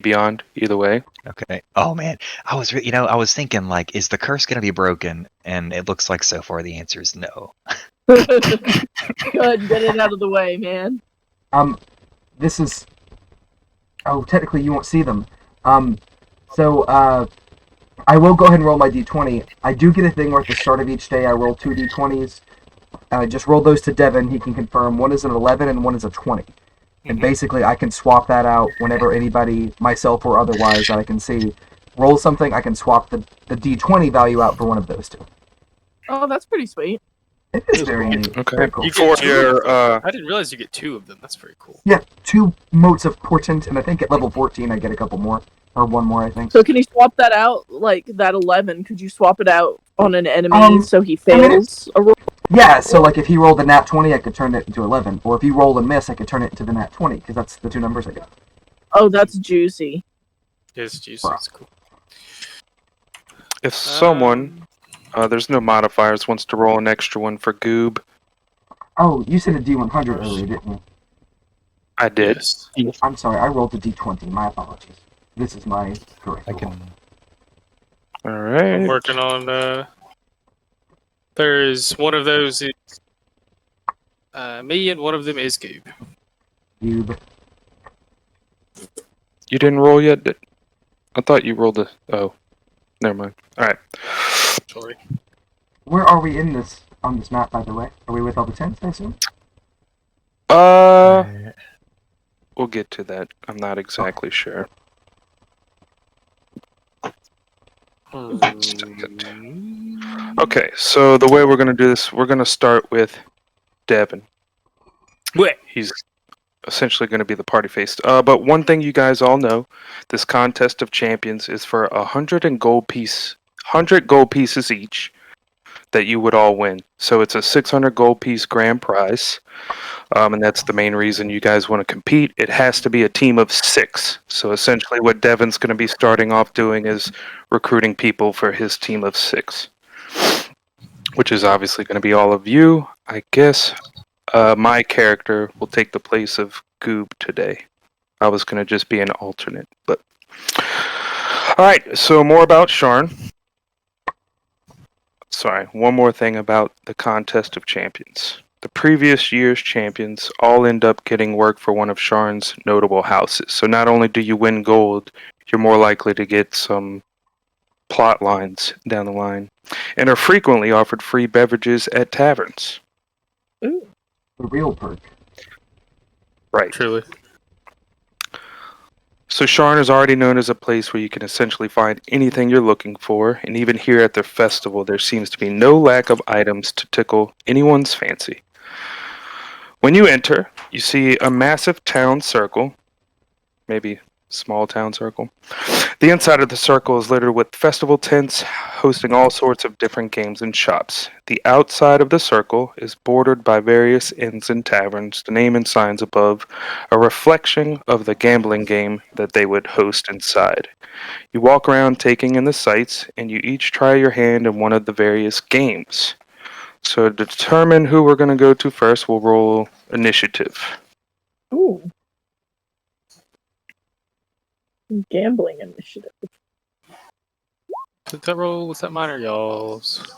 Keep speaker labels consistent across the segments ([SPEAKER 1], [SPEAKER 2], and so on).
[SPEAKER 1] Beyond, either way.
[SPEAKER 2] Okay. Oh man, I was thinking like, is the curse gonna be broken? And it looks like so far the answer is no.
[SPEAKER 3] Good, get it out of the way, man.
[SPEAKER 4] This is... Oh, technically you won't see them. So, I will go ahead and roll my d20. I do get a thing where at the start of each day I roll 2 d20s. Just roll those to Devin. He can confirm. One is an 11 and one is a 20. And basically I can swap that out whenever anybody, myself or otherwise, that I can see, rolls something. I can swap the d20 value out for one of those two.
[SPEAKER 3] Oh, that's pretty sweet.
[SPEAKER 4] It is very neat.
[SPEAKER 1] Okay.
[SPEAKER 4] Very cool.
[SPEAKER 5] You
[SPEAKER 1] For
[SPEAKER 5] get
[SPEAKER 1] your,
[SPEAKER 5] I didn't realize you get 2 of them. That's very cool.
[SPEAKER 4] Yeah, 2 motes of portent, and I think at level 14 I get a couple more. Or 1 more, I think.
[SPEAKER 3] So can you swap that out, like that 11? Could you swap it out on an enemy so he fails a roll?
[SPEAKER 4] Yeah, so like if he rolled a nat 20, I could turn it into 11. Or if he rolled a miss, I could turn it into the nat 20, because that's the 2 numbers I got.
[SPEAKER 3] Oh, that's juicy.
[SPEAKER 5] It's juicy. It's cool.
[SPEAKER 1] if someone, there's no modifiers, wants to roll an extra one for Goob,
[SPEAKER 4] Oh, you said a d100 earlier, didn't you?
[SPEAKER 1] I did.
[SPEAKER 5] Yes.
[SPEAKER 4] I'm sorry, I rolled a d20. My apologies. This is my correct
[SPEAKER 2] I
[SPEAKER 4] roll.
[SPEAKER 2] can.
[SPEAKER 1] All
[SPEAKER 5] I'm
[SPEAKER 1] right.
[SPEAKER 5] working on. There's one of those is me, and one of them is Goob.
[SPEAKER 4] Cube.
[SPEAKER 1] You didn't roll yet? I thought you rolled a... Oh. Never mind. Alright.
[SPEAKER 5] Sorry.
[SPEAKER 4] Where are we in this, on this map, by the way? Are we with all the tents, I assume?
[SPEAKER 1] We'll get to that. I'm not exactly sure. Okay, so the way we're going to do this, we're going to start with Devin.
[SPEAKER 5] Wait.
[SPEAKER 1] He's essentially going to be the party face. But one thing you guys all know, this contest of champions is for 100 gold pieces each that you would all win. So it's a 600 gold piece grand prize. And that's the main reason you guys want to compete. It has to be a team of 6. So essentially what Devin's going to be starting off doing is recruiting people for his team of 6. Which is obviously going to be all of you. I guess my character will take the place of Goob today. I was going to just be an alternate. But alright, so more about Sharn. Sorry, one more thing about the Contest of Champions. The previous year's champions all end up getting work for one of Sharn's notable houses. So not only do you win gold, you're more likely to get some plot lines down the line, and are frequently offered free beverages at taverns.
[SPEAKER 3] Ooh.
[SPEAKER 4] The real perk.
[SPEAKER 1] Right.
[SPEAKER 5] Truly.
[SPEAKER 1] So Sharn is already known as a place where you can essentially find anything you're looking for, and even here at their festival there seems to be no lack of items to tickle anyone's fancy. When you enter, you see a massive town circle, maybe small town circle. The inside of the circle is littered with festival tents hosting all sorts of different games and shops. The outside of the circle is bordered by various inns and taverns, the name and signs above a reflection of the gambling game that they would host inside. You walk around taking in the sights, and you each try your hand in one of the various games. So to determine who we're going to go to first, we'll roll initiative.
[SPEAKER 3] Ooh. Gambling initiative.
[SPEAKER 5] Did that roll? Was that mine or y'all's?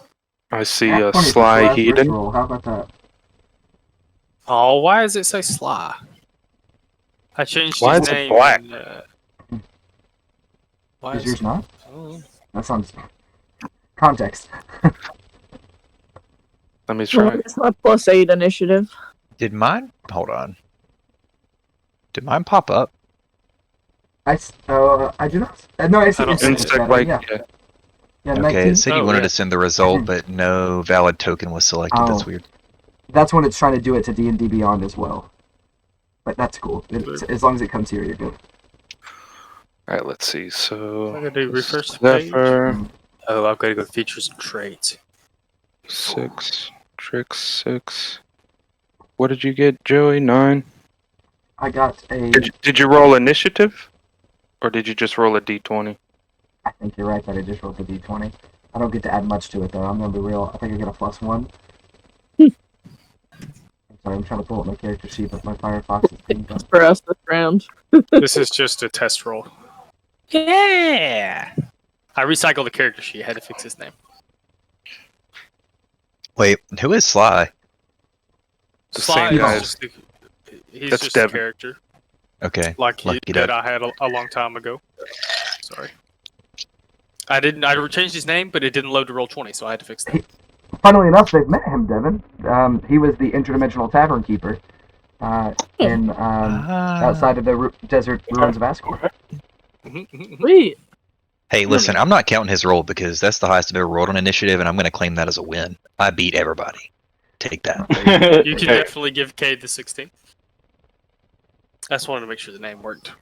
[SPEAKER 1] I see
[SPEAKER 4] Nat
[SPEAKER 1] a
[SPEAKER 4] 20 for
[SPEAKER 1] Sly
[SPEAKER 4] last
[SPEAKER 1] Heathen.
[SPEAKER 4] roll. How about that?
[SPEAKER 5] Oh, why does it say Sly? I changed
[SPEAKER 1] Why
[SPEAKER 5] his
[SPEAKER 1] is it
[SPEAKER 5] name.
[SPEAKER 1] black?
[SPEAKER 5] And, why
[SPEAKER 4] Is yours not?
[SPEAKER 5] Oh.
[SPEAKER 4] That sounds... Context.
[SPEAKER 1] Let me try.
[SPEAKER 3] It's not +8 initiative.
[SPEAKER 2] Did mine? Hold on. Did mine pop up?
[SPEAKER 4] I do not... no, I see
[SPEAKER 5] I don't
[SPEAKER 4] insect
[SPEAKER 1] Insect
[SPEAKER 4] shadow,
[SPEAKER 1] like,
[SPEAKER 4] yeah.
[SPEAKER 1] yeah.
[SPEAKER 4] Yeah,
[SPEAKER 2] Okay,
[SPEAKER 4] 19.
[SPEAKER 2] it said you
[SPEAKER 5] Oh,
[SPEAKER 2] wanted
[SPEAKER 5] yeah.
[SPEAKER 2] to send the result, but no valid token was selected. That's
[SPEAKER 4] Oh.
[SPEAKER 2] weird.
[SPEAKER 4] That's when it's trying to do it to D&D Beyond as well. But that's cool. As long as it comes here, you're good.
[SPEAKER 1] Alright, let's see.
[SPEAKER 5] I'm
[SPEAKER 1] So
[SPEAKER 5] gonna do refresh the page.
[SPEAKER 1] Zephyr,
[SPEAKER 5] Oh, I've got to go features and traits.
[SPEAKER 1] 6, Trick 6. What did you get, Joey? 9?
[SPEAKER 4] I got a...
[SPEAKER 1] Did you roll initiative? Or did you just roll a d20?
[SPEAKER 4] I think you're right that I just rolled a d20. I don't get to add much to it, though. I'm going to be real. I think I get a +1. I'm sorry, I'm trying to pull up my character sheet, but my Firefox is being done.
[SPEAKER 3] It's for us this round.
[SPEAKER 5] This is just a test roll. Yeah. I recycled the character sheet. I had to fix his name.
[SPEAKER 2] Wait, who is Sly?
[SPEAKER 1] The
[SPEAKER 5] Sly
[SPEAKER 1] same
[SPEAKER 5] is
[SPEAKER 1] guy.
[SPEAKER 5] just he's
[SPEAKER 1] That's
[SPEAKER 5] just a
[SPEAKER 1] Devin.
[SPEAKER 5] character
[SPEAKER 2] Okay,
[SPEAKER 5] like
[SPEAKER 2] look it
[SPEAKER 5] that
[SPEAKER 2] up.
[SPEAKER 5] I had a long time ago. Sorry. I changed his name, but it didn't load to roll 20, so I had to fix that.
[SPEAKER 4] Funnily enough, they've met him, Devin. He was the interdimensional tavern keeper in outside of the desert ruins of Ascor.
[SPEAKER 3] Sweet.
[SPEAKER 2] Hey, listen, I'm not counting his roll because that's the highest I've ever rolled on initiative, and I'm going to claim that as a win. I beat everybody. Take that.
[SPEAKER 5] You can definitely give Cade the 16. I just wanted to make sure the name worked.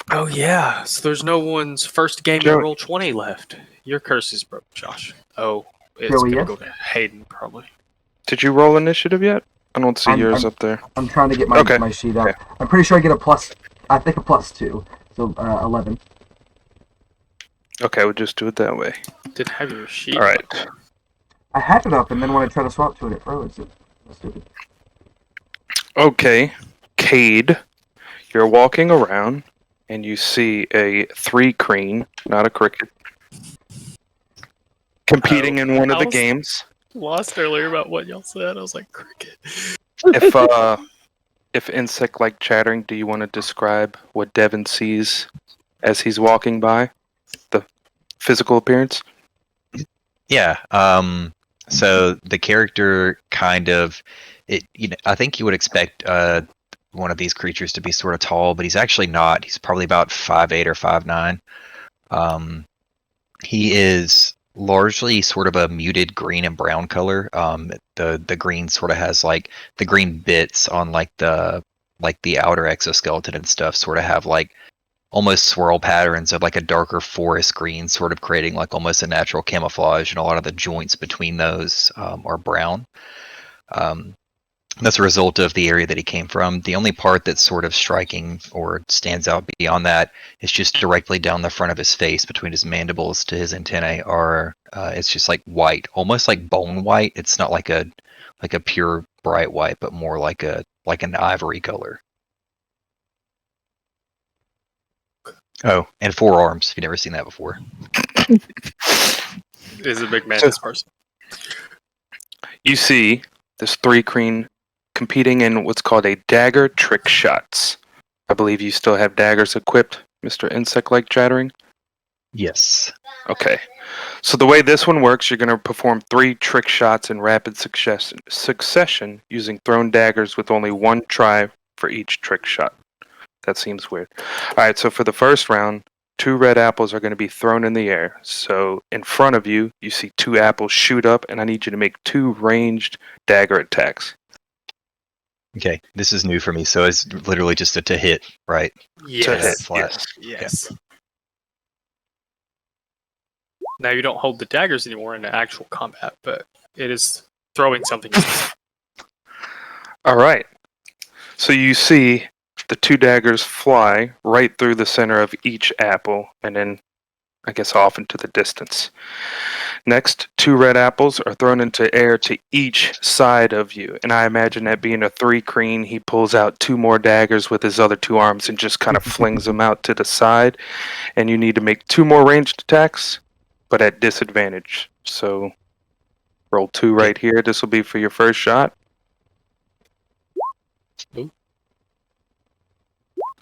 [SPEAKER 5] Oh yeah, so there's no one's first game
[SPEAKER 1] Joey.
[SPEAKER 5] in roll 20 left. Your curse is broke, Josh. Oh, it's
[SPEAKER 4] Joey,
[SPEAKER 5] gonna
[SPEAKER 4] yes?
[SPEAKER 5] go to Hayden probably.
[SPEAKER 1] Did you roll initiative yet? I don't see yours up there.
[SPEAKER 4] I'm trying to get my,
[SPEAKER 1] Okay.
[SPEAKER 4] my sheet up.
[SPEAKER 1] Okay.
[SPEAKER 4] I'm pretty sure I get a plus. I think a +2, so 11.
[SPEAKER 1] Okay, we'll just do it that way.
[SPEAKER 5] Didn't have your sheet.
[SPEAKER 1] All right.
[SPEAKER 4] I had it up, and then when I tried to swap to it, it froze. That's stupid.
[SPEAKER 1] Okay, Cade, you're walking around and you see a 3 crane, not a cricket, competing in one of
[SPEAKER 5] I
[SPEAKER 1] the
[SPEAKER 5] was-
[SPEAKER 1] games.
[SPEAKER 5] Lost earlier about what y'all said. I was like, cricket.
[SPEAKER 1] If insect like chattering, do you want to describe what Devin sees as he's walking by? The physical appearance?
[SPEAKER 2] Yeah. So the character kind of, I think you would expect one of these creatures to be sort of tall, but he's actually not. He's probably about 5'8" or 5'9". He is largely sort of a muted green and brown color. The green sort of has like the green bits on like the outer exoskeleton and stuff sort of have like almost swirl patterns of like a darker forest green, sort of creating like almost a natural camouflage, and a lot of the joints between those are brown. That's a result of the area that he came from. The only part that's sort of striking or stands out beyond that is just directly down the front of his face, between his mandibles to his antennae, are it's just like white, almost like bone white. It's not like a pure bright white, but more like an ivory color. Oh, and 4 arms. If you've never seen that before.
[SPEAKER 5] Is a big man, this person.
[SPEAKER 1] You see this 3 crane competing in what's called a dagger trick shots. I believe you still have daggers equipped, Mr. Insect like chattering.
[SPEAKER 2] Yes.
[SPEAKER 1] Okay. So the way this one works, you're going to perform 3 trick shots in rapid succession using thrown daggers with only 1 try for each trick shot. That seems weird. Alright, so for the first round, 2 red apples are going to be thrown in the air. So in front of you, you see 2 apples shoot up, and I need you to make 2 ranged dagger attacks.
[SPEAKER 2] Okay, this is new for me, so it's literally just a to hit, right?
[SPEAKER 5] Yes.
[SPEAKER 1] hit,
[SPEAKER 2] flat.
[SPEAKER 5] Yes. Now you don't hold the daggers anymore in actual combat, but it is throwing something.
[SPEAKER 1] Alright. So you see the 2 daggers fly right through the center of each apple, and then, I guess, off into the distance. Next, 2 red apples are thrown into air to each side of you, and I imagine that being a 3 crane, he pulls out 2 more daggers with his other 2 arms and just kind of flings them out to the side, and you need to make 2 more ranged attacks, but at disadvantage. So, roll 2 right here. This will be for your first shot.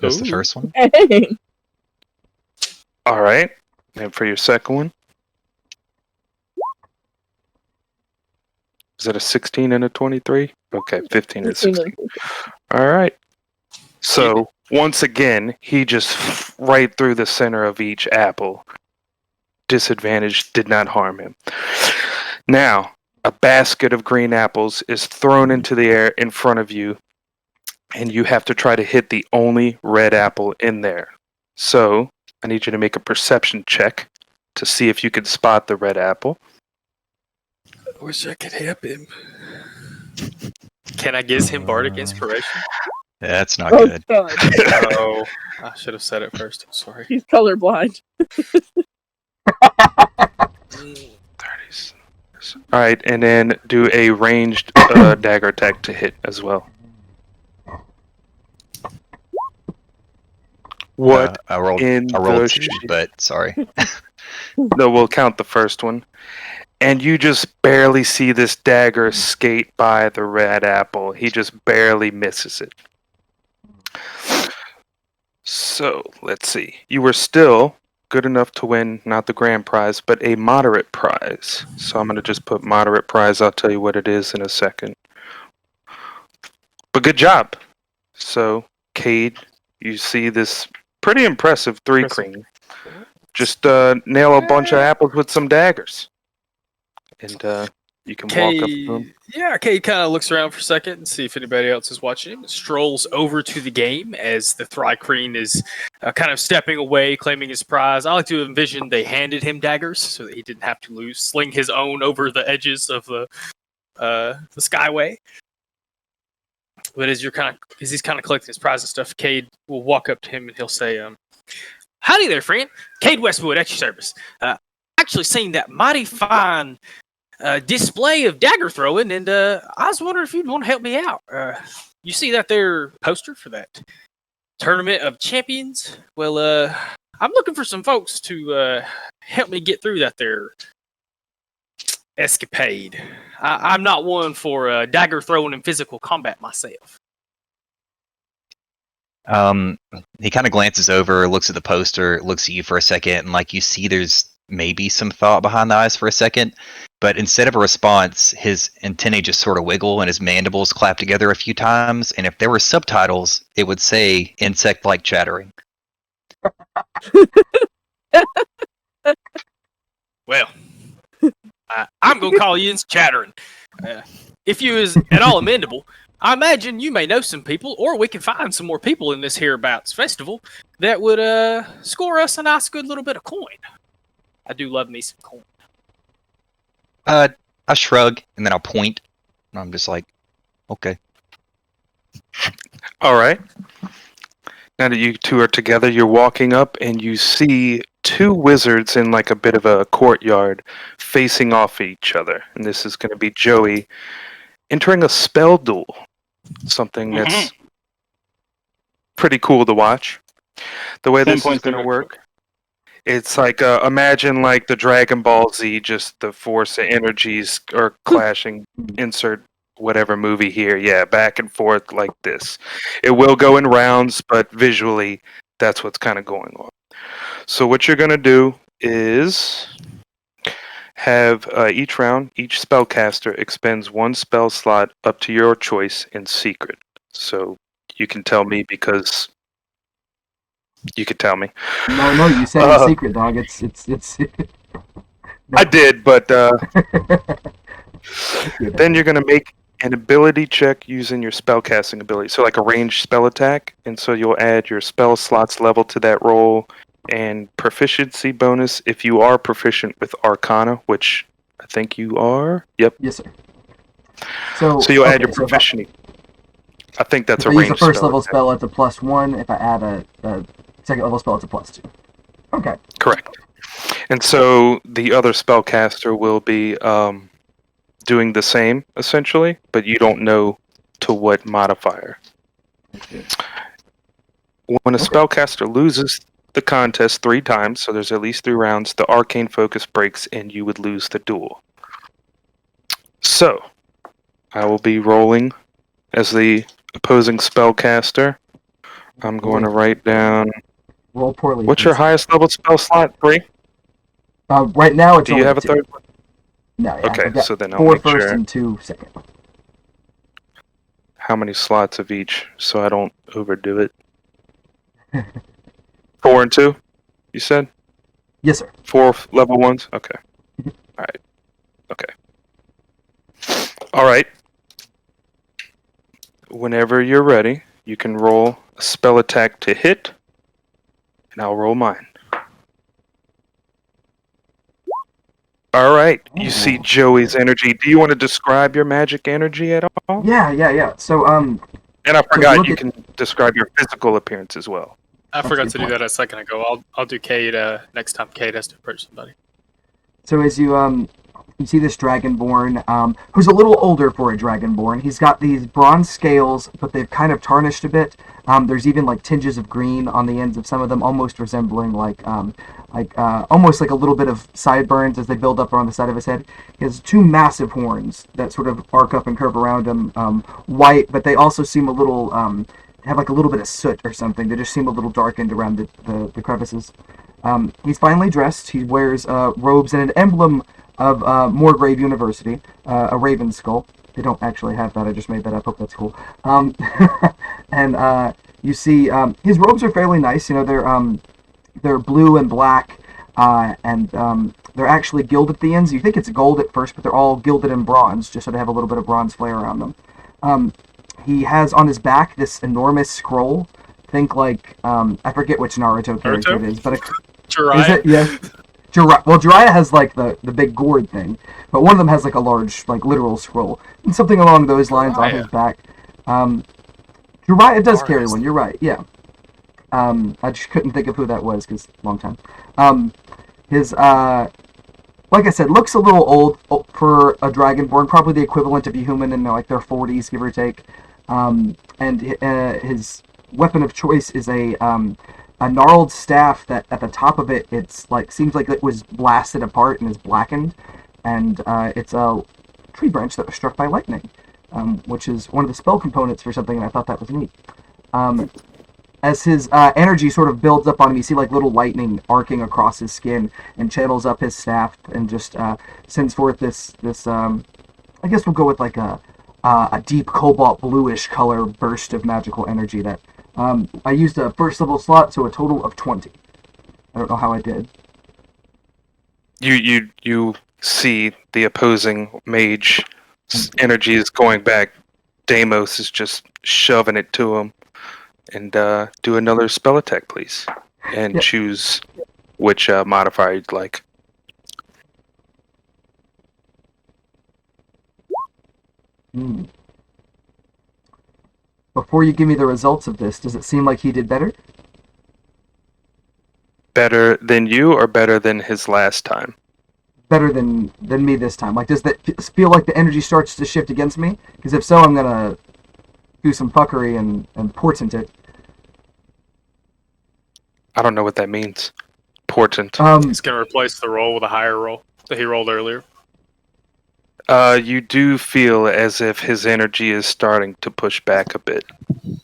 [SPEAKER 2] That's the first one.
[SPEAKER 3] Hey.
[SPEAKER 1] Alright, and for your second one. Is that a 16 and a 23? Okay, 15 and 16. Alright. So, once again, he just right through the center of each apple. Disadvantage did not harm him. Now, a basket of green apples is thrown into the air in front of you, and you have to try to hit the only red apple in there. So, I need you to make a perception check to see if you can spot the red apple.
[SPEAKER 5] I wish I could help him. Can I give him bardic inspiration?
[SPEAKER 2] That's not
[SPEAKER 3] Oh,
[SPEAKER 2] good.
[SPEAKER 3] God.
[SPEAKER 5] Oh, I should have said it first. I'm sorry.
[SPEAKER 3] He's colorblind.
[SPEAKER 1] 30. All right, and then do a ranged dagger attack to hit as well. What
[SPEAKER 2] I rolled
[SPEAKER 1] in the
[SPEAKER 2] 2, but sorry.
[SPEAKER 1] No, we'll count the first one. And you just barely see this dagger skate by the red apple. He just barely misses it. So, let's see. You were still good enough to win not the grand prize, but a moderate prize. So I'm going to just put moderate prize. I'll tell you what it is in a second. But good job. So, Cade, you see this pretty impressive 3 cream. Just nail a bunch of apples with some daggers. And you can walk up to him.
[SPEAKER 5] Yeah, Cade kind of looks around for a second and see if anybody else is watching him. Strolls over to the game as the Thrycreen is kind of stepping away, claiming his prize. I like to envision they handed him daggers so that he didn't have to sling his own over the edges of the Skyway. But as he's kind of collecting his prize and stuff, Cade will walk up to him and he'll say, "Howdy there, friend. Cade Westwood at your service. Actually seen that mighty fine display of dagger throwing, and I was wondering if you'd want to help me out. You see that there poster for that Tournament of Champions? Well, I'm looking for some folks to help me get through that there escapade. I'm not one for dagger throwing in physical combat myself."
[SPEAKER 2] He kind of glances over, looks at the poster, looks at you for a second, and like you see there's maybe some thought behind the eyes for a second, but instead of a response, his antennae just sort of wiggle and his mandibles clap together a few times, and if there were subtitles, it would say insect-like chattering.
[SPEAKER 5] Well, I'm going to call you chattering. If you is at all amendable, I imagine you may know some people, or we can find some more people in this hereabouts festival that would score us a nice good little bit of coin. I do love me some coin.
[SPEAKER 2] I shrug, and then I'll point, and I'm just like, okay.
[SPEAKER 1] All right. Now that you two are together, you're walking up and you see 2 wizards in like a bit of a courtyard facing off each other. And this is going to be Joey entering a spell duel. Something that's pretty cool to watch. The way this is going to work, it's like, imagine like the Dragon Ball Z, just the force of energies are clashing. Insert whatever movie here. Yeah, back and forth like this. It will go in rounds, but visually, that's what's kind of going on. So what you're going to do is have each round, each spellcaster expends 1 spell slot up to your choice in secret. So you can tell me because you could tell me.
[SPEAKER 4] No, you said it's secret, dog. It's.
[SPEAKER 1] I did, but then you're going to make an ability check using your spellcasting ability. So like a ranged spell attack, and so you'll add your spell slots level to that roll and proficiency bonus if you are proficient with Arcana, which I think you are. Yep.
[SPEAKER 4] Yes, sir. So
[SPEAKER 1] you'll add your proficiency. I think that's
[SPEAKER 4] if
[SPEAKER 1] a
[SPEAKER 4] I
[SPEAKER 1] ranged
[SPEAKER 4] use a first
[SPEAKER 1] spell
[SPEAKER 4] level
[SPEAKER 1] attack.
[SPEAKER 4] spell, it's a +1. If I add a second level spell, it's a +2. Okay.
[SPEAKER 1] Correct. And so the other spellcaster will be doing the same, essentially, but you don't know to what modifier. When a spellcaster loses the contest 3 times, so there's at least 3 rounds, the arcane focus breaks and you would lose the duel. So, I will be rolling as the opposing spellcaster. I'm going to write down...
[SPEAKER 4] Roll poorly.
[SPEAKER 1] What's your highest level spell slot? 3?
[SPEAKER 4] Right now it's
[SPEAKER 1] Do you
[SPEAKER 4] only
[SPEAKER 1] have a
[SPEAKER 4] 2.
[SPEAKER 1] third?
[SPEAKER 4] No, yeah.
[SPEAKER 1] Okay,
[SPEAKER 4] I've got
[SPEAKER 1] so then I'll
[SPEAKER 4] 4
[SPEAKER 1] make
[SPEAKER 4] first
[SPEAKER 1] sure.
[SPEAKER 4] and 2 second.
[SPEAKER 1] How many slots of each, so I don't overdo it? 4 and 2, you said?
[SPEAKER 4] Yes, sir.
[SPEAKER 1] 4 level 1s? Okay. Alright. Okay. Alright. Whenever you're ready, you can roll a spell attack to hit, and I'll roll mine. Alright, you see Joey's energy. Do you want to describe your magic energy at all?
[SPEAKER 4] Yeah. So,
[SPEAKER 1] And I forgot
[SPEAKER 4] look
[SPEAKER 1] you
[SPEAKER 4] at-
[SPEAKER 1] can describe your physical appearance as well.
[SPEAKER 5] I
[SPEAKER 4] That's a
[SPEAKER 5] forgot
[SPEAKER 4] good
[SPEAKER 5] to do
[SPEAKER 4] point.
[SPEAKER 5] that a second ago. I'll do Cade next time Cade has to approach somebody.
[SPEAKER 4] So as you You see this dragonborn, who's a little older for a dragonborn. He's got these bronze scales, but they've kind of tarnished a bit. There's even like tinges of green on the ends of some of them, almost resembling almost like a little bit of sideburns as they build up around the side of his head. He has two massive horns that sort of arc up and curve around him, white, but they also seem a little have like a little bit of soot or something. They just seem a little darkened around the crevices. He's finely dressed. He wears robes and an emblem of Moorgrave University, a raven skull. They don't actually have that. I just made that up. Hope that's cool. And you see his robes are fairly nice. You know, they're blue and black, and they're actually gilded at the ends. You think it's gold at first, but they're all gilded in bronze, just so they have a little bit of bronze flair around them. He has on his back this enormous scroll. Think like I forget which Naruto character it is, but
[SPEAKER 5] Jiraiya?
[SPEAKER 4] is it? Yeah. Well, Jiraiya has like the big gourd thing, but one of them has like a large, like literal scroll, and something along those lines on his back. Jiraiya does carry one. You're right. Yeah. I just couldn't think of who that was because long time. His like I said, looks a little old for a dragonborn, probably the equivalent of a human in like their 40s, give or take. And his weapon of choice is a gnarled staff that at the top of it, it's like seems like it was blasted apart and is blackened, and it's a tree branch that was struck by lightning, which is one of the spell components for something, and I thought that was neat. As his energy sort of builds up on him, you see like little lightning arcing across his skin and channels up his staff and just sends forth this I guess we'll go with like a deep cobalt bluish color burst of magical energy that I used a first level slot, so a total of 20. I don't know how I did.
[SPEAKER 1] You see the opposing mage energy is going back. Deimos is just shoving it to him. And do another spell attack, please. And choose which modifier you'd like.
[SPEAKER 4] Before you give me the results of this, does it seem like he did better?
[SPEAKER 1] Better than you or better than his last time?
[SPEAKER 4] Better than me this time. Like, does that feel like the energy starts to shift against me? Because if so, I'm going to do some fuckery and portent it.
[SPEAKER 1] I don't know what that means. Portent.
[SPEAKER 5] He's going to replace the roll with a higher roll that he rolled earlier.
[SPEAKER 1] You do feel as if his energy is starting to push back a bit.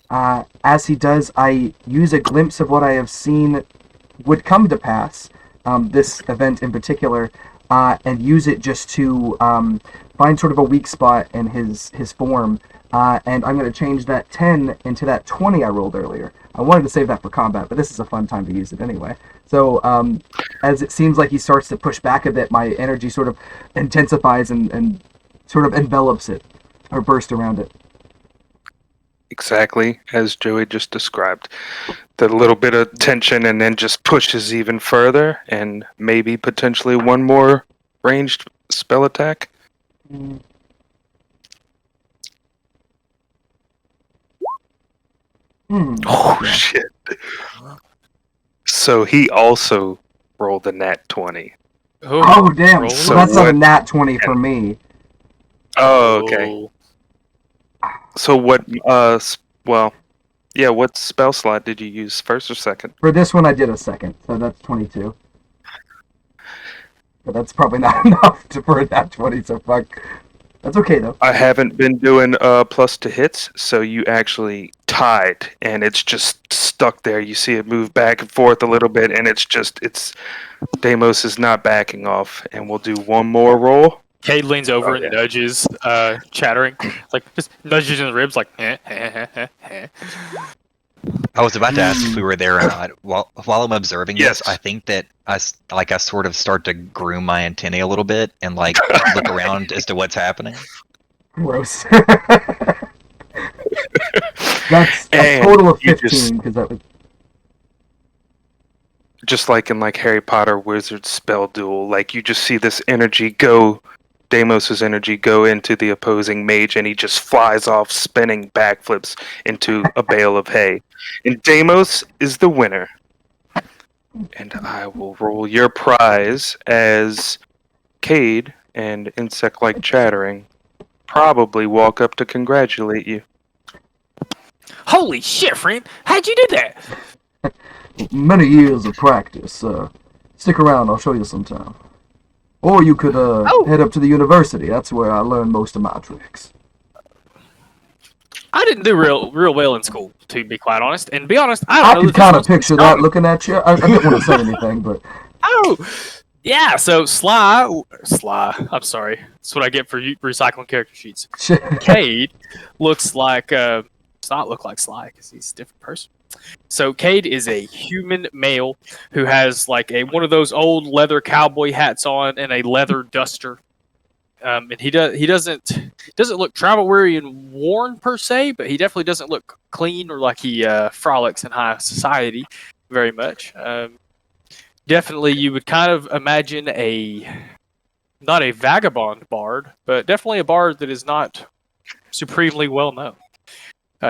[SPEAKER 4] As he does, I use a glimpse of what I have seen would come to pass, this event in particular, and use it just to find sort of a weak spot in his form. And I'm going to change that 10 into that 20 I rolled earlier. I wanted to save that for combat, but this is a fun time to use it anyway. So as it seems like he starts to push back a bit, my energy sort of intensifies and sort of envelops it, or bursts around it.
[SPEAKER 1] Exactly as Joey just described. The little bit of tension and then just pushes even further, and maybe potentially one more ranged spell attack. Oh, shit. So he also rolled a nat 20.
[SPEAKER 4] Oh, damn.
[SPEAKER 5] So
[SPEAKER 4] So that's not a nat 20 for me.
[SPEAKER 1] Oh, okay. So what, what spell slot did you use, first or second?
[SPEAKER 4] For this one, I did a second, so that's 22. But that's probably not enough for a nat 20, so fuck. That's okay, though.
[SPEAKER 1] I haven't been doing plus to hits, so you actually tied, and it's just stuck there. You see it move back and forth a little bit, and Deimos is not backing off, and we'll do one more roll.
[SPEAKER 5] Cade leans over and nudges, chattering, like just nudges in the ribs, like.
[SPEAKER 2] I was about to ask if we were there or not. While I'm observing this, I think that I sort of start to groom my antennae a little bit and like look around as to what's happening.
[SPEAKER 4] Gross. That's a total of 15 because that was.
[SPEAKER 1] Just like in like Harry Potter Wizard Spell Duel, like you just see this energy go. Deimos' energy go into the opposing mage, and he just flies off, spinning backflips into a bale of hay. And Deimos is the winner. And I will roll your prize as Cade and insect-like chattering, probably walk up to congratulate you.
[SPEAKER 5] Holy shit, friend! How'd you do that?
[SPEAKER 4] Many years of practice. Stick around, I'll show you sometime. Or you could head up to the university. That's where I learned most of my tricks.
[SPEAKER 5] I didn't do real well in school, to be quite honest. And to be honest, I
[SPEAKER 4] I
[SPEAKER 5] don't know.
[SPEAKER 4] could kind of picture that looking at you. I didn't want to say anything, but
[SPEAKER 5] Oh, yeah. So Sly. I'm sorry. That's what I get for recycling character sheets. Cade looks like. Does not look like Sly because he's a different person. So Cade is a human male who has like one of those old leather cowboy hats on and a leather duster. And he doesn't look travel weary and worn per se, but he definitely doesn't look clean or like he frolics in high society very much. Definitely, you would kind of imagine not a vagabond bard, but definitely a bard that is not supremely well known.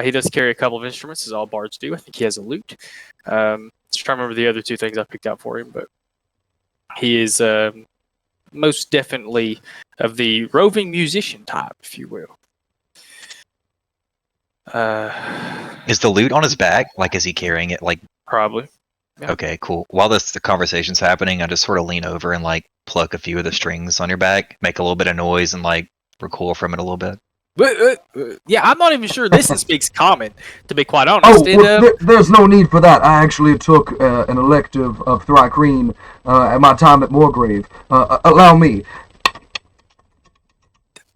[SPEAKER 5] He does carry a couple of instruments, as all bards do. I think he has a lute. Just trying to remember the other two things I picked out for him, but he is most definitely of the roving musician type, if you will.
[SPEAKER 2] Is the lute on his back? Like, is he carrying it? Like,
[SPEAKER 5] Probably. Yeah.
[SPEAKER 2] okay, cool. While the conversation's happening, I just sort of lean over and like pluck a few of the strings on your back, make a little bit of noise, and like recoil from it a little bit.
[SPEAKER 5] Yeah, I'm not even sure this speaks common, to be quite honest.
[SPEAKER 4] There's no need for that. I actually took an elective of Thrycreen at my time at Moorgrave. Allow me.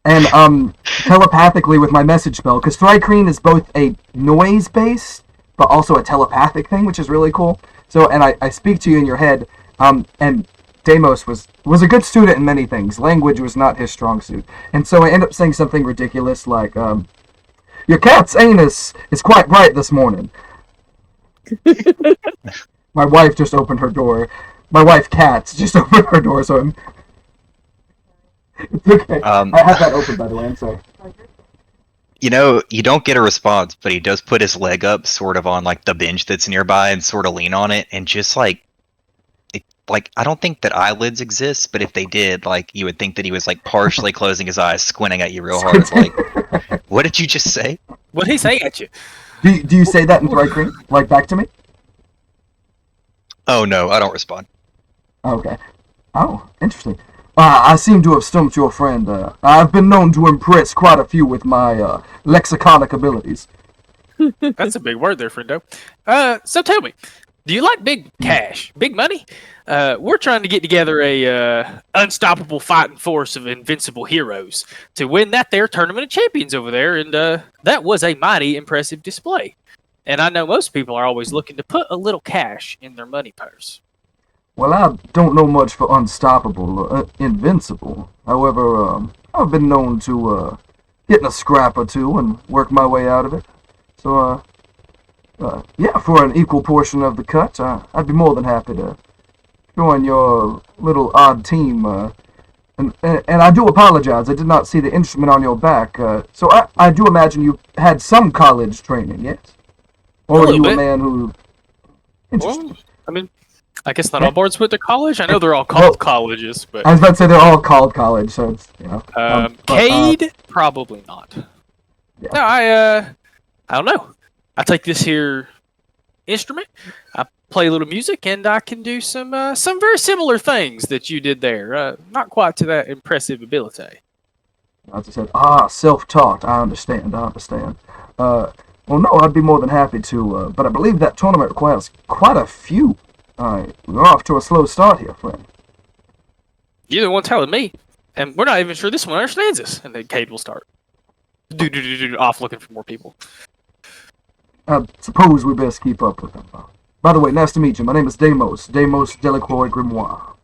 [SPEAKER 4] And telepathically with my message spell, because Thrycreen is both a noise-based, but also a telepathic thing, which is really cool. So, and I speak to you in your head, and Deimos was a good student in many things. Language was not his strong suit. And so I end up saying something ridiculous like, your cat's anus is quite bright this morning. My wife just opened her door. My wife, Kat, just opened her door, so it's okay. I have that open, by the way, I'm sorry.
[SPEAKER 2] You know, you don't get a response, but he does put his leg up sort of on like the bench that's nearby and sort of lean on it and just like I don't think that eyelids exist, but if they did, like you would think that he was like partially closing his eyes, squinting at you real hard. Like, what did you just say?
[SPEAKER 5] What did he say at you?
[SPEAKER 4] Do you say that in Thrycreen? Like back to me?
[SPEAKER 2] Oh no, I don't respond.
[SPEAKER 4] Okay. Oh, interesting. I seem to have stumped your friend. I've been known to impress quite a few with my lexiconic abilities.
[SPEAKER 5] That's a big word there, friendo. So tell me, do you like big cash, big money? We're trying to get together a unstoppable fighting force of invincible heroes to win that there tournament of champions over there, and that was a mighty impressive display. And I know most people are always looking to put a little cash in their money purse.
[SPEAKER 4] Well, I don't know much for unstoppable, invincible. However, I've been known to get in a scrap or two and work my way out of it. So, yeah, for an equal portion of the cut, I'd be more than happy to join your little odd team. And I do apologize, I did not see the instrument on your back. So I do imagine you had some college training, yes? Or are you a man who... Interesting.
[SPEAKER 5] Well, I mean, I guess not all bards went to college. I know they're all called colleges, but...
[SPEAKER 4] I was about to say they're all called college, so it's, you know...
[SPEAKER 5] Cade? Probably not.
[SPEAKER 4] Yeah.
[SPEAKER 5] No, I don't know. I take this here instrument, I play a little music, and I can do some very similar things that you did there. Not quite to that impressive ability.
[SPEAKER 4] As I said, self-taught. I understand. Well, no, I'd be more than happy to, but I believe that tournament requires quite a few. We're off to a slow start here, friend.
[SPEAKER 5] You're the one telling me, and we're not even sure this one understands us. And then Cade will start off looking for more people.
[SPEAKER 4] I suppose we best keep up with them. By the way, nice to meet you. My name is Deimos Delacroix Grimoire.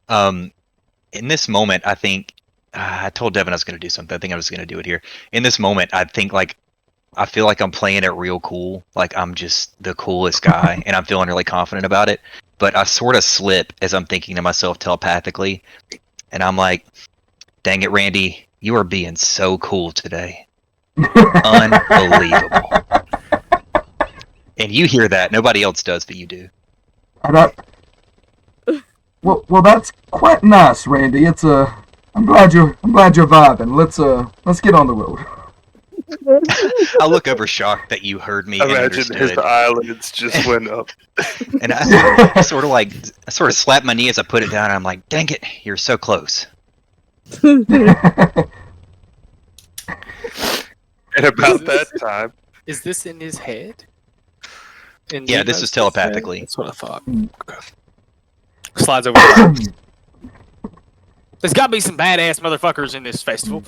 [SPEAKER 2] In this moment, I think I told Devin I was going to do something. I think I was going to do it here. In this moment, I think I feel like I'm playing it real cool. Like I'm just the coolest guy, and I'm feeling really confident about it. But I sort of slip as I'm thinking to myself telepathically, and I'm like, "Dang it, Randy, you are being so cool today, unbelievable." And you hear that? Nobody else does, but you do.
[SPEAKER 4] And Well, that's quite nice, Randy. I'm glad you're vibing. Let's get on the road.
[SPEAKER 2] I'll look over shocked that you heard me and
[SPEAKER 1] Imagine his
[SPEAKER 2] understood.
[SPEAKER 1] eyelids just went up.
[SPEAKER 2] And I sort of slap my knee as I put it down. And I'm like, dang it, you're so close.
[SPEAKER 1] And about that time,
[SPEAKER 5] Is this in his head?
[SPEAKER 2] Yeah, this is telepathically.
[SPEAKER 5] That's what I thought. Okay. Slides over. There's got to be some badass motherfuckers in this festival.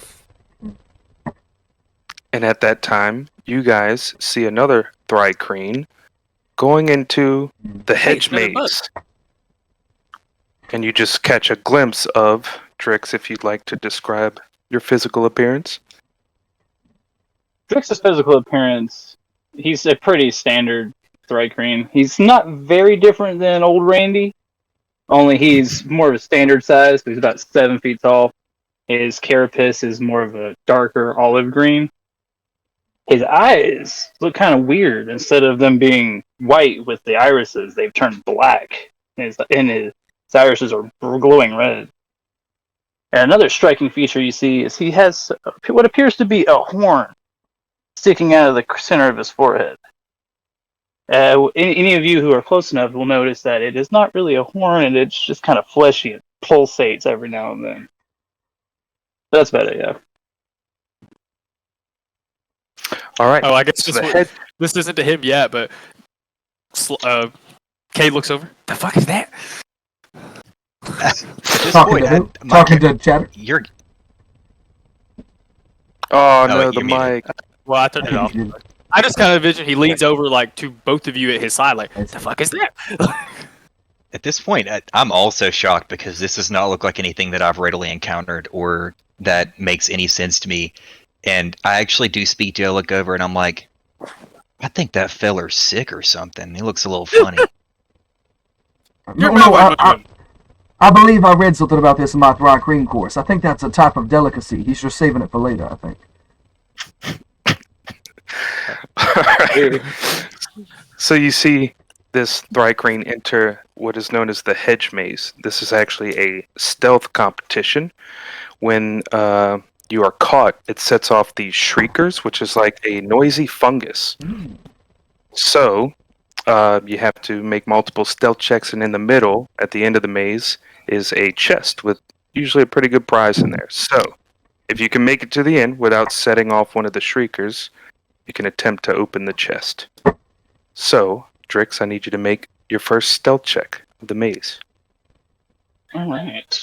[SPEAKER 1] and at that time, you guys see another Thrycreen going into the hedge
[SPEAKER 5] another bug.
[SPEAKER 1] maze. And you just catch a glimpse of Drix, if you'd like to describe your physical appearance.
[SPEAKER 6] Drix's physical appearance, he's a pretty standard Thrycreen. He's not very different than old Randy, only he's more of a standard size. He's about 7 feet tall. His carapace is more of a darker olive green. His eyes look kind of weird. Instead of them being white with the irises, they've turned black. And his irises are glowing red. And another striking feature you see is he has what appears to be a horn sticking out of the center of his forehead. Any of you who are close enough will notice that it is not really a horn, and it's just kind of fleshy. It pulsates every now and then. That's about it, yeah.
[SPEAKER 1] All right.
[SPEAKER 5] Oh, I guess
[SPEAKER 1] So
[SPEAKER 5] this,
[SPEAKER 1] the head,
[SPEAKER 5] this isn't to him yet, but Cade looks over. The fuck is that?
[SPEAKER 2] At this
[SPEAKER 4] Talking
[SPEAKER 2] point,
[SPEAKER 4] to who?
[SPEAKER 2] my
[SPEAKER 4] Talking to Chatter?
[SPEAKER 2] you're
[SPEAKER 1] oh no,
[SPEAKER 2] you
[SPEAKER 1] the
[SPEAKER 2] mean
[SPEAKER 1] mic.
[SPEAKER 5] Well, I turned it off. I just kind of envision he leans over like to both of you at his side, like, the fuck is that?
[SPEAKER 2] At this point, I'm also shocked because this does not look like anything that I've readily encountered or that makes any sense to me. And I actually do speak to look over and I'm like, I think that feller's sick or something. He looks a little funny.
[SPEAKER 4] I believe I read something about this in my Thrycreen course. I think that's a type of delicacy. He's just saving it for later, I think.
[SPEAKER 1] Alright. So you see this Thrycreen enter what is known as the hedge maze. This is actually a stealth competition. When you are caught, it sets off these shriekers, which is like a noisy fungus. So you have to make multiple stealth checks, and in the middle, at the end of the maze, is a chest with usually a pretty good prize in there. So if you can make it to the end without setting off one of the shriekers, you can attempt to open the chest. So, Drix, I need you to make your first stealth check of the maze.
[SPEAKER 6] Alright.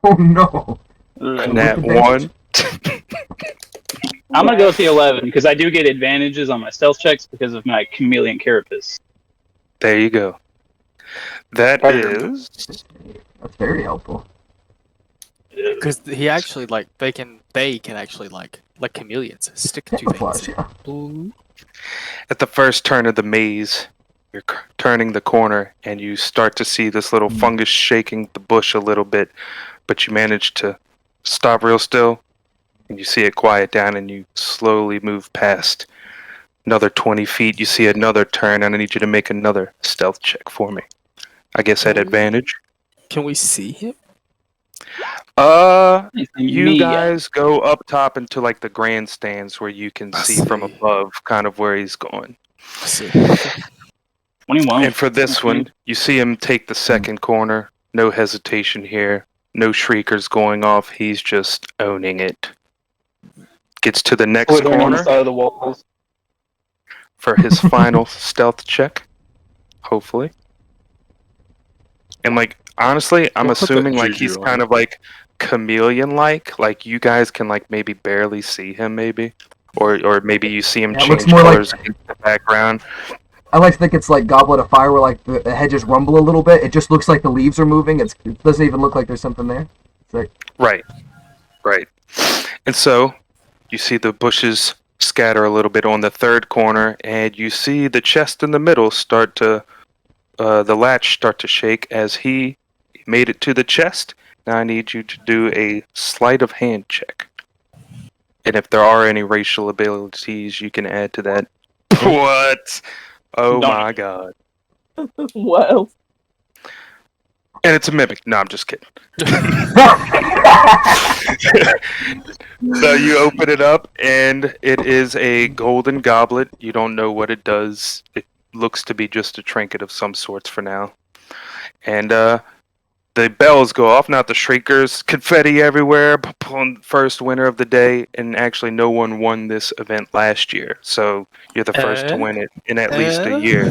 [SPEAKER 4] Oh no!
[SPEAKER 1] And that one.
[SPEAKER 6] I'm gonna go with the 11 because I do get advantages on my stealth checks because of my chameleon carapace.
[SPEAKER 1] There you go. That is.
[SPEAKER 4] That's very helpful.
[SPEAKER 5] Because he actually they can actually like chameleons stick to
[SPEAKER 4] Camouflage,
[SPEAKER 5] things.
[SPEAKER 4] yeah.
[SPEAKER 5] Blue.
[SPEAKER 1] At the first turn of the maze, you're turning the corner and you start to see this little fungus shaking the bush a little bit, but you manage to stop real still and you see it quiet down and you slowly move past. Another 20 feet, you see another turn, and I need you to make another stealth check for me. I guess at advantage.
[SPEAKER 5] Can we see him?
[SPEAKER 1] You guys go up top into like the grandstands where you can see from above kind of where he's going.
[SPEAKER 5] I see.
[SPEAKER 6] 21.
[SPEAKER 1] And for this one, you see him take the second corner. No hesitation here. No shriekers going off. He's just owning it. Gets to the next
[SPEAKER 6] Slithering on the
[SPEAKER 1] corner
[SPEAKER 6] side of the walls.
[SPEAKER 1] for his final stealth check. Hopefully. And like, honestly, I'm
[SPEAKER 7] We'll put
[SPEAKER 1] assuming
[SPEAKER 7] that
[SPEAKER 1] like
[SPEAKER 7] juju
[SPEAKER 1] he's
[SPEAKER 7] on
[SPEAKER 1] kind
[SPEAKER 7] it.
[SPEAKER 1] of like chameleon-like. Like you guys can like maybe barely see him, maybe. Or maybe you see him
[SPEAKER 4] Yeah, it looks
[SPEAKER 1] change
[SPEAKER 4] more like-
[SPEAKER 1] colors in the background.
[SPEAKER 4] I like to think it's like Goblet of Fire, where like the hedges rumble a little bit. It just looks like the leaves are moving. It doesn't even look like there's something there. It's like,
[SPEAKER 1] Right. And so you see the bushes scatter a little bit on the third corner, and you see the chest in the middle start to, the latch start to shake as he made it to the chest. Now I need you to do a sleight of hand check. And if there are any racial abilities, you can add to that. What? Oh
[SPEAKER 6] Don't-
[SPEAKER 1] my god.
[SPEAKER 3] Well,
[SPEAKER 1] And it's a mimic. No, I'm just kidding. So you open it up, and it is a golden goblet. You don't know what it does. It looks to be just a trinket of some sorts for now. And the bells go off, not the shriekers, confetti everywhere, first winner of the day, and actually no one won this event last year. So you're the first to win it in at least a year.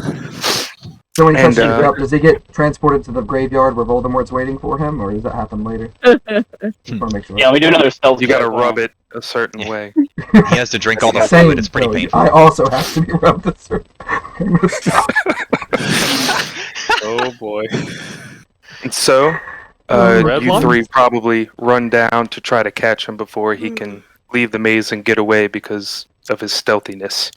[SPEAKER 4] So when he
[SPEAKER 1] And,
[SPEAKER 4] touches it up, does he get transported to the graveyard where Voldemort's waiting for him, or does that happen later? Just want to make sure.
[SPEAKER 6] Yeah, we do another stealth.
[SPEAKER 1] You gotta
[SPEAKER 6] check on
[SPEAKER 1] rub
[SPEAKER 6] him.
[SPEAKER 1] it a certain
[SPEAKER 2] Yeah.
[SPEAKER 1] way.
[SPEAKER 2] He has to drink all the
[SPEAKER 4] Same,
[SPEAKER 2] fluid. It's pretty
[SPEAKER 4] Billy.
[SPEAKER 2] painful.
[SPEAKER 4] I also have to be rubbed this. I'm gonna stop.
[SPEAKER 1] Oh boy. And so,
[SPEAKER 5] Red
[SPEAKER 1] you
[SPEAKER 5] line?
[SPEAKER 1] three probably run down to try to catch him before he can leave the maze and get away because of his stealthiness.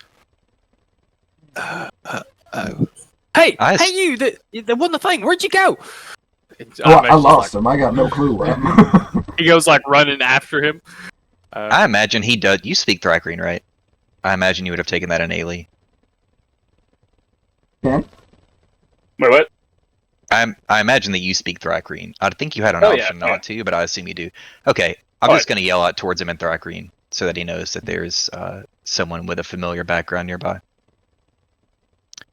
[SPEAKER 5] Hey,
[SPEAKER 2] I s-
[SPEAKER 5] hey, you that won the thing. Where'd you go?
[SPEAKER 4] Well, I lost him. I got no clue where I'm.
[SPEAKER 5] He goes like running after him.
[SPEAKER 2] I imagine he does. You speak Thrycreen, right? I imagine you would have taken that in Ailey.
[SPEAKER 6] Wait, what?
[SPEAKER 2] I imagine that you speak Thrycreen. I think you had an
[SPEAKER 6] Oh, yeah,
[SPEAKER 2] option
[SPEAKER 6] yeah.
[SPEAKER 2] not to, but I assume you do. Okay, I'm just going to yell out towards him in Thrycreen so that he knows that there's someone with a familiar background nearby.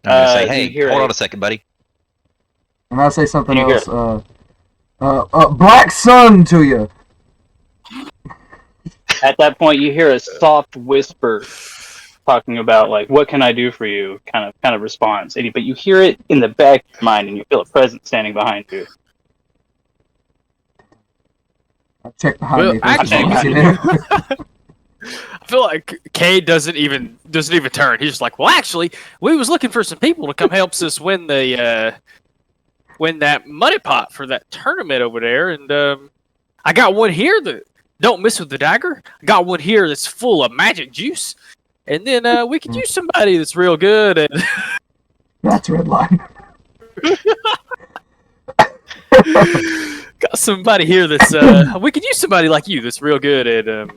[SPEAKER 2] I'm going to say,
[SPEAKER 6] Do you
[SPEAKER 2] hey,
[SPEAKER 6] hear
[SPEAKER 2] hold
[SPEAKER 6] a-
[SPEAKER 2] on a second, buddy.
[SPEAKER 4] And I'll say something
[SPEAKER 6] You hear
[SPEAKER 4] else. Black sun to you.
[SPEAKER 6] At that point, you hear a soft whisper talking about like, "What can I do for you?" kind of response. But you hear it in the back of your mind, and you feel a presence standing behind you.
[SPEAKER 4] I check behind
[SPEAKER 5] Well,
[SPEAKER 4] me. If there's
[SPEAKER 6] actually-
[SPEAKER 4] anything there.
[SPEAKER 5] I feel like Cade doesn't even turn. He's just like, well, actually, we was looking for some people to come help us win that money pot for that tournament over there, and I got one here that don't miss with the dagger. I got one here that's full of magic juice, and then we could use somebody that's real good at
[SPEAKER 4] That's red line.
[SPEAKER 5] got somebody here that's we could use somebody like you that's real good at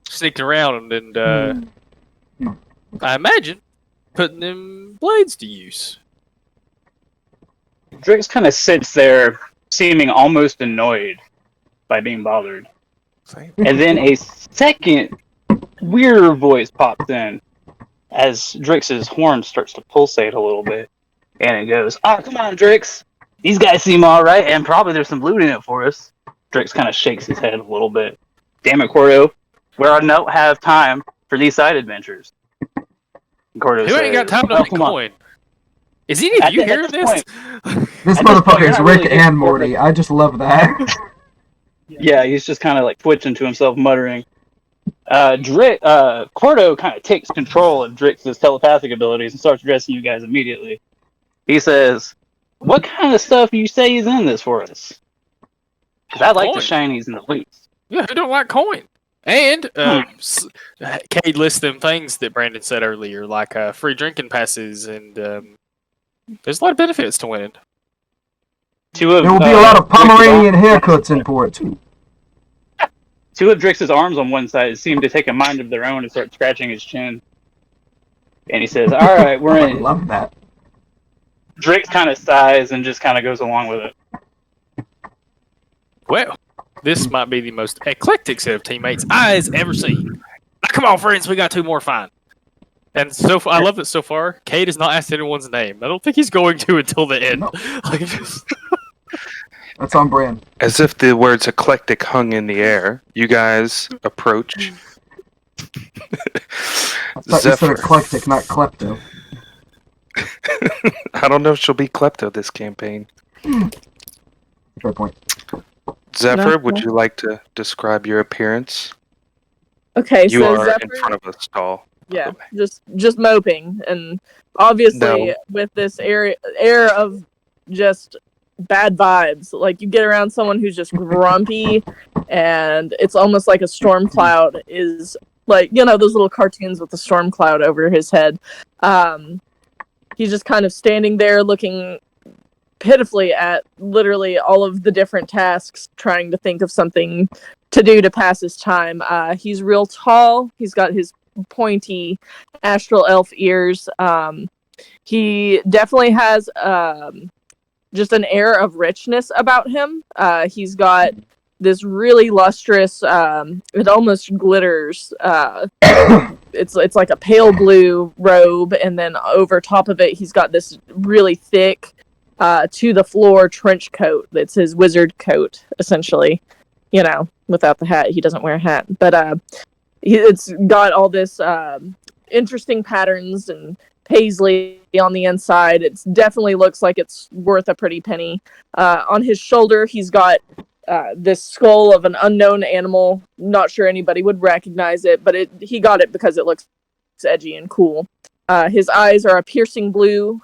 [SPEAKER 5] sneaking around and I imagine putting them blades to use.
[SPEAKER 6] Drix kind of sits there, seeming almost annoyed by being bothered. And then a second weirder voice pops in as Drix's horn starts to pulsate a little bit. And it goes, "Oh, come on, Drix. These guys seem alright, and probably there's some loot in it for us." Drix kind of shakes his head a little bit. "Damn it, Cordo. We don't have time for these side adventures." And Cordo
[SPEAKER 5] Who ain't got time to
[SPEAKER 6] "Oh,
[SPEAKER 5] make
[SPEAKER 6] come on."
[SPEAKER 5] coin? Is any of
[SPEAKER 6] At
[SPEAKER 5] you
[SPEAKER 6] the- at
[SPEAKER 5] hearing
[SPEAKER 6] this
[SPEAKER 5] this?
[SPEAKER 4] This
[SPEAKER 6] At this point,
[SPEAKER 4] motherfucker
[SPEAKER 6] you're
[SPEAKER 4] is
[SPEAKER 6] not
[SPEAKER 4] Rick
[SPEAKER 6] really
[SPEAKER 4] and
[SPEAKER 6] getting
[SPEAKER 4] Morty. I just love that.
[SPEAKER 6] Yeah, he's just kind of like twitching to himself, muttering. Cordo kind of takes control of Drix's telepathic abilities and starts addressing you guys immediately. He says, "What kind of stuff you say is in this for us? Because I like the
[SPEAKER 5] Coin.
[SPEAKER 6] shinies and the loots."
[SPEAKER 5] Yeah, who don't like coin? And Cade lists them things that Brandon said earlier, like free drinking passes, and there's a lot of benefits to winning.
[SPEAKER 6] Two of,
[SPEAKER 4] There will be a lot of
[SPEAKER 6] Drix's
[SPEAKER 4] Pomeranian
[SPEAKER 6] arms-
[SPEAKER 4] haircuts in for it too.
[SPEAKER 6] Two of Drix's arms on one side seem to take a mind of their own and start scratching his chin. And he says, "All right, we're
[SPEAKER 4] I
[SPEAKER 6] in."
[SPEAKER 4] love that.
[SPEAKER 6] Drix kind of sighs and just kind of goes along with it.
[SPEAKER 5] Well, this might be the most eclectic set of teammates I've ever seen. Now, come on, friends, we got two more fine. And so far, I love that so far. Cade has not asked anyone's name. I don't think he's going to until the end.
[SPEAKER 4] No.
[SPEAKER 5] Like, just-
[SPEAKER 4] That's on brand.
[SPEAKER 1] As if the words eclectic hung in the air, you guys approach
[SPEAKER 4] I thought you said
[SPEAKER 1] Zephyr.
[SPEAKER 4] eclectic, not klepto.
[SPEAKER 1] I don't know if she'll be klepto this campaign.
[SPEAKER 4] Fair point.
[SPEAKER 1] Zephyr,
[SPEAKER 3] No.
[SPEAKER 1] would you like to describe your appearance?
[SPEAKER 3] Okay,
[SPEAKER 1] You
[SPEAKER 3] so
[SPEAKER 1] are
[SPEAKER 3] Zephyr,
[SPEAKER 1] in front of a stall.
[SPEAKER 3] yeah, just moping, and obviously
[SPEAKER 1] No.
[SPEAKER 3] with this air of just bad vibes. Like you get around someone who's just grumpy, and it's almost like a storm cloud is like, you know, those little cartoons with the storm cloud over his head. He's just kind of standing there looking pitifully at literally all of the different tasks, trying to think of something to do to pass his time. He's real tall. He's got his pointy astral elf ears. He definitely has just an air of richness about him. He's got this really lustrous, it almost glitters. It's like a pale blue robe, and then over top of it, he's got this really thick, to the floor trench coat. That's his wizard coat, essentially. You know, without the hat, he doesn't wear a hat. But it's got all this interesting patterns and paisley on the inside. It definitely looks like it's worth a pretty penny. On his shoulder, he's got this skull of an unknown animal. Not sure anybody would recognize it, but he got it because it looks edgy and cool. His eyes are a piercing blue,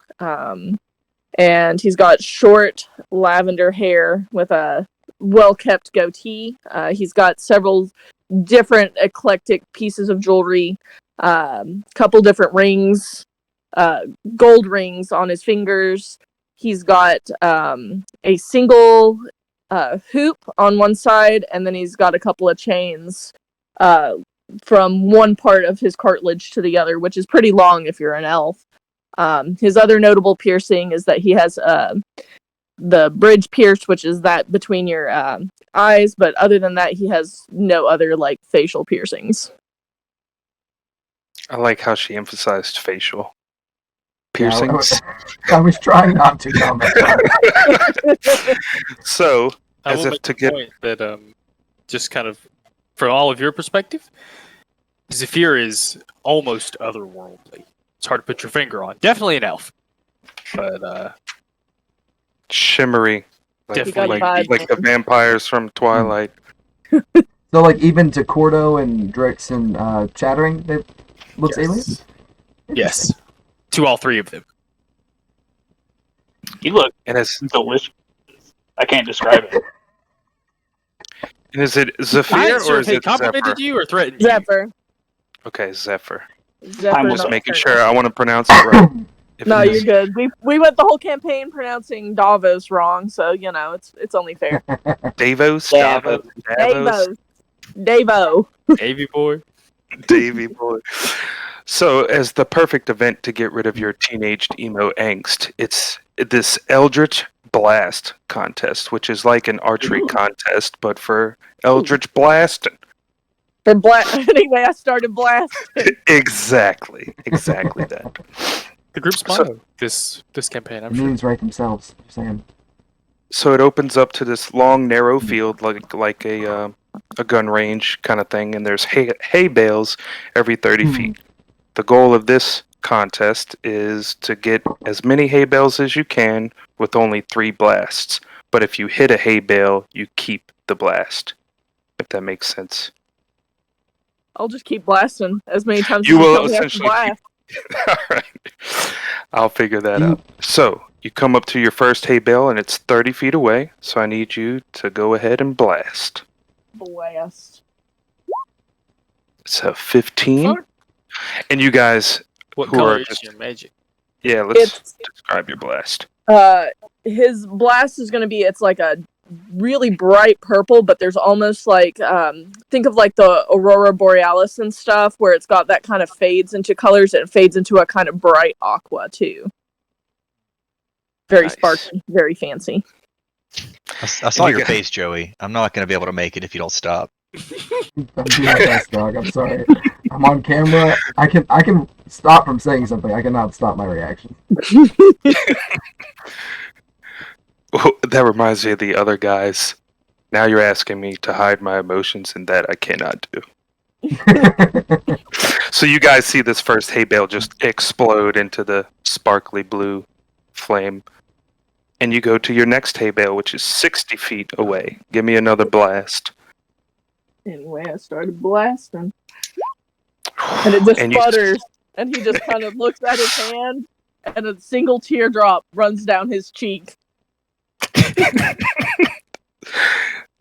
[SPEAKER 3] and he's got short lavender hair with a well-kept goatee. He's got several different eclectic pieces of jewelry, couple different rings, gold rings on his fingers. He's got a single hoop on one side, and then he's got a couple of chains from one part of his cartilage to the other, which is pretty long if you're an elf. His other notable piercing is that he has the bridge pierced, which is that between your eyes, but other than that, he has no other like facial piercings.
[SPEAKER 1] I like how she emphasized facial
[SPEAKER 4] Yeah,
[SPEAKER 1] piercings.
[SPEAKER 4] I was trying not to comment.
[SPEAKER 1] So,
[SPEAKER 5] I
[SPEAKER 1] as
[SPEAKER 5] will
[SPEAKER 1] if
[SPEAKER 5] make
[SPEAKER 1] to
[SPEAKER 5] the
[SPEAKER 1] get
[SPEAKER 5] point that just kind of from all of your perspective, Zephyr is almost otherworldly. It's hard to put your finger on. Definitely an elf, but
[SPEAKER 1] shimmery, like,
[SPEAKER 5] Definitely.
[SPEAKER 1] like the vampires from Twilight.
[SPEAKER 4] So, like, even to Cordo and Drix and Chattering, they looks alien?
[SPEAKER 5] Yes, to all three of them.
[SPEAKER 6] You look
[SPEAKER 1] And
[SPEAKER 6] delicious. I can't describe it.
[SPEAKER 1] is it
[SPEAKER 5] I
[SPEAKER 1] Zephyr
[SPEAKER 5] ain't sure
[SPEAKER 1] or
[SPEAKER 5] if
[SPEAKER 1] is
[SPEAKER 5] he
[SPEAKER 1] it
[SPEAKER 5] complimented
[SPEAKER 1] Zephyr?
[SPEAKER 5] you or threatened you.
[SPEAKER 3] Zephyr.
[SPEAKER 1] Okay, Zephyr.
[SPEAKER 3] Zephyr,
[SPEAKER 6] I'm
[SPEAKER 1] Just
[SPEAKER 6] not
[SPEAKER 1] making
[SPEAKER 3] Nocturnal.
[SPEAKER 1] sure I want to pronounce it right. If
[SPEAKER 3] No,
[SPEAKER 1] it
[SPEAKER 3] you're
[SPEAKER 1] is-
[SPEAKER 3] good. We went the whole campaign pronouncing Davos wrong, so you know it's only fair.
[SPEAKER 1] Davos,
[SPEAKER 6] Davos.
[SPEAKER 1] Davos,
[SPEAKER 3] Davo.
[SPEAKER 5] Davy boy.
[SPEAKER 1] Davy boy. So, as the perfect event to get rid of your teenaged emo angst, it's this Eldritch Blast contest, which is like an archery contest, but for Eldritch Blasting.
[SPEAKER 3] For anyway, I started blasting.
[SPEAKER 1] Exactly that.
[SPEAKER 5] The group's
[SPEAKER 1] So-
[SPEAKER 5] motto this campaign, I'm
[SPEAKER 4] The
[SPEAKER 5] sure.
[SPEAKER 4] memes write themselves. Just saying.
[SPEAKER 1] So it opens up to this long, narrow field, like a gun range kind of thing, and there's hay bales every 30 feet. The goal of this contest is to get as many hay bales as you can with only 3 blasts. But if you hit a hay bale, you keep the blast. If that makes sense.
[SPEAKER 3] I'll just keep blasting as many times
[SPEAKER 1] You
[SPEAKER 3] as
[SPEAKER 1] will
[SPEAKER 3] tell me I have to
[SPEAKER 1] essentially
[SPEAKER 3] blast.
[SPEAKER 1] All right. I'll figure that
[SPEAKER 4] You-
[SPEAKER 1] out. So you come up to your first hay bale, and it's 30 feet away. So I need you to go ahead and blast.
[SPEAKER 3] Blast.
[SPEAKER 1] So 15.
[SPEAKER 5] Fuck.
[SPEAKER 1] And you guys,
[SPEAKER 5] What
[SPEAKER 1] who
[SPEAKER 5] color
[SPEAKER 1] are
[SPEAKER 5] is
[SPEAKER 1] just-
[SPEAKER 5] your magic?
[SPEAKER 1] yeah, let's
[SPEAKER 3] It's
[SPEAKER 1] describe your blast.
[SPEAKER 3] his blast is going to be, it's like a really bright purple, but there's almost like think of like the aurora borealis and stuff, where it's got that kind of fades into colors, and it fades into a kind of bright aqua too. Very
[SPEAKER 1] Nice.
[SPEAKER 3] sparkly, very fancy.
[SPEAKER 2] I saw
[SPEAKER 1] you
[SPEAKER 2] your
[SPEAKER 1] got-
[SPEAKER 2] face, Joey. I'm not going to be able to make it if you don't stop.
[SPEAKER 4] I'm doing my best, dog. I'm sorry. I'm on camera. I can stop from saying something. I cannot stop my reaction.
[SPEAKER 1] That reminds me of the other guys. Now you're asking me to hide my emotions, and that I cannot do. So you guys see this first hay bale just explode into the sparkly blue flame. And you go to your next hay bale, which is 60 feet away. Give me another blast.
[SPEAKER 3] Anyway, I started blasting, and it just
[SPEAKER 1] And you-
[SPEAKER 3] sputters, and he just kind of looks at his hand, and a single teardrop runs down his cheek.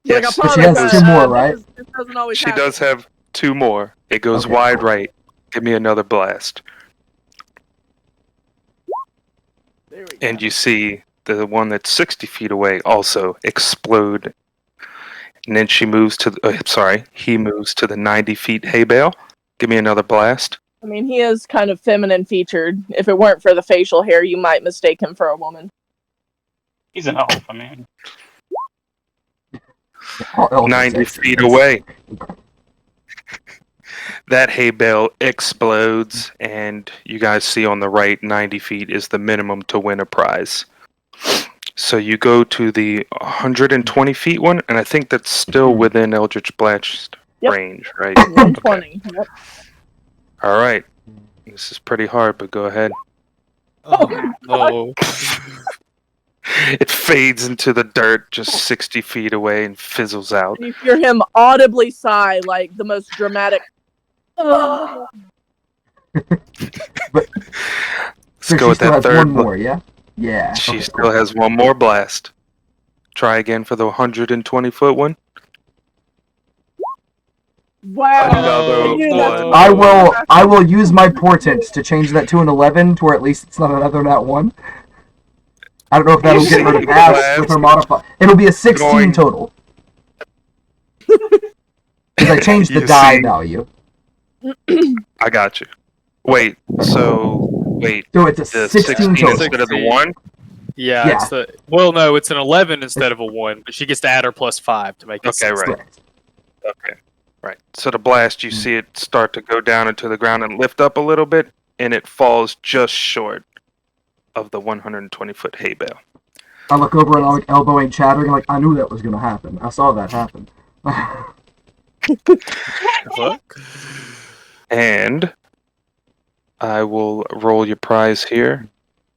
[SPEAKER 1] Yes.
[SPEAKER 3] Like, I
[SPEAKER 4] But she has
[SPEAKER 3] apologize,
[SPEAKER 4] 2 more, right?
[SPEAKER 3] This doesn't always
[SPEAKER 1] She
[SPEAKER 3] happen.
[SPEAKER 1] does have 2 more. It goes
[SPEAKER 4] Okay,
[SPEAKER 1] wide
[SPEAKER 4] cool.
[SPEAKER 1] right. Give me another blast.
[SPEAKER 3] There we go.
[SPEAKER 1] And you see the one that's 60 feet away also explode. And then she moves to he moves to the 90 feet hay bale. Give me another blast.
[SPEAKER 3] I mean, he is kind of feminine featured. If it weren't for the facial hair, you might mistake him for a woman.
[SPEAKER 6] He's an elf. I mean,
[SPEAKER 4] All elves are
[SPEAKER 1] 90
[SPEAKER 4] sexy.
[SPEAKER 1] feet away. That hay bale explodes, and you guys see on the right, 90 feet is the minimum to win a prize. So you go to the 120 feet one, and I think that's still within Eldritch Blast's
[SPEAKER 3] Yep.
[SPEAKER 1] range, right?
[SPEAKER 3] 120. Yep.
[SPEAKER 1] All right. This is pretty hard, but go ahead.
[SPEAKER 5] Oh,
[SPEAKER 1] It fades into the dirt just 60 feet away and fizzles out.
[SPEAKER 3] You hear him audibly sigh like the most dramatic.
[SPEAKER 4] So
[SPEAKER 1] Let's go
[SPEAKER 4] she
[SPEAKER 1] with
[SPEAKER 4] still
[SPEAKER 1] that
[SPEAKER 4] has one
[SPEAKER 1] third.
[SPEAKER 4] more, yeah? Yeah.
[SPEAKER 1] She
[SPEAKER 4] okay,
[SPEAKER 1] still
[SPEAKER 4] cool.
[SPEAKER 1] has one more blast. Try again for the 120-foot one.
[SPEAKER 3] Wow.
[SPEAKER 1] Another
[SPEAKER 3] You know,
[SPEAKER 1] one.
[SPEAKER 4] I will use my portent to change that to an 11 to where at least it's not another nat 1. I don't know if that'll get her to pass with her modifier. It'll be a 16
[SPEAKER 1] Going-
[SPEAKER 4] total. Because I changed the
[SPEAKER 1] You
[SPEAKER 4] die
[SPEAKER 1] see-
[SPEAKER 4] value.
[SPEAKER 1] I got you. Wait, so
[SPEAKER 4] So it's a
[SPEAKER 1] the
[SPEAKER 4] 16
[SPEAKER 1] 16
[SPEAKER 4] total.
[SPEAKER 1] instead of the 1?
[SPEAKER 5] yeah.
[SPEAKER 4] Yeah.
[SPEAKER 5] It's the no. It's an 11 instead of a 1, but she gets to add her +5 to make it.
[SPEAKER 1] Okay,
[SPEAKER 5] 16.
[SPEAKER 1] right. Okay. Right. So the blast, you see it start to go down into the ground and lift up a little bit, and it falls just short of the 120-foot hay bale.
[SPEAKER 4] I look over and I'm like elbowing, chattering, like, I knew that was going to happen. I saw that happen.
[SPEAKER 5] Fuck.
[SPEAKER 1] And I will roll your prize here.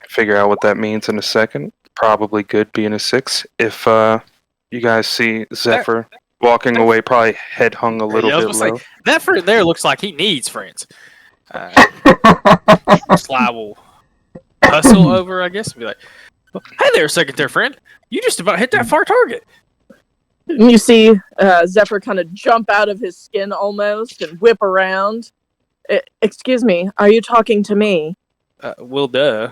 [SPEAKER 1] Figure out what that means in a second. Probably good being a 6. If you guys see Zephyr walking away, probably head hung a little
[SPEAKER 5] Yeah, I
[SPEAKER 1] bit
[SPEAKER 5] was gonna
[SPEAKER 1] low.
[SPEAKER 5] say, that friend there looks like he needs friends. Sly will hustle over, I guess, and be like, "Well, hey there, second there, friend. You just about hit that far target."
[SPEAKER 3] And you see Zephyr kind of jump out of his skin almost and whip around. Excuse me, are you talking to me?
[SPEAKER 5] Well, duh.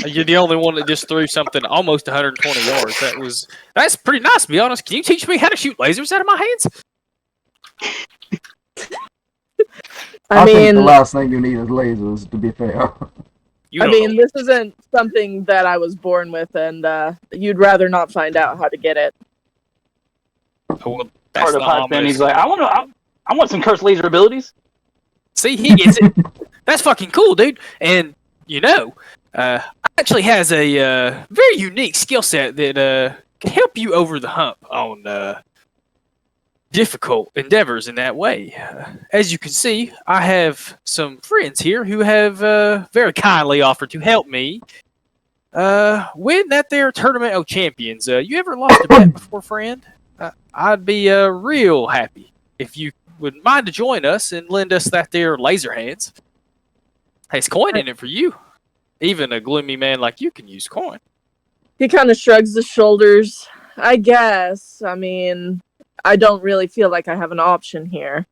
[SPEAKER 5] You're the only one that just threw something almost 120 yards. That's pretty nice, to be honest. Can you teach me how to shoot lasers out of my hands?
[SPEAKER 4] I think the
[SPEAKER 3] mean,
[SPEAKER 4] last thing you need is lasers, to be fair.
[SPEAKER 5] You
[SPEAKER 3] I
[SPEAKER 5] don't
[SPEAKER 3] mean,
[SPEAKER 5] know.
[SPEAKER 3] this isn't something that I was born with, and you'd rather not find out how to get it.
[SPEAKER 5] Well, that's
[SPEAKER 6] Carter
[SPEAKER 5] the
[SPEAKER 6] piped in.
[SPEAKER 5] ominous-
[SPEAKER 6] He's like, I want some cursed laser abilities.
[SPEAKER 5] See, he gets it. That's fucking cool, dude. And actually has a very unique skill set that can help you over the hump on difficult endeavors in that way. As you can see, I have some friends here who have very kindly offered to help me win that there Tournament of Champions. You ever lost a bet before, friend? I'd be real happy if you would mind to join us and lend us that there laser hands. Has coin in it for you. Even a gloomy man like you can use coin.
[SPEAKER 3] He kind of shrugs his shoulders. I guess. I mean, I don't really feel like I have an option here.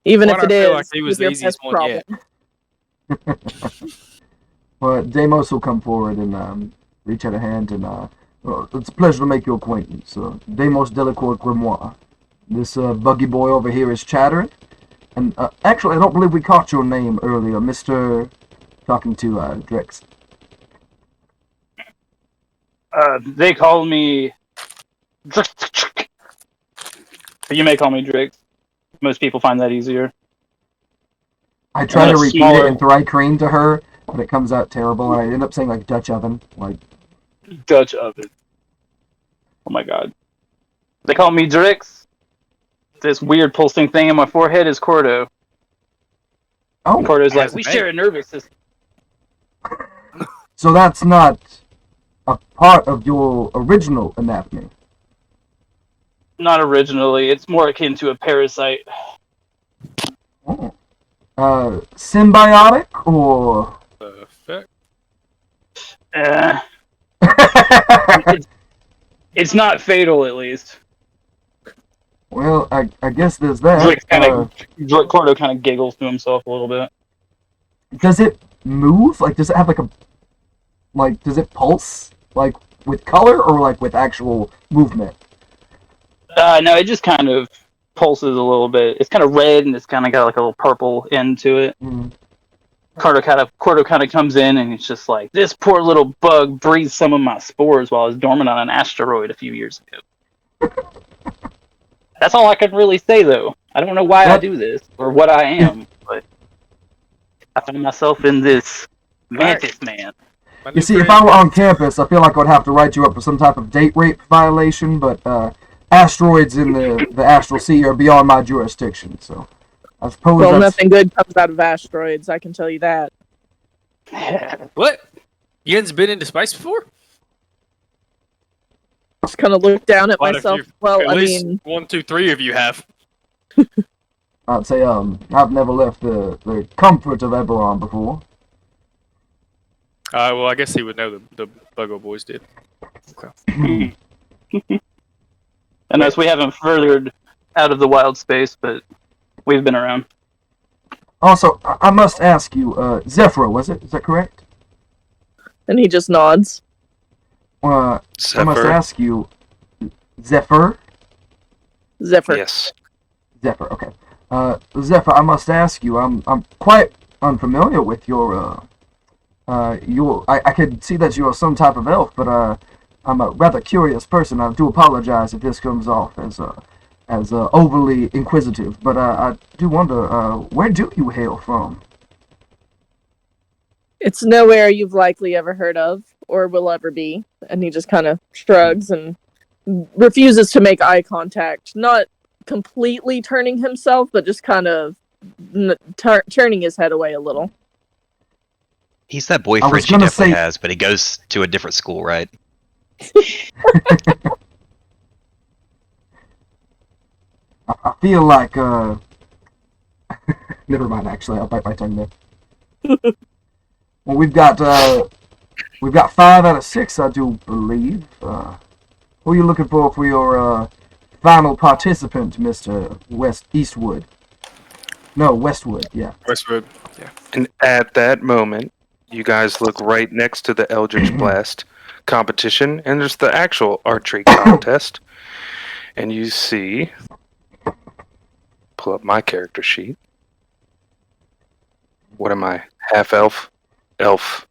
[SPEAKER 3] Even
[SPEAKER 5] Why
[SPEAKER 3] if
[SPEAKER 5] do
[SPEAKER 3] it
[SPEAKER 5] I feel
[SPEAKER 3] is
[SPEAKER 5] like he was
[SPEAKER 3] with your
[SPEAKER 5] the easiest
[SPEAKER 3] pest
[SPEAKER 5] one yet?
[SPEAKER 3] problem.
[SPEAKER 4] But Deimos will come forward and reach out a hand and it's a pleasure to make your acquaintance. Deimos Delacour Grimoire. This buggy boy over here is Chattering. And actually, I don't believe we caught your name earlier, Mr. Talking to Drix.
[SPEAKER 6] They call me Drix. You may call me Drix. Most people find that easier.
[SPEAKER 4] I try to
[SPEAKER 6] a
[SPEAKER 4] repeat
[SPEAKER 6] smaller-
[SPEAKER 4] it in Thrycreen to her, but it comes out terrible, and I end up saying like Dutch oven. Like,
[SPEAKER 6] Dutch oven. Oh my god. They call me Drix. This weird pulsing thing in my forehead is Cordo.
[SPEAKER 4] oh,
[SPEAKER 6] Cordo's like,
[SPEAKER 5] Has a
[SPEAKER 6] we
[SPEAKER 5] name.
[SPEAKER 6] share a nervous system.
[SPEAKER 4] so that's not a part of your original anatomy.
[SPEAKER 6] Not originally. It's more akin to a parasite.
[SPEAKER 4] Oh. Symbiotic or?
[SPEAKER 5] Perfect.
[SPEAKER 6] It's not fatal, at least.
[SPEAKER 4] Well, I guess there's that.
[SPEAKER 6] Cordo kind of giggles to himself a little bit.
[SPEAKER 4] Does it move? Like, does it have does it pulse? Like, with color or like with actual movement?
[SPEAKER 6] No, it just kind of pulses a little bit. It's kind of red and it's kind of got like a little purple end to it.
[SPEAKER 4] Mm.
[SPEAKER 6] Cordo kind of comes in and it's just like, this poor little bug breathed some of my spores while I was dormant on an asteroid a few years ago. That's all I can really say, though. I don't know why I do this or what I am, but I found myself in this mantis man.
[SPEAKER 4] You see, if I were on campus, I feel like I'd have to write you up for some type of date rape violation, but asteroids in the astral sea are beyond my jurisdiction, so I suppose
[SPEAKER 3] Well,
[SPEAKER 4] that's...
[SPEAKER 3] nothing good comes out of asteroids, I can tell you that.
[SPEAKER 5] What? You guys been into space before?
[SPEAKER 3] Just kind of look down at
[SPEAKER 5] Quite a
[SPEAKER 3] myself.
[SPEAKER 5] few.
[SPEAKER 3] Well,
[SPEAKER 5] At
[SPEAKER 3] I
[SPEAKER 5] least
[SPEAKER 3] mean,
[SPEAKER 5] 1, 2, 3 of you have.
[SPEAKER 4] I'd say I've never left the comfort of Eberron before.
[SPEAKER 5] Well, I guess he would know the Buggo boys did.
[SPEAKER 6] And as we haven't furthered out of the wild space, but we've been around.
[SPEAKER 4] Also, I must ask you, Zephyr, was it? Is that correct?
[SPEAKER 3] and he just nods.
[SPEAKER 4] I must
[SPEAKER 1] Zephyr.
[SPEAKER 4] ask you, Zephyr?
[SPEAKER 3] Zephyr.
[SPEAKER 1] Yes.
[SPEAKER 4] Zephyr, okay. Zephyr, I must ask you, I'm quite unfamiliar with your I could see that you're some type of elf, but I'm a rather curious person. I do apologize if this comes off as overly inquisitive, but I do wonder, where do you hail from?
[SPEAKER 3] It's nowhere you've likely ever heard of or will ever be. And he just kind of shrugs and refuses to make eye contact. Not completely turning himself, but just kind of turning his head away a little.
[SPEAKER 2] He's that boyfriend she
[SPEAKER 4] gonna
[SPEAKER 2] definitely
[SPEAKER 4] say-
[SPEAKER 2] has, but he goes to a different school, right?
[SPEAKER 4] I feel like, never mind, actually, I'll bite my tongue there. Well, we've got 5 out of 6, I do believe. Who are you looking for your final participant, Mr. Eastwood? No, Westwood, yeah.
[SPEAKER 5] Westwood. Yeah.
[SPEAKER 1] And at that moment, you guys look right next to the Eldritch Blast competition, and there's the actual archery contest. And you see, pull up my character sheet. What am I? Half elf? Elf.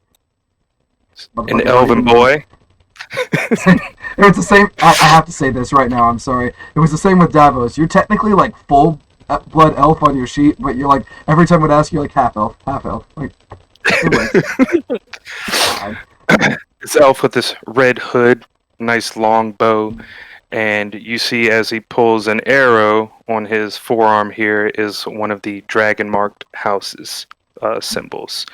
[SPEAKER 1] An elven boy?
[SPEAKER 4] It's the same. I have to say this right now. I'm sorry. It was the same with Davos. You're technically like full blood elf on your sheet, but you're like every time I'd ask you like half elf, half elf. Like,
[SPEAKER 1] This elf with this red hood, nice long bow, and you see as he pulls an arrow on his forearm here is one of the dragon marked houses symbols.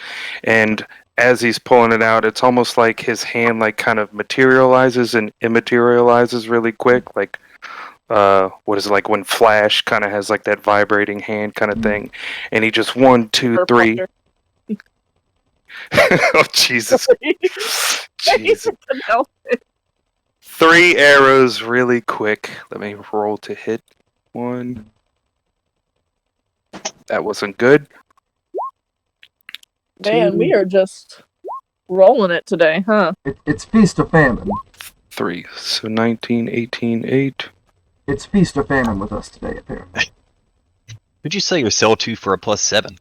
[SPEAKER 1] And as he's pulling it out, it's almost like his hand like kind of materializes and immaterializes really quick, like what is it, like when Flash kind of has like that vibrating hand kind of thing, and he just 1, 2, 3. Oh Jesus! Jesus! 3 arrows really quick. Let me roll to hit 1. That wasn't good.
[SPEAKER 3] Man, we are just rolling it today, huh?
[SPEAKER 4] it's Feast or Famine.
[SPEAKER 1] 3. So 19, 18, 8.
[SPEAKER 4] It's Feast or Famine with us today, apparently.
[SPEAKER 2] Who'd you sell your cell to for a +7?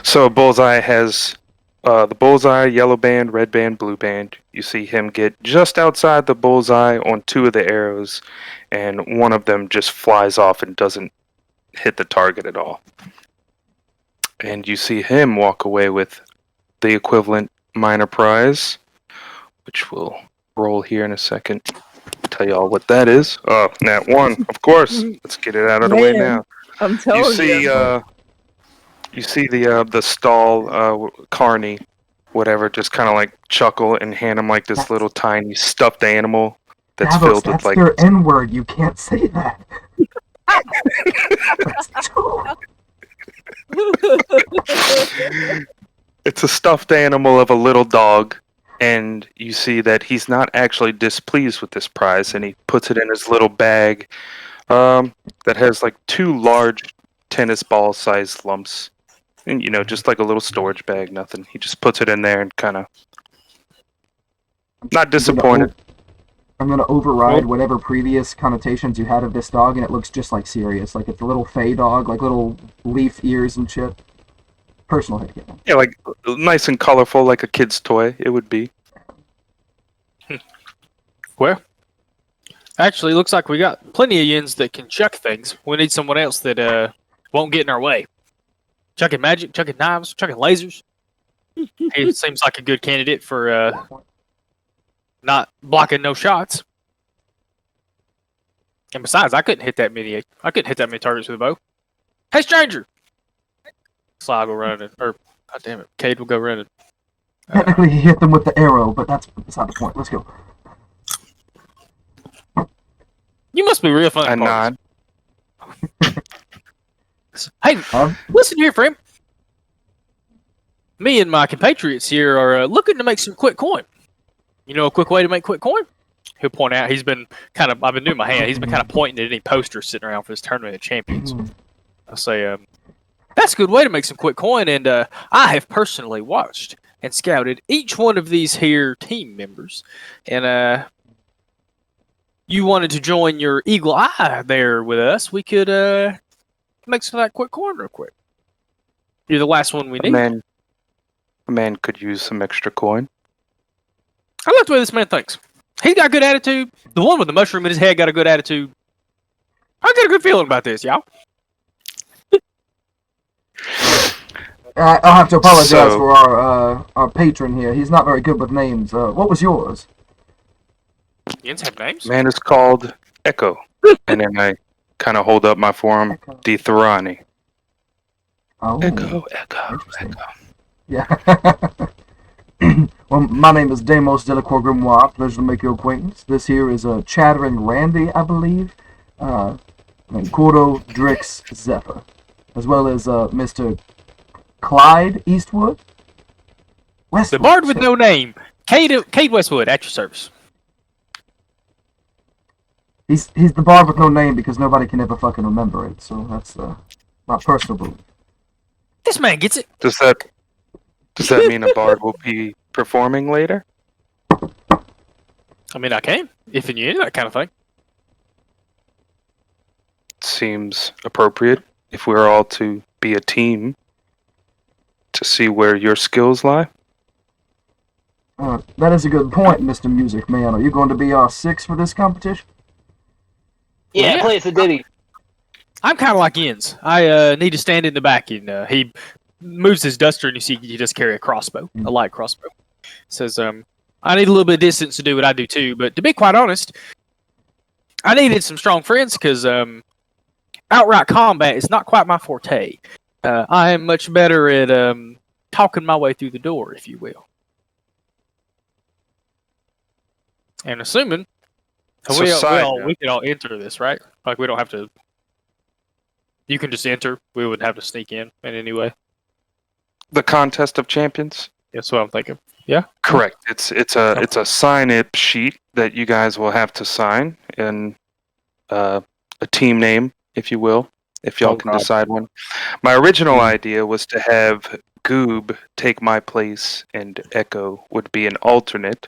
[SPEAKER 1] So Bullseye has the bullseye, yellow band, red band, blue band. You see him get just outside the bullseye on 2 of the arrows, and one of them just flies off and doesn't hit the target at all. And you see him walk away with the equivalent minor prize, which we'll roll here in a second. Tell y'all what that is. Oh, nat 1, of course. Let's get it out of the way
[SPEAKER 3] Man,
[SPEAKER 1] now.
[SPEAKER 3] I'm telling you.
[SPEAKER 1] You see the stall carney, whatever, just kind of like chuckle and hand him like this little tiny stuffed animal that's
[SPEAKER 4] Davos,
[SPEAKER 1] filled
[SPEAKER 4] that's
[SPEAKER 1] with like.
[SPEAKER 4] their N-word. You can't say that.
[SPEAKER 1] It's a stuffed animal of a little dog, and you see that he's not actually displeased with this prize, and he puts it in his little bag that has like 2 large tennis ball sized lumps. And, just like a little storage bag, nothing. He just puts it in there and kind of not disappointed.
[SPEAKER 4] I'm gonna override whatever previous connotations you had of this dog, and it looks just like Sirius. Like it's a little fey dog, like little leaf ears and shit. Personal headcanon.
[SPEAKER 1] Yeah, like nice and colorful, like a kid's toy. It would be.
[SPEAKER 5] Well, actually, looks like we got plenty of yins that can chuck things. We need someone else that won't get in our way. Chucking magic, chucking knives, chucking lasers. He seems like a good candidate for not blocking no shots. And besides, I couldn't hit that many targets with a bow. Hey, stranger! Sly will go running, or god damn it, Cade will go running.
[SPEAKER 4] Technically, he hit them with the arrow, but that's beside the point. Let's go.
[SPEAKER 5] You must be real funny.
[SPEAKER 1] I nod.
[SPEAKER 5] Hey, listen here, friend. Me and my compatriots here are looking to make some quick coin. You know a quick way to make quick coin? He'll point out. I've been doing my hand. He's been kind of pointing at any posters sitting around for this tournament of champions. I'll say, that's a good way to make some quick coin, and I have personally watched and scouted each one of these here team members, and you wanted to join your eagle eye there with us, we could make some of that quick coin real quick. You're the last one we need.
[SPEAKER 1] A man could use some extra coin.
[SPEAKER 5] I like the way this man thinks. He's got a good attitude. The one with the mushroom in his head got a good attitude. I got a good feeling about this, y'all.
[SPEAKER 4] I'll have to apologize for our patron here. He's not very good with names. What was yours?
[SPEAKER 5] Yins have names?
[SPEAKER 1] Man is called Echo. And then I kind of hold up my forearm, Dethrani.
[SPEAKER 4] Oh,
[SPEAKER 1] Echo.
[SPEAKER 4] interesting. Yeah. Well, my name is Deimos Delacour Grimoire. Pleasure to make your acquaintance. This here is Chattering Randy, I believe. And Cordo Drix Zephyr. As well as Mr. Clyde Eastwood. Westwood.
[SPEAKER 5] The bard with no name. Cade Westwood, at your service.
[SPEAKER 4] He's the bard with no name because nobody can ever fucking remember it. So that's my personal belief.
[SPEAKER 5] This man gets it.
[SPEAKER 1] Does that mean a bard will be performing later?
[SPEAKER 5] I mean, I can, if you need that kind of thing.
[SPEAKER 1] Seems appropriate if we're all to be a team to see where your skills lie.
[SPEAKER 4] That is a good point, Mr. Music Man. Are you going to be our 6 for this competition?
[SPEAKER 6] Yeah, play us a ditty.
[SPEAKER 5] I'm kind of like Yins. I need to stand in the back, and he moves his duster, and you see he just carry a crossbow, a light crossbow. Says, I need a little bit of distance to do what I do too, but to be quite honest, I needed some strong friends because outright combat is not quite my forte. I am much better at talking my way through the door, if you will. And assuming
[SPEAKER 1] So
[SPEAKER 5] we can all enter this, right? Like we don't have to. You can just enter. We would have to sneak in any way.
[SPEAKER 1] The contest of champions?
[SPEAKER 5] That's what I'm thinking. Yeah.
[SPEAKER 1] Correct. It's a sign-up sheet that you guys will have to sign in a team name, if you will, if y'all can decide one. My original idea was to have Goob take my place and Echo would be an alternate.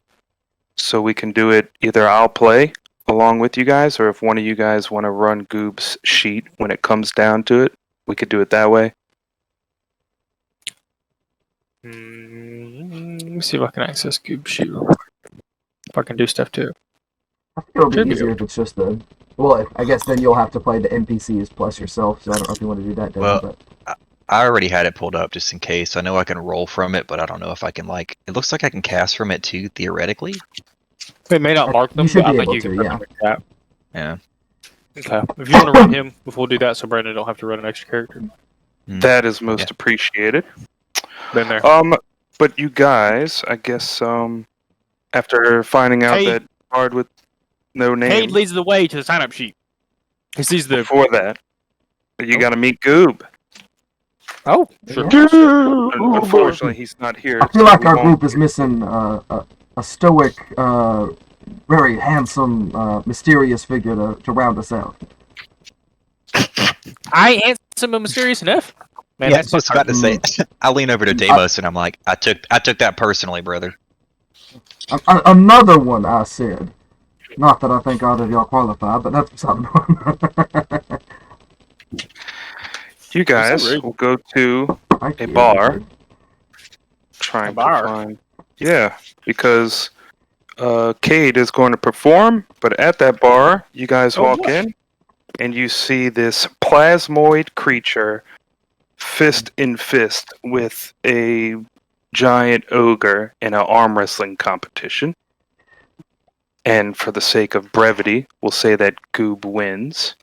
[SPEAKER 1] So we can do it either I'll play along with you guys, or if one of you guys want to run Goob's sheet when it comes down to it, we could do it that way.
[SPEAKER 5] Let me see if I can access Goob sheet real quick. If I can do stuff too.
[SPEAKER 4] I think it'll
[SPEAKER 5] Should
[SPEAKER 4] be
[SPEAKER 5] be
[SPEAKER 4] easier if it's just the... Well, I guess then you'll have to play the NPCs plus yourself, so I don't know if you want to do that, Devin,
[SPEAKER 2] Well,
[SPEAKER 4] but...
[SPEAKER 2] I already had it pulled up just in case. I know I can roll from it, but I don't know if I can, like... It looks like I can cast from it too, theoretically.
[SPEAKER 5] It may not mark them,
[SPEAKER 4] You should
[SPEAKER 5] but I
[SPEAKER 4] be
[SPEAKER 5] think
[SPEAKER 4] able
[SPEAKER 5] you can
[SPEAKER 4] to, yeah.
[SPEAKER 5] recommend that.
[SPEAKER 2] Yeah.
[SPEAKER 5] Okay. If you want to run him, we'll do that so Brandon don't have to run an extra character.
[SPEAKER 1] That is most appreciated.
[SPEAKER 5] Been there.
[SPEAKER 1] But you guys, I guess, after finding out
[SPEAKER 5] Cade-
[SPEAKER 1] that bard with no name,
[SPEAKER 5] Cade leads the way to the sign-up sheet. He sees the...
[SPEAKER 1] before that, you got to meet Goob.
[SPEAKER 5] Oh, sure.
[SPEAKER 1] Unfortunately, he's not here.
[SPEAKER 4] I feel
[SPEAKER 1] so
[SPEAKER 4] like
[SPEAKER 1] we
[SPEAKER 4] our
[SPEAKER 1] won't-
[SPEAKER 4] group is missing a stoic, very handsome, mysterious figure to round us out.
[SPEAKER 5] I handsome and mysterious enough. Man,
[SPEAKER 2] Yeah, I
[SPEAKER 5] that's
[SPEAKER 2] was about to say. I lean over to Deimos and I'm like, I took that personally, brother.
[SPEAKER 4] Another one, I said. Not that I think either of y'all qualify, but that's beside the point.
[SPEAKER 1] You guys
[SPEAKER 5] rude.
[SPEAKER 1] will go to
[SPEAKER 4] Thank
[SPEAKER 1] a
[SPEAKER 4] you.
[SPEAKER 1] bar trying
[SPEAKER 5] A bar?
[SPEAKER 1] to find. Yeah, because Cade is going to perform, but at that bar, you guys
[SPEAKER 5] Oh,
[SPEAKER 1] walk
[SPEAKER 5] boy.
[SPEAKER 1] in and you see this plasmoid creature fist in fist with a giant ogre in an arm wrestling competition. And for the sake of brevity, we'll say that Goob wins.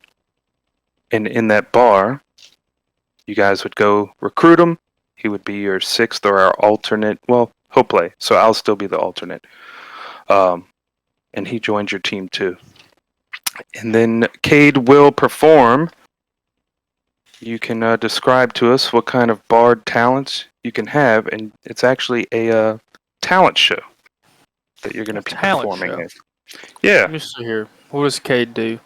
[SPEAKER 1] And in that bar, you guys would go recruit him. He would be your sixth or our alternate. Well, he'll play, so I'll still be the alternate. And he joins your team too. And then Cade will perform. You can describe to us what kind of bard talents you can have, and it's actually a talent show that you're going to be
[SPEAKER 5] talent
[SPEAKER 1] performing
[SPEAKER 5] show.
[SPEAKER 1] in. Yeah,
[SPEAKER 5] Let me see here. What does Cade do?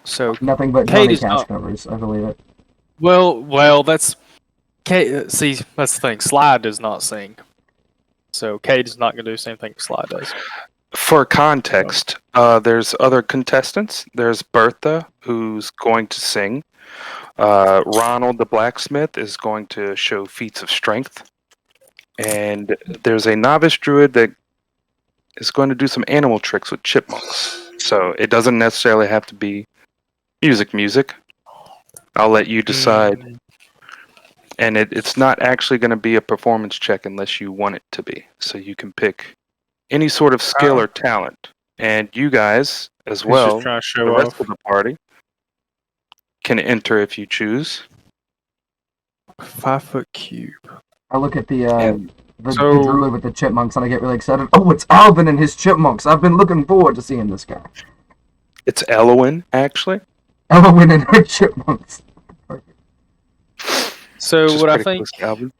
[SPEAKER 5] So
[SPEAKER 4] Nothing but
[SPEAKER 5] Cade
[SPEAKER 4] Johnny
[SPEAKER 5] is
[SPEAKER 4] Cash
[SPEAKER 5] not.
[SPEAKER 4] covers, I believe it.
[SPEAKER 5] Well, that's Cade. See, that's the thing. Slide does not sing, so Cade is not going to do the same thing Slide does.
[SPEAKER 1] for context, there's other contestants. There's Bertha, who's going to sing. Ronald the blacksmith is going to show feats of strength. And there's a novice druid that is going to do some animal tricks with chipmunks. So it doesn't necessarily have to be music. I'll let you decide. And it's not actually going to be a performance check unless you want it to be. So you can pick any sort of skill or talent. And you guys, as
[SPEAKER 5] He's
[SPEAKER 1] well,
[SPEAKER 5] just trying to show
[SPEAKER 1] the rest
[SPEAKER 5] off.
[SPEAKER 1] of the party, can enter if you choose.
[SPEAKER 5] 5-foot cube.
[SPEAKER 4] I look at the
[SPEAKER 1] And
[SPEAKER 4] the
[SPEAKER 5] so-
[SPEAKER 4] druid with the chipmunks and I get really excited. Oh, it's Alvin and his chipmunks. I've been looking forward to seeing this guy.
[SPEAKER 1] it's Elowin, actually.
[SPEAKER 4] Evelyn and her chipmunks.
[SPEAKER 5] So
[SPEAKER 1] which is
[SPEAKER 5] what I
[SPEAKER 1] pretty
[SPEAKER 5] think,
[SPEAKER 1] close to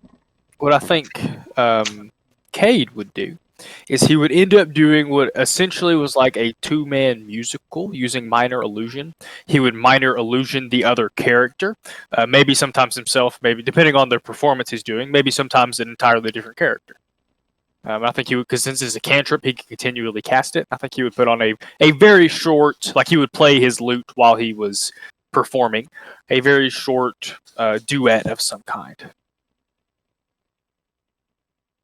[SPEAKER 1] Alvin.
[SPEAKER 5] Cade would do is he would end up doing what essentially was like a two-man musical using minor illusion. He would minor illusion the other character, maybe sometimes himself, maybe depending on the performance he's doing, maybe sometimes an entirely different character. I think he would, because since it's a cantrip, he can continually cast it. I think he would put on a very short, like he would play his lute while he was performing, a very short duet of some kind.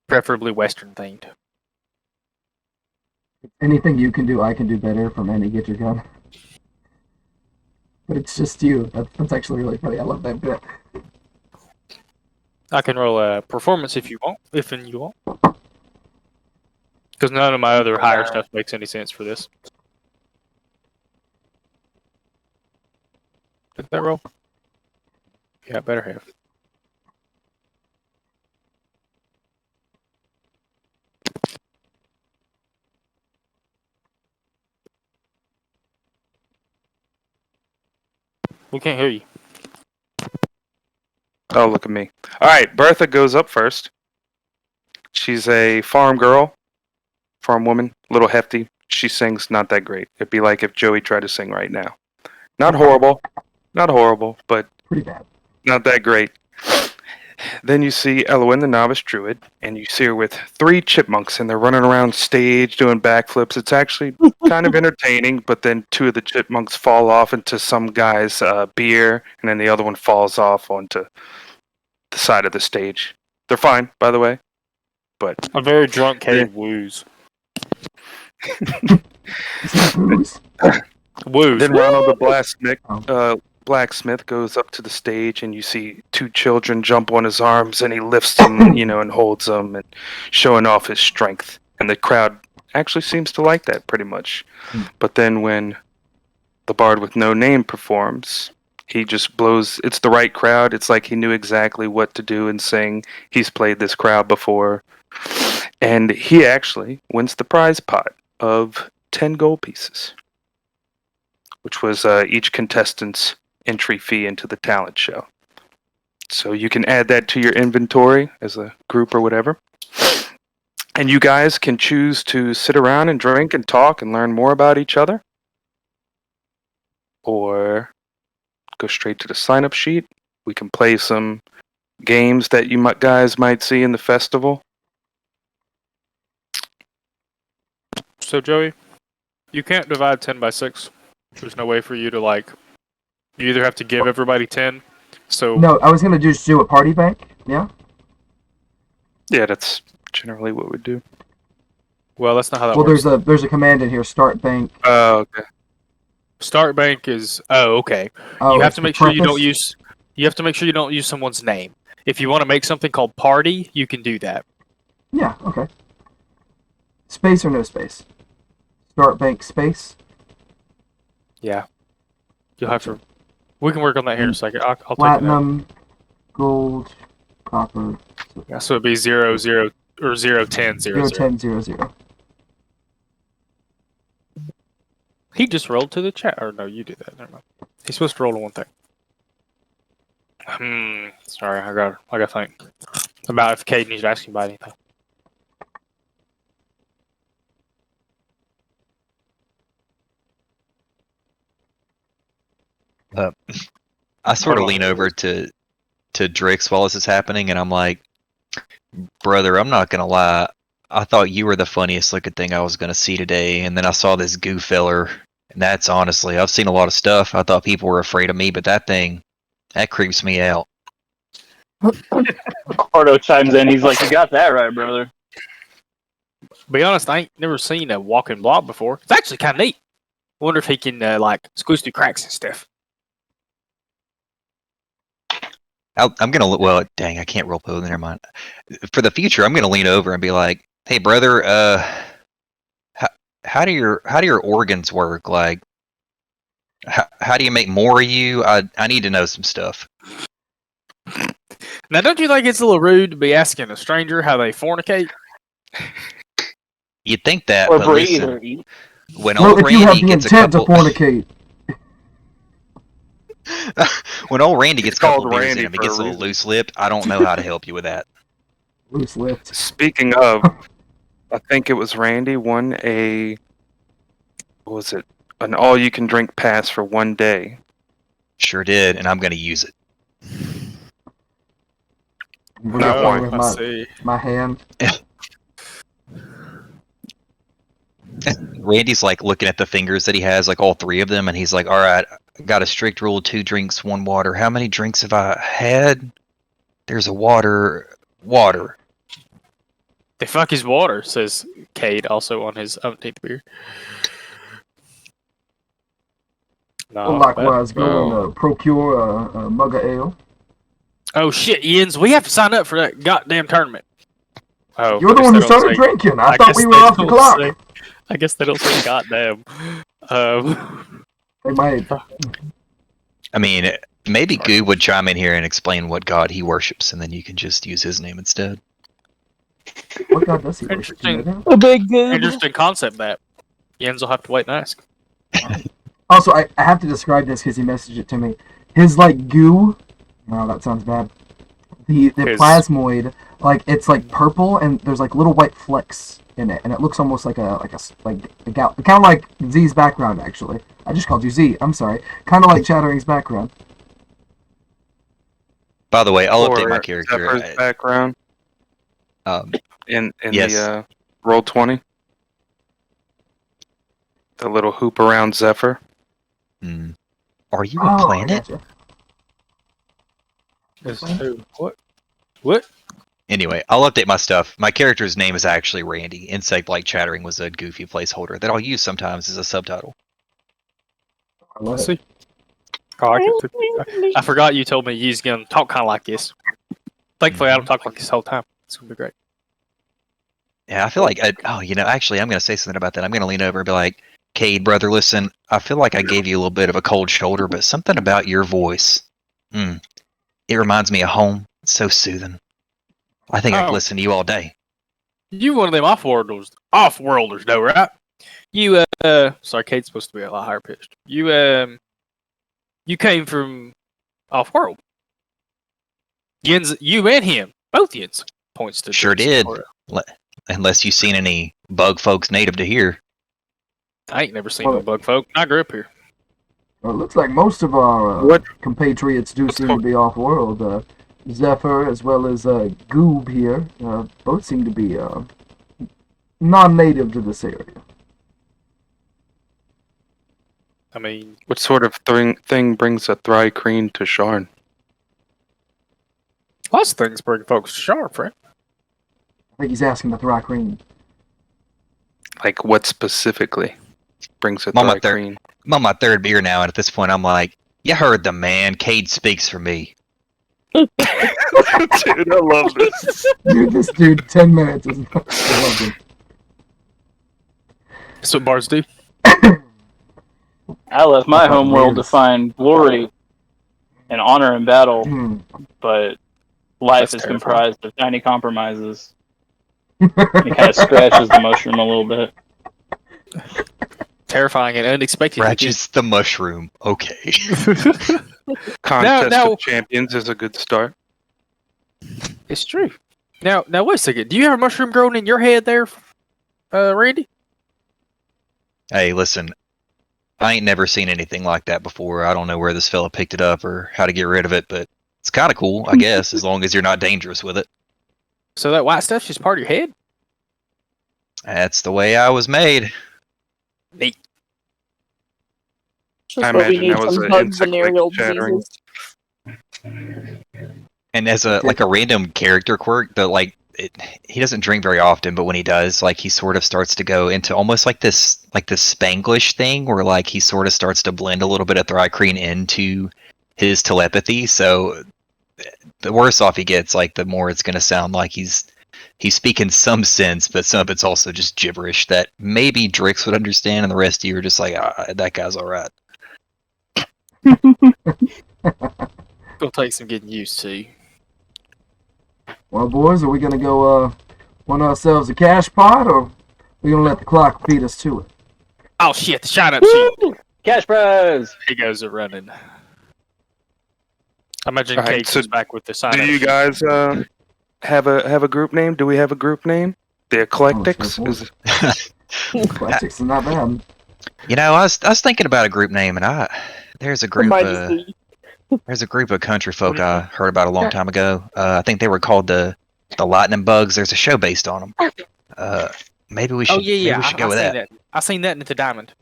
[SPEAKER 5] Preferably Western themed.
[SPEAKER 4] Anything you can do, I can do better. From Andy, get your gun. But it's just you. That's actually really funny. I love that bit.
[SPEAKER 5] I can roll a performance if you want, because none of my other higher stuff makes any sense for this. Did that roll? Yeah, better have. We can't hear you.
[SPEAKER 1] Oh, look at me. All right, Bertha goes up first. She's a farm girl, farm woman, little hefty. She sings not that great. It'd be like if Joey tried to sing right now. Not horrible, but
[SPEAKER 4] Pretty bad.
[SPEAKER 1] not that great. Then you see Elowin, the novice druid, and you see her with 3 chipmunks, and they're running around stage doing backflips. It's actually kind of entertaining, but then 2 of the chipmunks fall off into some guy's beer, and then the other one falls off onto the side of the stage. They're fine, by the way, but
[SPEAKER 5] A very drunk Cade woos.
[SPEAKER 4] Booze.
[SPEAKER 5] Woos.
[SPEAKER 1] then Ronald the
[SPEAKER 4] Oh.
[SPEAKER 1] blacksmith goes up to the stage, and you see 2 children jump on his arms, and he lifts them, and holds them, and showing off his strength. And the crowd actually seems to like that pretty much. But then when the bard with no name performs, he just blows. It's the right crowd. It's like he knew exactly what to do and sing. He's played this crowd before. And he actually wins the prize pot of 10 gold pieces, which was each contestant's entry fee into the talent show. So you can add that to your inventory as a group or whatever. And you guys can choose to sit around and drink and talk and learn more about each other, or go straight to the sign-up sheet. We can play some games that you guys might see in the festival.
[SPEAKER 5] So Joey, You can't divide 10 by 6. There's no way for you to, like... You either have to give everybody 10, so...
[SPEAKER 4] No, I was gonna just do a party bank. Yeah.
[SPEAKER 1] Yeah, that's generally what we do.
[SPEAKER 5] Well, that's not how that
[SPEAKER 4] Well,
[SPEAKER 5] works.
[SPEAKER 4] there's a command in here. Start bank.
[SPEAKER 1] Oh, okay.
[SPEAKER 5] Start bank is... Oh, okay.
[SPEAKER 4] Oh,
[SPEAKER 5] You have
[SPEAKER 4] it's
[SPEAKER 5] to
[SPEAKER 4] the
[SPEAKER 5] make sure you don't
[SPEAKER 4] preface?
[SPEAKER 5] use... You have to make sure you don't use someone's name. If you want to make something called party, you can do that.
[SPEAKER 4] Yeah. Okay. Space or no space? Start bank space.
[SPEAKER 5] Yeah. You'll have to... We can work on that here in a second. I'll take that.
[SPEAKER 4] Platinum, gold, copper.
[SPEAKER 5] Yeah, so it'd be 0, 0, or 0, 10, 0,
[SPEAKER 4] 0,
[SPEAKER 5] 0.
[SPEAKER 4] 10, 0, 0.
[SPEAKER 5] He just rolled to the chat. Or no, you did that. Never mind. He's supposed to roll to one thing. Sorry, I got to think about if Cade needs to ask you about anything.
[SPEAKER 2] I sort of
[SPEAKER 5] Hold on.
[SPEAKER 2] lean over to Drix while this is happening, and I'm like, brother, I'm not gonna lie. I thought you were the funniest looking thing I was gonna see today, and then I saw this goo feller, and that's honestly, I've seen a lot of stuff. I thought people were afraid of me, but that creeps me out.
[SPEAKER 6] Pardo chimes in. He's like, "You got that right, brother."
[SPEAKER 5] Be honest, I ain't never seen a walking blob before. It's actually kind of neat. Wonder if he can like squeeze through cracks and stuff.
[SPEAKER 2] I'm gonna well, dang, I can't roll pose. Never mind. For the future, I'm gonna lean over and be like, "Hey, brother, how do your organs work? Like, how do you make more of you? I need to know some stuff."
[SPEAKER 5] Now, don't you think it's a little rude to be asking a stranger how they fornicate?
[SPEAKER 2] You'd think that,
[SPEAKER 6] Or
[SPEAKER 2] but
[SPEAKER 6] breathe
[SPEAKER 2] listen,
[SPEAKER 6] or eat.
[SPEAKER 2] when
[SPEAKER 4] Well,
[SPEAKER 2] old
[SPEAKER 4] if you have
[SPEAKER 2] Randy
[SPEAKER 4] the
[SPEAKER 2] gets a
[SPEAKER 4] intent to
[SPEAKER 2] couple,
[SPEAKER 4] fornicate.
[SPEAKER 2] when old Randy gets a couple
[SPEAKER 1] called
[SPEAKER 2] beers
[SPEAKER 1] Randy
[SPEAKER 2] in him, he
[SPEAKER 1] for a
[SPEAKER 2] gets a little
[SPEAKER 1] reason.
[SPEAKER 2] loose-lipped. I don't know how to help you with that.
[SPEAKER 4] Loose lipped.
[SPEAKER 1] Speaking of, I think it was Randy won what was it? An all-you-can-drink pass for one day.
[SPEAKER 2] Sure did, and I'm gonna use it.
[SPEAKER 4] We're
[SPEAKER 1] Not
[SPEAKER 4] gonna
[SPEAKER 1] one.
[SPEAKER 4] play
[SPEAKER 5] I
[SPEAKER 4] with
[SPEAKER 5] see.
[SPEAKER 4] my hand.
[SPEAKER 2] Randy's like looking at the fingers that he has, like all three of them, and he's like, "All right, I got a strict rule: 2 drinks, 1 water. How many drinks have I had? There's a water.
[SPEAKER 5] The fuck is water? Says Cade, also on his 17th beer. No,
[SPEAKER 4] Well, likewise, go and procure a mug of ale.
[SPEAKER 5] Oh shit, Ian's. We have to sign up for that goddamn tournament. Oh,
[SPEAKER 4] You're
[SPEAKER 5] I
[SPEAKER 4] the
[SPEAKER 5] guess
[SPEAKER 4] one
[SPEAKER 5] they
[SPEAKER 4] who
[SPEAKER 5] don't
[SPEAKER 4] started
[SPEAKER 5] say-
[SPEAKER 4] drinking. I
[SPEAKER 5] I
[SPEAKER 4] thought
[SPEAKER 5] guess
[SPEAKER 4] we were
[SPEAKER 5] they
[SPEAKER 4] off the
[SPEAKER 5] don't
[SPEAKER 4] clock.
[SPEAKER 5] say- I guess they don't say goddamn.
[SPEAKER 4] They might.
[SPEAKER 2] I mean, maybe Goo would chime in here and explain what god he worships, and then you can just use his name instead.
[SPEAKER 4] What god does he worship? Do you know
[SPEAKER 5] Interesting.
[SPEAKER 4] that?
[SPEAKER 3] A big goob.
[SPEAKER 5] Interesting concept that. Jens will have to wait and ask.
[SPEAKER 4] Also, I have to describe this because he messaged it to me. His like goo. Oh, that sounds bad. The
[SPEAKER 5] His-
[SPEAKER 4] plasmoid, like it's like purple and there's like little white flecks in it, and it looks almost like kind of like Z's background actually. I just called you Z. I'm sorry. Kind of like Chattering's background.
[SPEAKER 2] By the way, I'll update my
[SPEAKER 1] Or
[SPEAKER 2] character.
[SPEAKER 1] Zephyr's background in
[SPEAKER 2] Yes.
[SPEAKER 1] the roll 20. The little hoop around Zephyr.
[SPEAKER 2] Are you a
[SPEAKER 4] I
[SPEAKER 2] planet?
[SPEAKER 4] gotcha.
[SPEAKER 5] What?
[SPEAKER 2] Anyway, I'll update my stuff. My character's name is actually Randy. Insect like Chattering was a goofy placeholder that I'll use sometimes as a subtitle.
[SPEAKER 4] I love it.
[SPEAKER 5] See. Oh, I forgot you told me he's gonna talk kind of like this. Thankfully, I don't talk like this the whole time. It's gonna be great.
[SPEAKER 2] Yeah, I feel like, actually, I'm going to say something about that. I'm going to lean over and be like, Cade, brother, listen, I feel like I gave you a little bit of a cold shoulder, but something about your voice, it reminds me of home. It's so soothing. I think I could listen to you all day.
[SPEAKER 5] You one of them off-worlders, though, right? You sorry, Kate's supposed to be a lot higher pitched. You came from off-world. Jens, you and him, both Jens, points to.
[SPEAKER 2] Sure did. Unless you've seen any bug folks native to here.
[SPEAKER 5] I ain't never seen no bug folk. I grew up here.
[SPEAKER 4] Well, it looks like most of our
[SPEAKER 1] What?
[SPEAKER 4] compatriots do seem to be off-world. Zephyr as well as Goob here both seem to be non-native to this area.
[SPEAKER 5] Oh,
[SPEAKER 2] Well,
[SPEAKER 5] I see.
[SPEAKER 2] I looked at my character.
[SPEAKER 5] Interesting concept that. I mean,
[SPEAKER 1] What sort of thing brings a Thrycreen to Sharn?
[SPEAKER 5] lots of things bring folks to Sharn, friend.
[SPEAKER 4] I think he's asking about the rock ring.
[SPEAKER 1] Like, what specifically brings a
[SPEAKER 2] Mama, there-
[SPEAKER 1] Thrycreen?
[SPEAKER 2] I'm on my third beer now, and at this point, I'm like, you heard the man. Cade speaks for me.
[SPEAKER 1] Dude, I love this.
[SPEAKER 4] Dude, this dude, 10 minutes. Is I love him.
[SPEAKER 5] That's what bars do.
[SPEAKER 6] I left my
[SPEAKER 4] I thought
[SPEAKER 6] homeworld to
[SPEAKER 4] Raiders-
[SPEAKER 6] find glory and honor in battle,
[SPEAKER 4] Hmm.
[SPEAKER 6] but life
[SPEAKER 5] That's
[SPEAKER 6] is
[SPEAKER 5] terrifying.
[SPEAKER 6] comprised of tiny compromises. It kind of scratches the mushroom a little bit.
[SPEAKER 5] Terrifying and unexpected.
[SPEAKER 2] Ratchet's the mushroom. Okay.
[SPEAKER 1] Contest
[SPEAKER 5] Now-
[SPEAKER 1] of Champions is a good start.
[SPEAKER 5] It's true. Now, wait a second. Do you have a mushroom growing in your head there, Randy?
[SPEAKER 2] Hey, listen. I ain't never seen anything like that before. I don't know where this fella picked it up or how to get rid of it, but it's kind of cool, I guess, as long as you're not dangerous with it.
[SPEAKER 5] So that white stuff's just part of your head?
[SPEAKER 2] That's the way I was made.
[SPEAKER 5] Neat.
[SPEAKER 3] Just
[SPEAKER 1] I
[SPEAKER 3] what we
[SPEAKER 1] imagine
[SPEAKER 3] need
[SPEAKER 1] that was
[SPEAKER 3] some
[SPEAKER 1] an
[SPEAKER 3] bug
[SPEAKER 1] insect
[SPEAKER 3] venereal
[SPEAKER 1] shattering.
[SPEAKER 3] diseases.
[SPEAKER 2] And as a like a random character quirk, he doesn't drink very often, but when he does, like he sort of starts to go into almost like this Spanglish thing, where like he sort of starts to blend a little bit of Thrycreen into his telepathy. So the worse off he gets, like the more it's going to sound like he's speaking some sense, but some of it's also just gibberish that maybe Drix would understand, and the rest of you are just like, that guy's all right.
[SPEAKER 5] It'll take some getting used to.
[SPEAKER 4] Well, boys, are we gonna go want ourselves a cash pot, or we gonna let the clock beat us to it?
[SPEAKER 5] Oh shit! The shine up sheet.
[SPEAKER 6] Cash prize!
[SPEAKER 5] He goes a running. I imagine
[SPEAKER 1] Alright,
[SPEAKER 5] Kate
[SPEAKER 1] so
[SPEAKER 5] comes back with the sign.
[SPEAKER 1] Do you guys have a group name? Do we have a group name? The Eclectics?
[SPEAKER 4] Oh,
[SPEAKER 1] Is
[SPEAKER 4] Eclectics is not bad.
[SPEAKER 2] You know, I was thinking about a group name, and there's a
[SPEAKER 3] Her
[SPEAKER 2] group.
[SPEAKER 3] Majesty.
[SPEAKER 2] There's a group of country folk I heard about a long time ago. I think they were called the Lightning Bugs. There's a show based on them. Maybe we should.
[SPEAKER 5] Oh yeah,
[SPEAKER 2] Maybe we should go with
[SPEAKER 5] seen
[SPEAKER 2] that.
[SPEAKER 5] I seen that in the Diamond.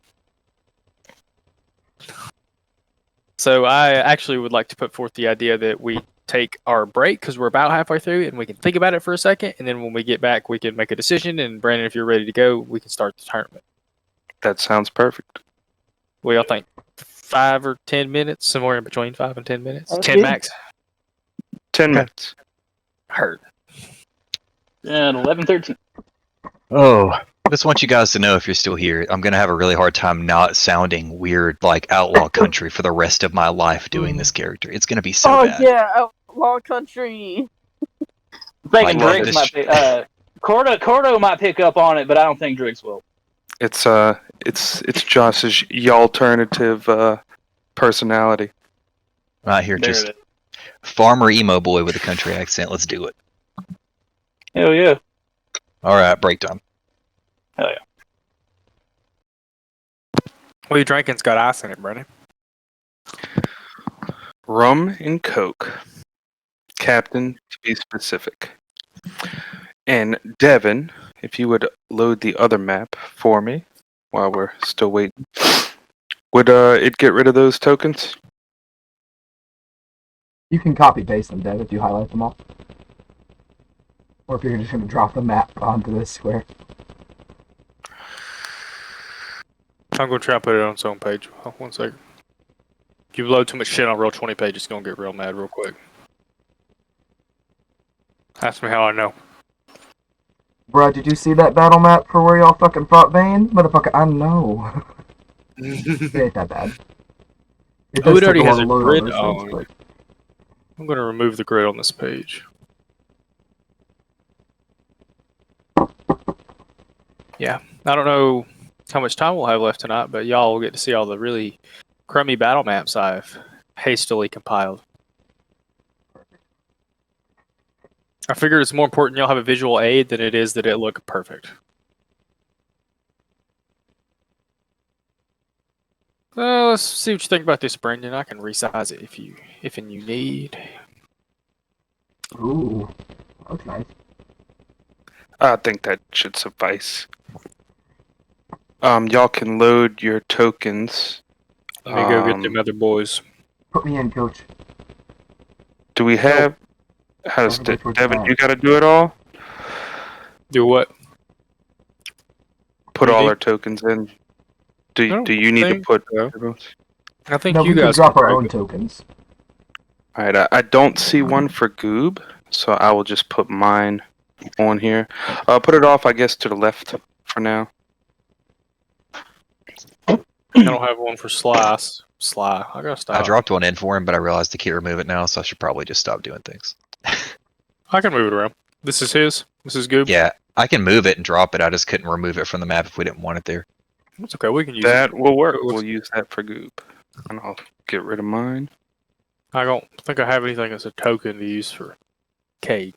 [SPEAKER 5] So I actually would like to put forth the idea that we take our break because we're about halfway through, and we can think about it for a second, and then when we get back, we can make a decision. And Brandon, if you're ready to go, we can start the tournament.
[SPEAKER 1] that sounds perfect.
[SPEAKER 5] What do y'all think? 5 or 10 minutes, somewhere in between 5 and 10 minutes.
[SPEAKER 3] Sounds
[SPEAKER 5] 10
[SPEAKER 3] good.
[SPEAKER 5] max.
[SPEAKER 1] 10 minutes.
[SPEAKER 5] Heard.
[SPEAKER 6] And 11:13.
[SPEAKER 2] Oh, I just want you guys to know if you're still here, I'm gonna have a really hard time not sounding weird like outlaw country for the rest of my life doing this character. It's gonna be so
[SPEAKER 3] Oh
[SPEAKER 2] bad.
[SPEAKER 3] yeah, Outlaw Country.
[SPEAKER 6] I'm thinking
[SPEAKER 2] I love
[SPEAKER 6] Drix
[SPEAKER 2] this
[SPEAKER 6] might pick, Cordo might pick up on it, but I don't think Drix will.
[SPEAKER 1] It's Josh's alternative personality.
[SPEAKER 2] Right here,
[SPEAKER 6] There
[SPEAKER 2] just
[SPEAKER 6] it is.
[SPEAKER 2] farmer emo boy with a country accent. Let's do it.
[SPEAKER 6] Hell yeah.
[SPEAKER 2] All right, break time.
[SPEAKER 6] Hell yeah.
[SPEAKER 5] What are you drinking's got ice in it, Brandon?
[SPEAKER 1] Rum and Coke. Captain, to be specific. And Devin, if you would load the other map for me while we're still waiting. Would it get rid of those tokens?
[SPEAKER 4] You can copy paste them, Dev, if you highlight them all. Or if you're just gonna drop the map onto this square.
[SPEAKER 5] I'm going to try and put it on its own page. Oh, 1 second. If you load too much shit on Roll20 page, it's going to get real mad real quick. Ask me how I know.
[SPEAKER 4] Bruh, did you see that battle map for where y'all fucking fought Vayne? Motherfucker, I know. It ain't that bad. It
[SPEAKER 5] Oh,
[SPEAKER 4] does
[SPEAKER 5] it already
[SPEAKER 4] take a
[SPEAKER 5] has
[SPEAKER 4] while
[SPEAKER 5] a
[SPEAKER 4] to load
[SPEAKER 5] grid
[SPEAKER 4] all those things,
[SPEAKER 5] on. I'm going to remove the grid on this page. Yeah, I don't know how much time we'll have left tonight, but y'all will get to see all the really crummy battle maps I've hastily compiled. I figure it's more important y'all have a visual aid than it is that it look perfect. Let's see what you think about this, Brendan. I can resize it if you need.
[SPEAKER 4] Ooh, that's nice.
[SPEAKER 1] I think that should suffice. Y'all can load your tokens
[SPEAKER 5] Let me go get them other boys.
[SPEAKER 4] Put me in, coach.
[SPEAKER 1] Do we have? How does
[SPEAKER 4] Don't go towards
[SPEAKER 1] Devin?
[SPEAKER 4] the
[SPEAKER 1] You got to do it all.
[SPEAKER 5] Do what?
[SPEAKER 1] Put
[SPEAKER 5] We
[SPEAKER 1] all
[SPEAKER 5] need-
[SPEAKER 1] our tokens in. Do
[SPEAKER 5] don't
[SPEAKER 1] you need to
[SPEAKER 5] think
[SPEAKER 1] put?
[SPEAKER 5] so. I think
[SPEAKER 4] No,
[SPEAKER 5] you
[SPEAKER 4] we can
[SPEAKER 5] guys
[SPEAKER 4] drop
[SPEAKER 5] can
[SPEAKER 4] our
[SPEAKER 5] break
[SPEAKER 4] own
[SPEAKER 5] it.
[SPEAKER 4] tokens.
[SPEAKER 1] All right, I don't see one for Goob, so I will just put mine on here. Put it off, I guess, to the left for now.
[SPEAKER 5] I don't have one for Slice. Sly. I gotta stop.
[SPEAKER 2] I dropped one in for him, but I realized I can't remove it now, so I should probably just stop doing things.
[SPEAKER 5] I can move it around. This is his. This is good.
[SPEAKER 2] Yeah, I can move it and drop it. I just couldn't remove it from the map if we didn't want it there.
[SPEAKER 5] It's okay. We can use
[SPEAKER 1] That
[SPEAKER 5] it.
[SPEAKER 1] will work.
[SPEAKER 5] It looks-
[SPEAKER 1] We'll use that for Goob. And I'll get rid of mine.
[SPEAKER 5] I don't think I have anything as a token to use for Cade.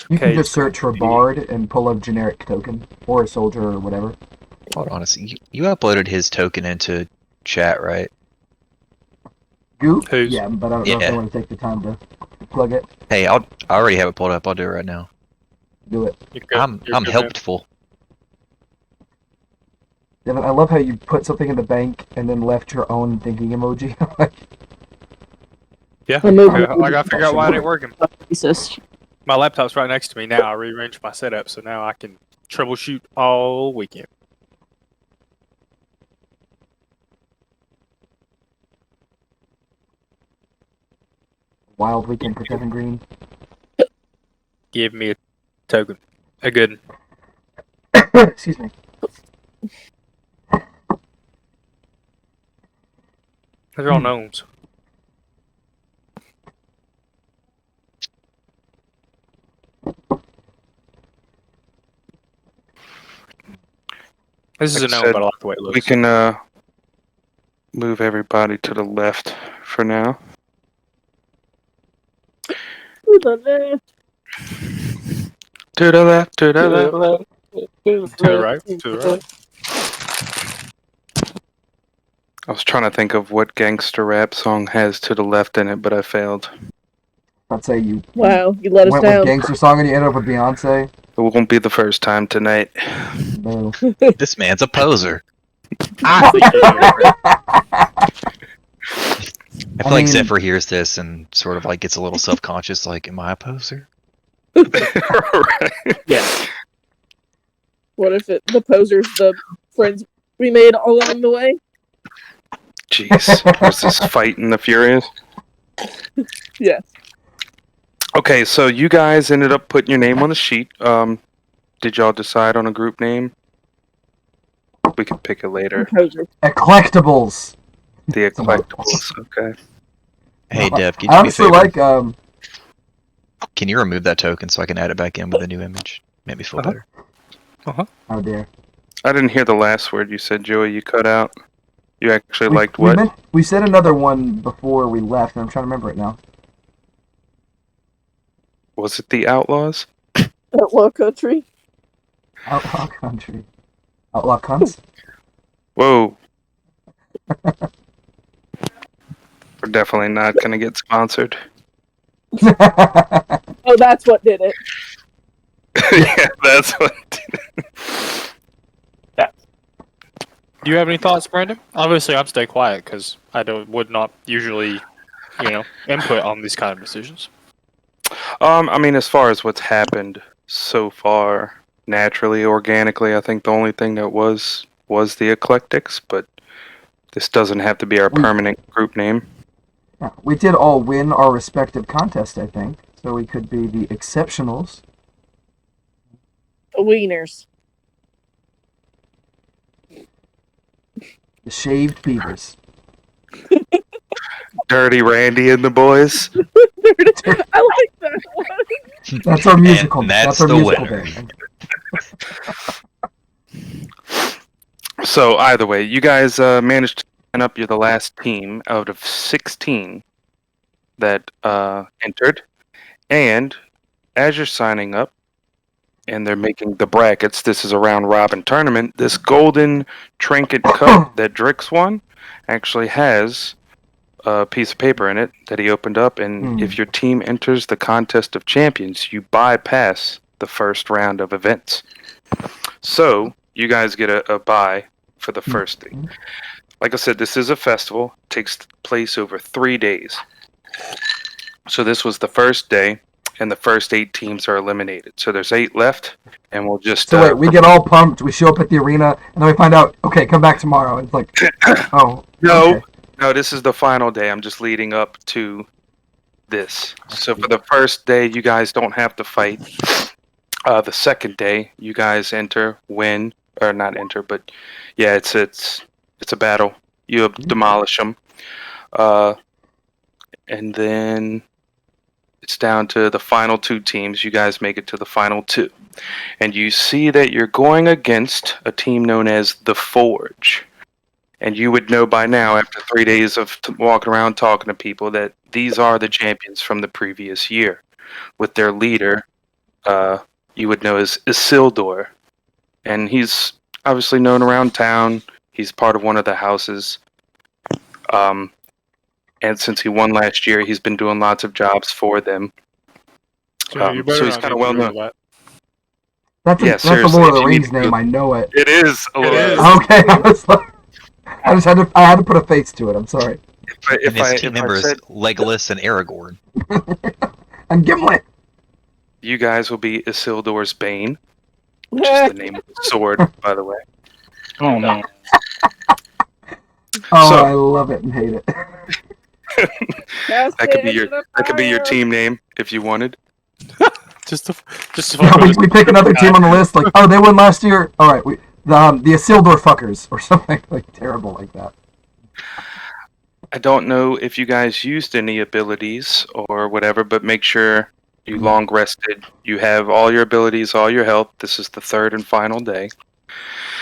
[SPEAKER 4] You can
[SPEAKER 5] Cade's
[SPEAKER 4] just search for
[SPEAKER 5] gonna be-
[SPEAKER 4] Bard and pull a generic token, or a soldier, or whatever.
[SPEAKER 2] Hold on a second. You uploaded his token into chat, right?
[SPEAKER 4] Goop?
[SPEAKER 5] Who's?
[SPEAKER 4] Yeah, but I don't know if
[SPEAKER 2] Yeah.
[SPEAKER 4] I want to take the time to plug it.
[SPEAKER 2] Hey, I already have it pulled up. I'll do it right now.
[SPEAKER 4] Do it.
[SPEAKER 5] You're good.
[SPEAKER 2] I'm
[SPEAKER 5] You're good, man.
[SPEAKER 2] helpful.
[SPEAKER 4] Devin, I love how you put something in the bank and then left your own thinking emoji.
[SPEAKER 5] Yeah.
[SPEAKER 3] I moved
[SPEAKER 5] Okay,
[SPEAKER 3] it.
[SPEAKER 5] I gotta figure out why it ain't working.
[SPEAKER 3] Racist.
[SPEAKER 5] My laptop's right next to me now. I rearranged my setup, so now I can troubleshoot all weekend.
[SPEAKER 4] Wild weekend for Kevin Green.
[SPEAKER 5] Give me a token. A good one.
[SPEAKER 4] Excuse me.
[SPEAKER 5] They're all knowns. This is a
[SPEAKER 1] Like I
[SPEAKER 5] known,
[SPEAKER 1] said,
[SPEAKER 5] but I like the way it looks.
[SPEAKER 1] We can move everybody to the left for now.
[SPEAKER 3] To the left.
[SPEAKER 1] To the left, to the left.
[SPEAKER 5] To the right. To the right.
[SPEAKER 1] I was trying to think of what gangster rap song has to the left in it, but I failed.
[SPEAKER 4] I'd say you
[SPEAKER 3] Wow, you let us
[SPEAKER 4] went
[SPEAKER 3] down.
[SPEAKER 4] with gangster song and you ended up with Beyonce.
[SPEAKER 1] It won't be the first time tonight.
[SPEAKER 4] No.
[SPEAKER 2] This man's a poser.
[SPEAKER 5] I think you're right.
[SPEAKER 2] I feel like Zephyr hears this and sort of like gets a little self-conscious, like, am I a poser?
[SPEAKER 1] Right.
[SPEAKER 5] Yeah.
[SPEAKER 3] What if the posers, the friends we made along the way?
[SPEAKER 1] Jeez. Was this fight in the Furious?
[SPEAKER 3] Yes.
[SPEAKER 1] Okay, so you guys ended up putting your name on the sheet. Did y'all decide on a group name? We can pick it later.
[SPEAKER 3] Poser.
[SPEAKER 4] Eclectables.
[SPEAKER 1] The Eclectables. Okay.
[SPEAKER 2] Hey, Dev, can
[SPEAKER 4] I
[SPEAKER 2] you do me a
[SPEAKER 4] honestly
[SPEAKER 2] favor?
[SPEAKER 4] like
[SPEAKER 2] Can you remove that token so I can add it back in with a new image? Make me feel better.
[SPEAKER 4] oh dear.
[SPEAKER 1] I didn't hear the last word you said, Joey. You cut out. You actually
[SPEAKER 4] We-
[SPEAKER 1] liked
[SPEAKER 4] we
[SPEAKER 1] what?
[SPEAKER 4] meant- we said another one before we left, and I'm trying to remember it now.
[SPEAKER 1] Was it the Outlaws?
[SPEAKER 3] Outlaw country.
[SPEAKER 4] Outlaw Country. Outlaw Cunts?
[SPEAKER 1] Whoa. We're definitely not going to get sponsored.
[SPEAKER 3] Oh, that's what did it.
[SPEAKER 1] Yeah, that's what.
[SPEAKER 5] Do you have any thoughts, Brandon? Obviously, I'm stay quiet because I would not usually, input on these kind of decisions.
[SPEAKER 1] I mean, as far as what's happened so far, naturally, organically, I think the only thing that was the Eclectics, but this doesn't have to be our permanent group name.
[SPEAKER 4] Yeah, we did all win our respective contests, I think. So we could be the Exceptionals.
[SPEAKER 3] The Wieners.
[SPEAKER 4] The Shaved Beavers.
[SPEAKER 1] Dirty Randy and the boys.
[SPEAKER 3] I like that one.
[SPEAKER 4] That's our musical.
[SPEAKER 2] And that's
[SPEAKER 4] our
[SPEAKER 2] the
[SPEAKER 4] musical
[SPEAKER 2] winner.
[SPEAKER 4] band.
[SPEAKER 1] So either way, you guys managed to sign up. You're the last team out of 16 that entered. And as you're signing up, and they're making the brackets, this is a round robin tournament. This golden trinket cup that Drix won actually has a piece of paper in it that he opened up. And if your team enters the contest of champions, you bypass the first round of events. So you guys get a bye for the first thing. like I said, this is a festival. It takes place over 3 days. So this was the first day, and the first 8 teams are eliminated. So there's 8 left, and we'll just...
[SPEAKER 4] So wait, we get all pumped. We show up at the arena, and then we find out, okay, come back tomorrow. It's like, oh.
[SPEAKER 1] No,
[SPEAKER 4] okay.
[SPEAKER 1] no, this is the final day. I'm just leading up to this. So for the first day, you guys don't have to fight. The second day, you guys enter, win, or not enter, but yeah, it's a battle. You demolish them, and then it's down to the final 2 teams. You guys make it to the final 2, and you see that you're going against a team known as the Forge. And you would know by now, after 3 days of walking around talking to people, that these are the champions from the previous year. With their leader, you would know as Isildur. And he's obviously known around town. He's part of one of the houses. And since he won last year, he's been doing lots of jobs for them.
[SPEAKER 5] So, you better
[SPEAKER 1] so he's
[SPEAKER 5] not
[SPEAKER 1] kind of
[SPEAKER 5] get
[SPEAKER 1] well
[SPEAKER 5] rid
[SPEAKER 1] known.
[SPEAKER 5] that.
[SPEAKER 4] That's a
[SPEAKER 1] seriously,
[SPEAKER 4] Lord of
[SPEAKER 1] if
[SPEAKER 4] the
[SPEAKER 1] you need
[SPEAKER 4] Rings
[SPEAKER 1] to
[SPEAKER 4] name. I know it.
[SPEAKER 1] It is a
[SPEAKER 5] It
[SPEAKER 1] little.
[SPEAKER 5] is.
[SPEAKER 4] Okay, I was like, I had to put a face to it. I'm sorry.
[SPEAKER 2] And his team members,
[SPEAKER 1] said
[SPEAKER 2] Legolas and Aragorn.
[SPEAKER 4] And Gimli.
[SPEAKER 1] you guys will be Isildur's Bane, which is the name of the sword, by the way.
[SPEAKER 6] Oh no.
[SPEAKER 4] Oh,
[SPEAKER 1] So-
[SPEAKER 4] I love it and hate it.
[SPEAKER 1] That could be your team name if you wanted.
[SPEAKER 5] Just to
[SPEAKER 4] Yeah, we pick another team on the list, like, oh, they won last year. All right, the Isildur fuckers or something like terrible like that.
[SPEAKER 1] I don't know if you guys used any abilities or whatever, but make sure you long rested. You have all your abilities, all your health. This is the 3rd and final day.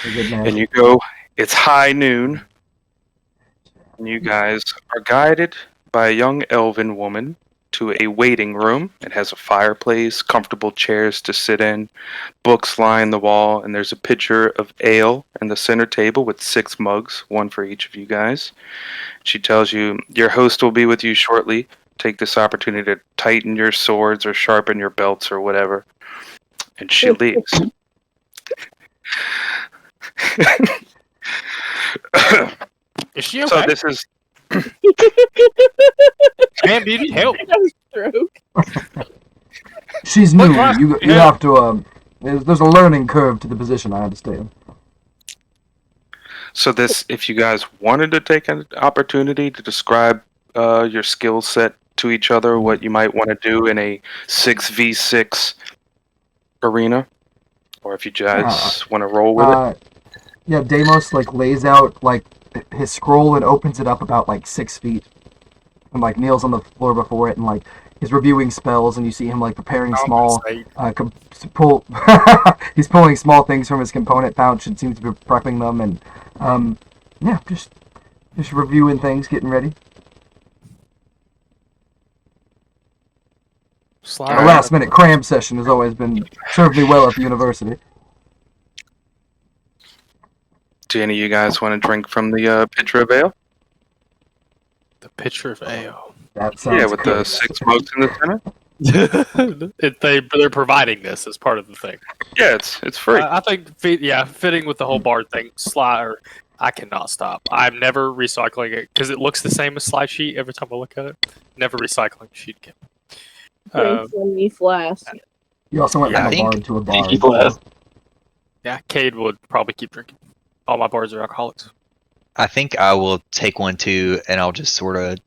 [SPEAKER 4] You're a good man.
[SPEAKER 1] And you go, it's high noon. And you guys are guided by a young elven woman to a waiting room. It has a fireplace, comfortable chairs to sit in, books line the wall, and there's a pitcher of ale in the center table with 6 mugs, 1 for each of you guys. She tells you, your host will be with you shortly. Take this opportunity to tighten your swords or sharpen your belts or whatever. And she leaves.
[SPEAKER 5] Is she okay?
[SPEAKER 1] So this is...
[SPEAKER 5] Man, do you need help?
[SPEAKER 4] She's new.
[SPEAKER 5] What?
[SPEAKER 4] You have to. There's a learning curve to the position. I understand.
[SPEAKER 1] So this, if you guys wanted to take an opportunity to describe your skill set to each other, what you might want to do in a 6v6 arena, or if you guys want to roll with it.
[SPEAKER 4] Yeah, Deimos lays out his scroll and opens it up about 6 feet, and kneels on the floor before it and is reviewing spells, and you see him preparing small he's pulling small things from his component pouch and seems to be prepping them, and yeah, just reviewing things, getting ready.
[SPEAKER 5] Slide.
[SPEAKER 4] A last minute cram session has always been served me well at the university.
[SPEAKER 1] Do any of you guys want to drink from the pitcher of ale?
[SPEAKER 5] The pitcher of ale.
[SPEAKER 4] That sounds
[SPEAKER 1] Yeah, with
[SPEAKER 4] good.
[SPEAKER 1] the 6 mugs in the center.
[SPEAKER 5] They're providing this as part of the thing.
[SPEAKER 1] Yeah, it's free.
[SPEAKER 5] I think, fitting with the whole bard thing. Slide. I cannot stop. I'm never recycling it because it looks the same as slide sheet every time I look at it. Never recycling sheet again.
[SPEAKER 3] Drinks in me flask.
[SPEAKER 4] You also went
[SPEAKER 2] Yeah,
[SPEAKER 4] from
[SPEAKER 2] I
[SPEAKER 4] a bar
[SPEAKER 2] think-
[SPEAKER 4] to a bar.
[SPEAKER 6] People have-
[SPEAKER 5] Yeah, Cade would probably keep drinking. All my bards are alcoholics.
[SPEAKER 2] I think I will take one too, and I'll just sort of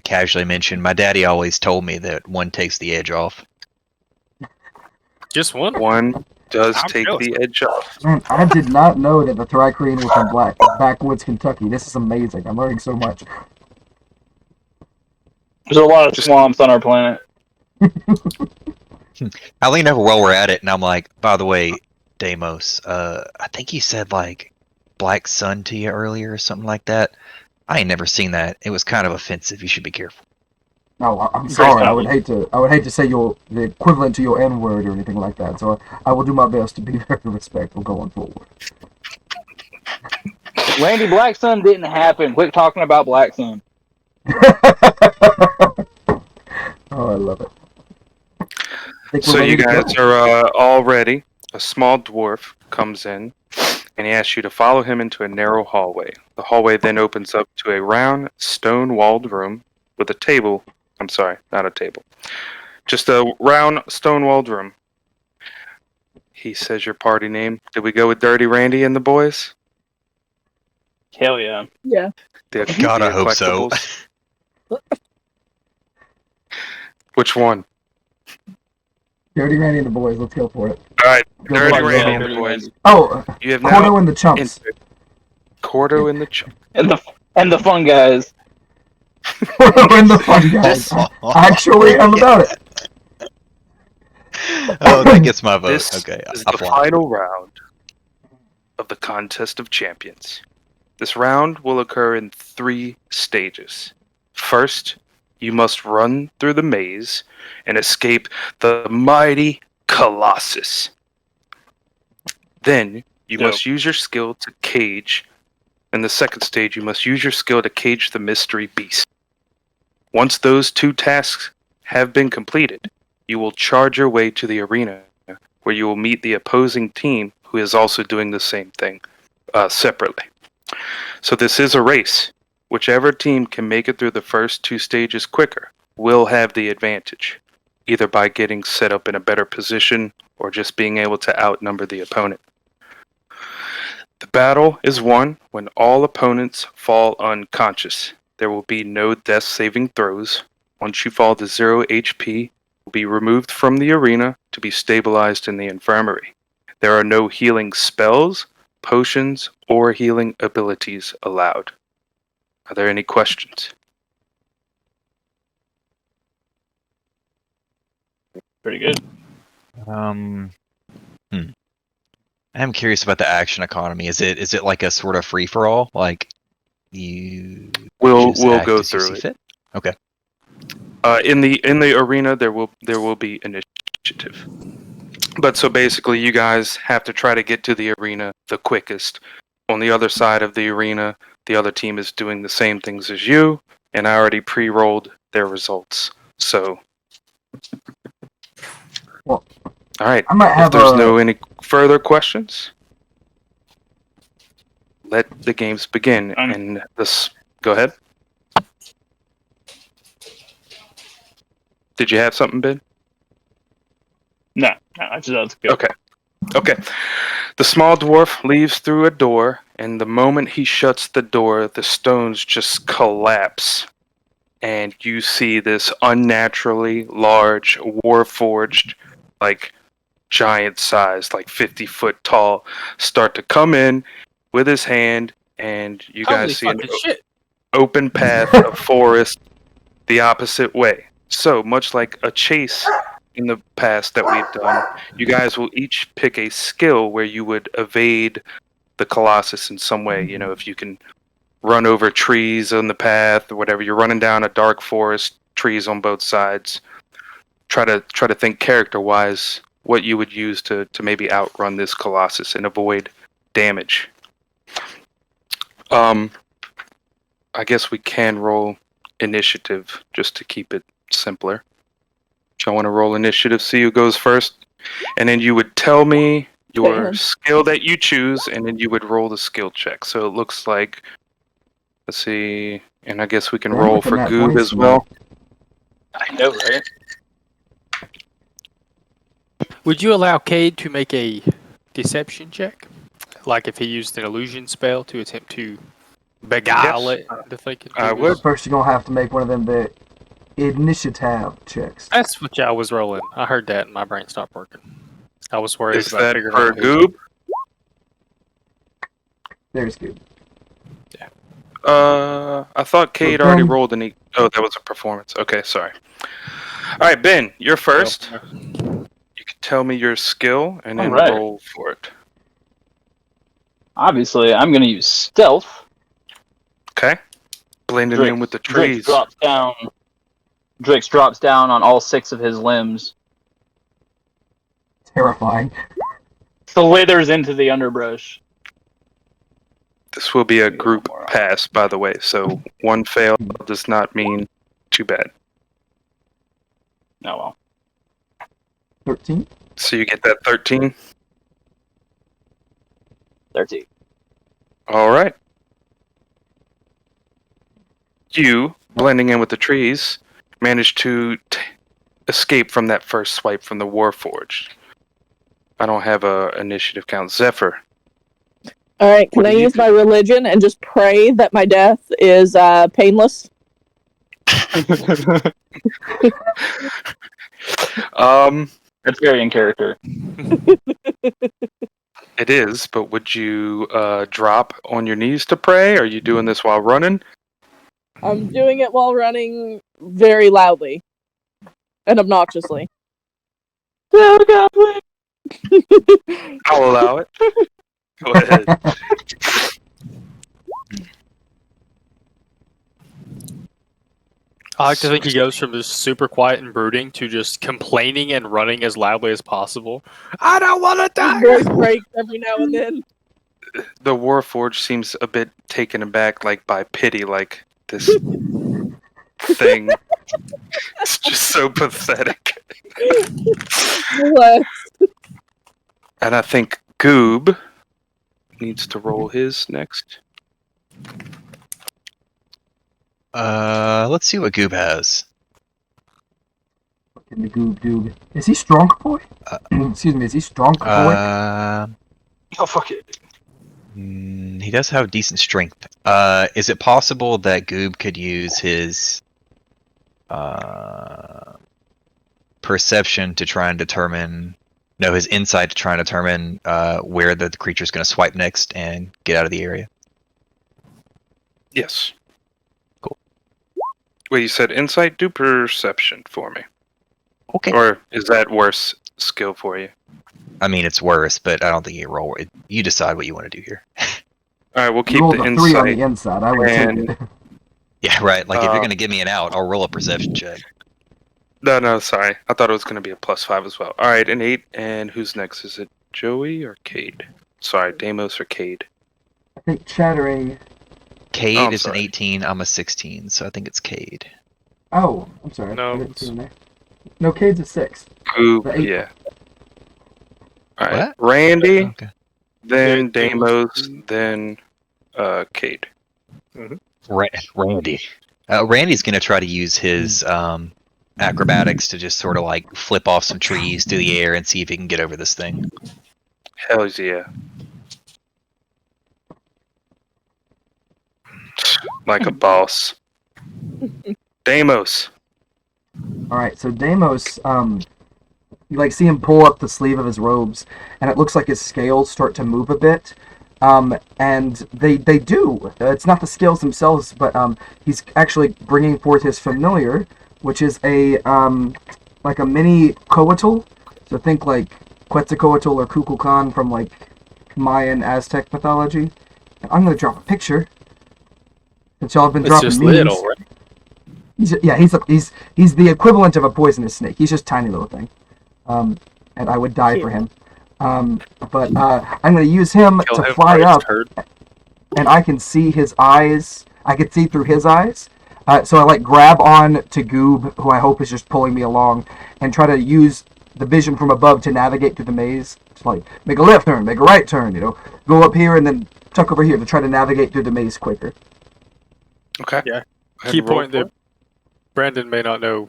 [SPEAKER 2] casually mention my daddy always told me that one takes the edge off.
[SPEAKER 5] Just one?
[SPEAKER 1] One does
[SPEAKER 5] I'm
[SPEAKER 1] take
[SPEAKER 5] jealous.
[SPEAKER 1] the edge off.
[SPEAKER 4] Man, I did not know that the Thri-Kreen was from backwoods Kentucky. This is amazing. I'm learning so much.
[SPEAKER 6] There's a lot of swamps on our planet.
[SPEAKER 2] I lean over while we're at it, and I'm like, by the way, Deimos, I think you said Black Sun to you earlier or something like that. I ain't never seen that. It was kind of offensive. You should be careful.
[SPEAKER 4] No, I'm sorry. I would hate to say the equivalent to your N word or anything like that. So I will do my best to be very respectful going forward.
[SPEAKER 6] Randy, Black Sun didn't happen. Quit talking about Black Sun.
[SPEAKER 4] Oh, I love it. Think we're
[SPEAKER 1] So
[SPEAKER 4] ready
[SPEAKER 1] you
[SPEAKER 4] to go.
[SPEAKER 1] guys are all ready. A small dwarf comes in, and he asks you to follow him into a narrow hallway. The hallway then opens up to a round, stone-walled room with a table. I'm sorry, not a table. Just a round, stone-walled room. He says your party name. Did we go with Dirty Randy and the boys?
[SPEAKER 6] Hell yeah.
[SPEAKER 3] Yeah.
[SPEAKER 2] God, I hope so.
[SPEAKER 1] Eclectables? Which one?
[SPEAKER 4] Dirty Randy and the boys. Let's go for it.
[SPEAKER 1] All right,
[SPEAKER 4] Go
[SPEAKER 1] Dirty
[SPEAKER 4] for it.
[SPEAKER 1] Randy and the
[SPEAKER 6] Dirty
[SPEAKER 1] boys.
[SPEAKER 6] Randy.
[SPEAKER 4] Oh,
[SPEAKER 1] You have
[SPEAKER 4] Cordo
[SPEAKER 1] now
[SPEAKER 4] and the chumps.
[SPEAKER 1] entered Cordo and the Chump.
[SPEAKER 6] And the fun guys.
[SPEAKER 4] Cordo and the fun guys. Actually, I'm about it.
[SPEAKER 2] Oh, that gets my vote.
[SPEAKER 1] This
[SPEAKER 2] Okay,
[SPEAKER 1] is
[SPEAKER 2] I
[SPEAKER 1] the
[SPEAKER 2] flopped.
[SPEAKER 1] final round of the Contest of Champions. This round will occur in 3 stages. First, you must run through the maze and escape the mighty Colossus. Then, you
[SPEAKER 6] Dope.
[SPEAKER 1] must use your skill to cage. In the second stage, you must use your skill to cage the mystery beast. Once those 2 tasks have been completed, you will charge your way to the arena, where you will meet the opposing team who is also doing the same thing, separately. So this is a race. Whichever team can make it through the first 2 stages quicker will have the advantage, either by getting set up in a better position or just being able to outnumber the opponent. The battle is won when all opponents fall unconscious. There will be no death saving throws. Once you fall to 0 HP, will be removed from the arena to be stabilized in the infirmary. There are no healing spells, potions, or healing abilities allowed. Are there any questions?
[SPEAKER 6] Pretty good.
[SPEAKER 2] I'm curious about the action economy. Is it like a sort of free for all? Like you
[SPEAKER 1] We'll
[SPEAKER 2] choose to act
[SPEAKER 1] go
[SPEAKER 2] as you
[SPEAKER 1] through
[SPEAKER 2] see
[SPEAKER 1] it.
[SPEAKER 2] fit? Okay.
[SPEAKER 1] In the arena, there will be initiative. But so basically, you guys have to try to get to the arena the quickest. On the other side of the arena, the other team is doing the same things as you, and I already pre-rolled their results. So,
[SPEAKER 4] Well,
[SPEAKER 1] all right.
[SPEAKER 4] I might
[SPEAKER 1] If
[SPEAKER 4] have
[SPEAKER 1] there's no any further questions, let the games begin. And this, go ahead. Did you have something, Ben?
[SPEAKER 6] No, that's good.
[SPEAKER 1] Okay. The small dwarf leaves through a door, and the moment he shuts the door, the stones just collapse. And you see this unnaturally large, warforged, like giant size, like 50-foot tall, start to come in with his hand, and you
[SPEAKER 5] Holy
[SPEAKER 1] guys see an
[SPEAKER 5] fucking shit.
[SPEAKER 1] open path of forest the opposite way. So, much like a chase in the past that we've done, you guys will each pick a skill where you would evade the Colossus in some way. You know, if you can run over trees on the path or whatever, you're running down a dark forest, trees on both sides. Try to think character-wise what you would use to maybe outrun this Colossus and avoid damage. I guess we can roll initiative just to keep it simpler. So I want to roll initiative, see who goes first, and then you would tell me your
[SPEAKER 3] Okay.
[SPEAKER 1] skill that you choose, and then you would roll the skill check. So it looks like, let's see, and I guess we can
[SPEAKER 4] I'm
[SPEAKER 1] roll
[SPEAKER 4] looking
[SPEAKER 1] for
[SPEAKER 4] at
[SPEAKER 1] Goob
[SPEAKER 4] 20
[SPEAKER 1] as well.
[SPEAKER 5] I know, right? Would you allow Cade to make a deception check? Like if he used an illusion spell to attempt to beguile
[SPEAKER 1] Yes,
[SPEAKER 5] it to thinking
[SPEAKER 1] I
[SPEAKER 5] it was-
[SPEAKER 1] would.
[SPEAKER 4] First, you're gonna have to make one of them the initiative checks.
[SPEAKER 5] That's what I was rolling. I heard that and my brain stopped working. I was worried
[SPEAKER 1] Is
[SPEAKER 5] about
[SPEAKER 1] that
[SPEAKER 5] figuring
[SPEAKER 1] for
[SPEAKER 5] out who's
[SPEAKER 1] Goob?
[SPEAKER 4] There's good.
[SPEAKER 1] I thought Cade
[SPEAKER 4] Okay.
[SPEAKER 1] already rolled and oh, that was a performance. Okay, sorry. All right, Ben, you're first. You can tell me your skill and then
[SPEAKER 6] Alright.
[SPEAKER 1] roll for it.
[SPEAKER 6] Obviously, I'm going to use stealth.
[SPEAKER 1] Okay. Blending in with the trees.
[SPEAKER 6] Drix drops down on all 6 of his limbs,
[SPEAKER 4] Terrifying.
[SPEAKER 6] slithers into the underbrush.
[SPEAKER 1] This will be a group pass, by the way, so one fail does not mean too bad.
[SPEAKER 6] Oh well.
[SPEAKER 4] 13.
[SPEAKER 1] So you get that 13?
[SPEAKER 6] 13.
[SPEAKER 1] All right. You, blending in with the trees, managed to escape from that first swipe from the Warforged. I don't have a initiative count. Zephyr.
[SPEAKER 3] All right, can
[SPEAKER 1] What
[SPEAKER 3] I
[SPEAKER 1] do you
[SPEAKER 3] use
[SPEAKER 1] do?
[SPEAKER 3] my religion and just pray that my death is painless?
[SPEAKER 6] That's very in character.
[SPEAKER 1] It is, but would you drop on your knees to pray? Are you doing this while running?
[SPEAKER 3] I'm doing it while running very loudly and obnoxiously.
[SPEAKER 6] Oh, God, please.
[SPEAKER 1] I'll allow it. Go ahead.
[SPEAKER 5] I like to think he goes from just super quiet and brooding to just complaining and running as loudly as possible. I don't want to
[SPEAKER 3] His
[SPEAKER 5] die!
[SPEAKER 3] voice breaks every now and then.
[SPEAKER 1] The Warforged seems a bit taken aback, like by pity, like this thing. It's just so pathetic.
[SPEAKER 3] Bless.
[SPEAKER 1] And I think Goob needs to roll his next.
[SPEAKER 2] Let's see what Goob has.
[SPEAKER 4] Fucking the goob doob. Is he strong boy? Excuse me, is he strong boy?
[SPEAKER 6] Oh, fuck it.
[SPEAKER 2] He does have decent strength. Is it possible that Goob could use his perception to try and determine, no, his insight to try and determine where the creature's going to swipe next and get out of the area?
[SPEAKER 1] Yes.
[SPEAKER 2] Cool.
[SPEAKER 1] Wait, you said insight? Do perception for me.
[SPEAKER 2] Okay.
[SPEAKER 1] Or is that worse skill for you?
[SPEAKER 2] I mean, it's worse, but I don't think you roll it. You decide what you want to do here.
[SPEAKER 1] Alright, we'll
[SPEAKER 4] You
[SPEAKER 1] keep
[SPEAKER 4] rolled
[SPEAKER 1] the
[SPEAKER 4] a 3 on
[SPEAKER 1] insight.
[SPEAKER 4] the inside. I would take
[SPEAKER 1] and-
[SPEAKER 4] it.
[SPEAKER 2] Yeah, right. Like, if you're going to give me an out, I'll roll a perception check.
[SPEAKER 1] No, sorry. I thought it was going to be a +5 as well. Alright, an 8. And who's next? Is it Joey or Cade? Sorry, Deimos or Cade?
[SPEAKER 4] I think chattering.
[SPEAKER 2] Cade
[SPEAKER 1] Oh, I'm
[SPEAKER 2] is an
[SPEAKER 1] sorry.
[SPEAKER 2] 18, I'm a 16, so I think it's Cade.
[SPEAKER 4] Oh, I'm sorry.
[SPEAKER 5] No,
[SPEAKER 4] I didn't see him there. No, Cade's a 6.
[SPEAKER 1] Who?
[SPEAKER 4] The 8.
[SPEAKER 1] Yeah. Alright,
[SPEAKER 2] What?
[SPEAKER 1] Randy,
[SPEAKER 2] Okay.
[SPEAKER 1] then
[SPEAKER 5] Yeah,
[SPEAKER 1] Deimos, then Cade.
[SPEAKER 2] Randy. Randy's going to try to use his acrobatics to just sort of like flip off some trees through the air and see if he can get over this thing.
[SPEAKER 1] Hell yeah. Like a boss. Deimos.
[SPEAKER 4] Alright, so Deimos, you like see him pull up the sleeve of his robes, and it looks like his scales start to move a bit. And they do. It's not the scales themselves, but he's actually bringing forth his familiar, which is a like a mini coatl. So think like Quetzalcoatl or Kukulkan from like Mayan Aztec mythology. I'm gonna drop a picture. That y'all have been
[SPEAKER 5] It's
[SPEAKER 4] dropping
[SPEAKER 5] just
[SPEAKER 4] memes.
[SPEAKER 5] little, right?
[SPEAKER 4] He's the equivalent of a poisonous snake. He's just a tiny little thing. And I would die
[SPEAKER 3] Cute.
[SPEAKER 4] for him. But I'm going to use him
[SPEAKER 5] Kill
[SPEAKER 4] to
[SPEAKER 5] him
[SPEAKER 4] fly
[SPEAKER 5] for his
[SPEAKER 4] up,
[SPEAKER 5] turd.
[SPEAKER 4] and I can see his eyes. I can see through his eyes. So I like grab on to Goob, who I hope is just pulling me along, and try to use the vision from above to navigate through the maze. It's like make a left turn, make a right turn. Go up here and then tuck over here to try to navigate through the maze quicker.
[SPEAKER 1] Okay.
[SPEAKER 5] Yeah.
[SPEAKER 1] Go ahead
[SPEAKER 5] Key
[SPEAKER 1] and roll
[SPEAKER 5] point
[SPEAKER 1] for
[SPEAKER 5] that Brandon may not know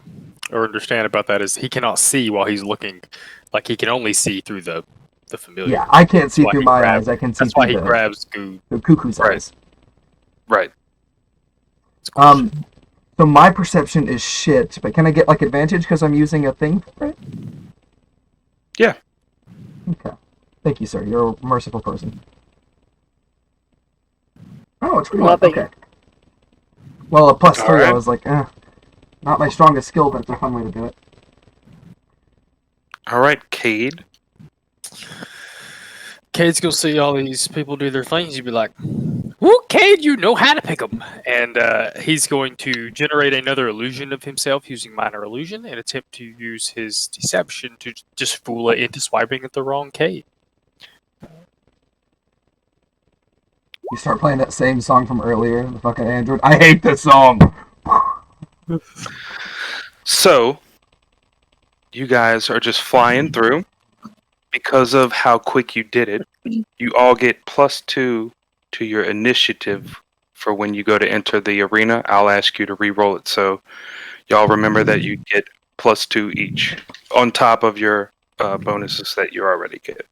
[SPEAKER 5] or understand about that is he cannot see while he's looking. Like he can only see through the familiar.
[SPEAKER 4] Yeah, I can't see
[SPEAKER 5] why
[SPEAKER 4] through
[SPEAKER 5] he
[SPEAKER 4] my
[SPEAKER 5] grabs-
[SPEAKER 4] eyes. I can see
[SPEAKER 5] That's why he
[SPEAKER 4] through
[SPEAKER 5] grabs Goo.
[SPEAKER 4] the cuckoo's
[SPEAKER 1] Right.
[SPEAKER 4] eyes.
[SPEAKER 1] Right.
[SPEAKER 4] So my perception is shit, but can I get like advantage because I'm using a thing for it?
[SPEAKER 1] Yeah.
[SPEAKER 4] Okay. Thank you, sir. You're a merciful person. Oh, it's pretty
[SPEAKER 3] Well,
[SPEAKER 4] good. Okay. Well, a +3, I
[SPEAKER 1] Alright.
[SPEAKER 4] was like, not my strongest skill, but it's a fun way to do it.
[SPEAKER 1] Alright, Cade.
[SPEAKER 5] Cade's gonna see all these people do their things. You'd be like, "Well, Cade, you know how to pick them." And he's going to generate another illusion of himself using minor illusion and attempt to use his deception to just fool it into swiping at the wrong Cade.
[SPEAKER 4] You start playing that same song from earlier, the fucking Android. I hate this song!
[SPEAKER 1] So, you guys are just flying through. because of how quick you did it, you all get +2 to your initiative for when you go to enter the arena. I'll ask you to re-roll it, so y'all remember that you get +2 each on top of your bonuses that you already get.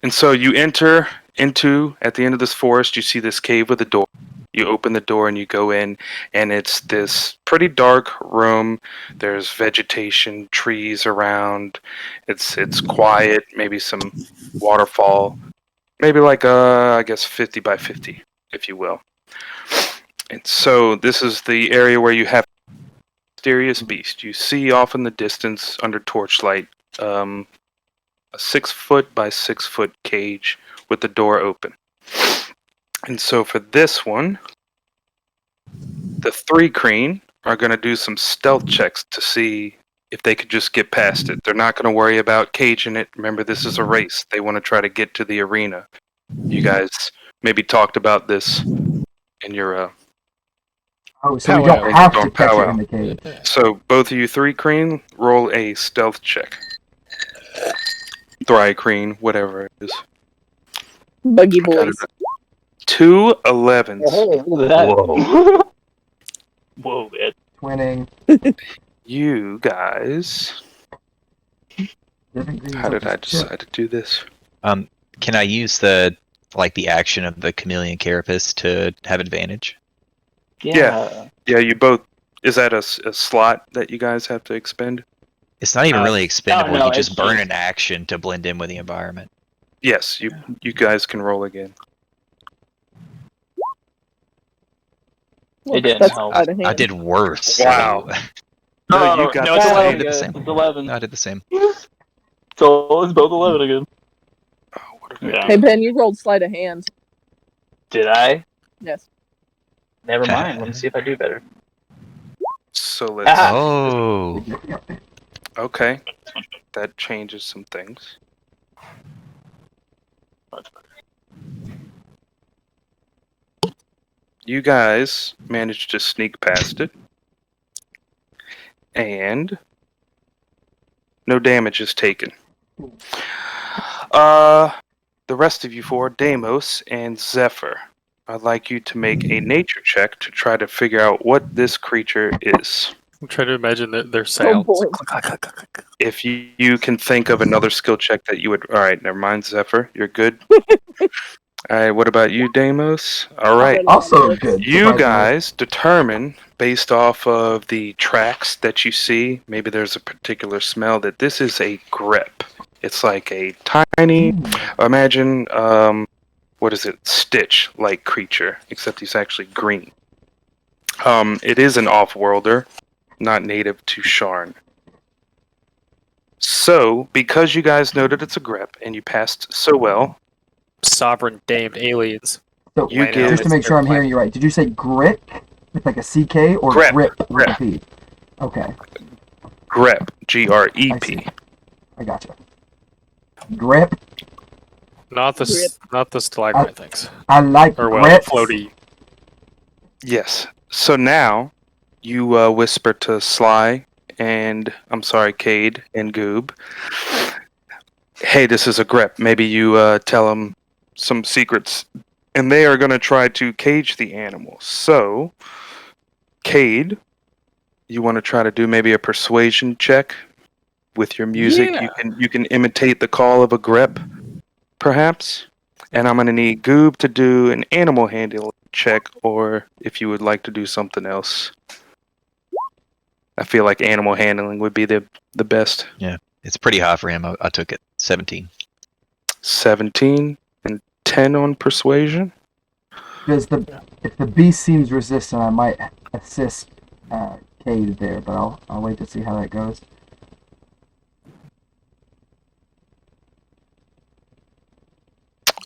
[SPEAKER 1] And so you enter into, at the end of this forest, you see this cave with a door. You open the door and you go in, and it's this pretty dark room. There's vegetation, trees around. It's quiet, maybe some waterfall. Maybe like I guess 50 by 50, if you will. And so this is the area where you have mysterious beast. You see off in the distance under torchlight a 6-foot by 6-foot cage with the door open. And so for this one, the 3 Kreen are going to do some stealth checks to see if they could just get past it. They're not going to worry about caging it. Remember, this is a race. They want to try to get to the arena. You guys maybe talked about this in your
[SPEAKER 4] Oh, so we
[SPEAKER 5] Powwow.
[SPEAKER 4] don't have to
[SPEAKER 1] Don't
[SPEAKER 4] catch it
[SPEAKER 1] powwow.
[SPEAKER 4] in the cage.
[SPEAKER 1] So both of you 3 Kreen, roll a stealth check. 3 Kreen, whatever it is.
[SPEAKER 3] Buggy boys.
[SPEAKER 1] 2 11s.
[SPEAKER 6] Oh, look at that.
[SPEAKER 2] Whoa.
[SPEAKER 6] Whoa, man.
[SPEAKER 4] Twinning.
[SPEAKER 1] You guys.
[SPEAKER 4] Living greens
[SPEAKER 1] How
[SPEAKER 4] up
[SPEAKER 1] did I
[SPEAKER 4] this chip.
[SPEAKER 1] decide to do this?
[SPEAKER 2] Can I use the action of the chameleon carapace to have advantage?
[SPEAKER 1] Yeah, you both. Is that a slot that you guys have to expend?
[SPEAKER 2] It's not even really expendable.
[SPEAKER 6] no,
[SPEAKER 2] You just
[SPEAKER 6] it's
[SPEAKER 2] burn
[SPEAKER 6] just-
[SPEAKER 2] an action to blend in with the environment.
[SPEAKER 1] Yes, you guys can roll again.
[SPEAKER 6] It didn't
[SPEAKER 3] That's
[SPEAKER 6] help.
[SPEAKER 3] out of hand.
[SPEAKER 2] I did worse.
[SPEAKER 1] Wow.
[SPEAKER 2] So
[SPEAKER 1] No, you got
[SPEAKER 6] no, it's
[SPEAKER 1] the
[SPEAKER 6] 11
[SPEAKER 1] same.
[SPEAKER 2] did the
[SPEAKER 6] again.
[SPEAKER 2] same.
[SPEAKER 6] It's 11.
[SPEAKER 2] I did the same.
[SPEAKER 6] So it's both 11 again.
[SPEAKER 1] Oh, what did I
[SPEAKER 6] Yeah.
[SPEAKER 3] Hey Ben, you rolled sleight of hand.
[SPEAKER 6] Did I?
[SPEAKER 3] Yes.
[SPEAKER 6] Never mind. Let me see if I do better.
[SPEAKER 1] So let's.
[SPEAKER 6] Ah.
[SPEAKER 2] Oh.
[SPEAKER 1] Okay, that changes some things. You guys managed to sneak past it, and no damage is taken. The rest of you 4, Deimos and Zephyr, I'd like you to make a nature check to try to figure out what this creature is.
[SPEAKER 5] I'm trying to imagine their sounds.
[SPEAKER 3] boy.
[SPEAKER 1] If you can think of another skill check that you would. All right, never mind, Zephyr. You're good. All right, what about you, Deimos? All right.
[SPEAKER 4] Also good.
[SPEAKER 1] You
[SPEAKER 4] surprisingly.
[SPEAKER 1] guys determine, based off of the tracks that you see, maybe there's a particular smell, that this is a grep. It's like a tiny, imagine, what is it, Stitch-like creature, except he's actually green. It is an off-worlder, not native to Sharn. So, because you guys know that it's a grep, and you passed so well,
[SPEAKER 5] Sovereign damned aliens.
[SPEAKER 4] So,
[SPEAKER 1] You get-
[SPEAKER 4] just to make sure I'm hearing you right, did you say grit with like a CK or
[SPEAKER 1] Grep,
[SPEAKER 4] grip with a
[SPEAKER 1] grep.
[SPEAKER 4] P? Okay,
[SPEAKER 1] grep, G-R-E-P.
[SPEAKER 4] I gotcha. Grip.
[SPEAKER 5] Not the stalagmite things.
[SPEAKER 4] I like
[SPEAKER 5] Or well,
[SPEAKER 4] grips.
[SPEAKER 5] floaty.
[SPEAKER 1] Yes. So now, you whisper to Sly and, Cade and Goob. Hey, this is a grep. Maybe you tell them some secrets. And they are going to try to cage the animal. So, Cade, you want to try to do maybe a persuasion check with your music?
[SPEAKER 5] Yeah.
[SPEAKER 1] You can imitate the call of a grep, perhaps. And I'm going to need Goob to do an animal handling check, or if you would like to do something else. I feel like animal handling would be the best.
[SPEAKER 2] It's pretty high for him. I took it. 17.
[SPEAKER 1] 17 and 10 on persuasion.
[SPEAKER 4] If the beast seems resistant, I might assist Cade there, but I'll wait to see how that goes.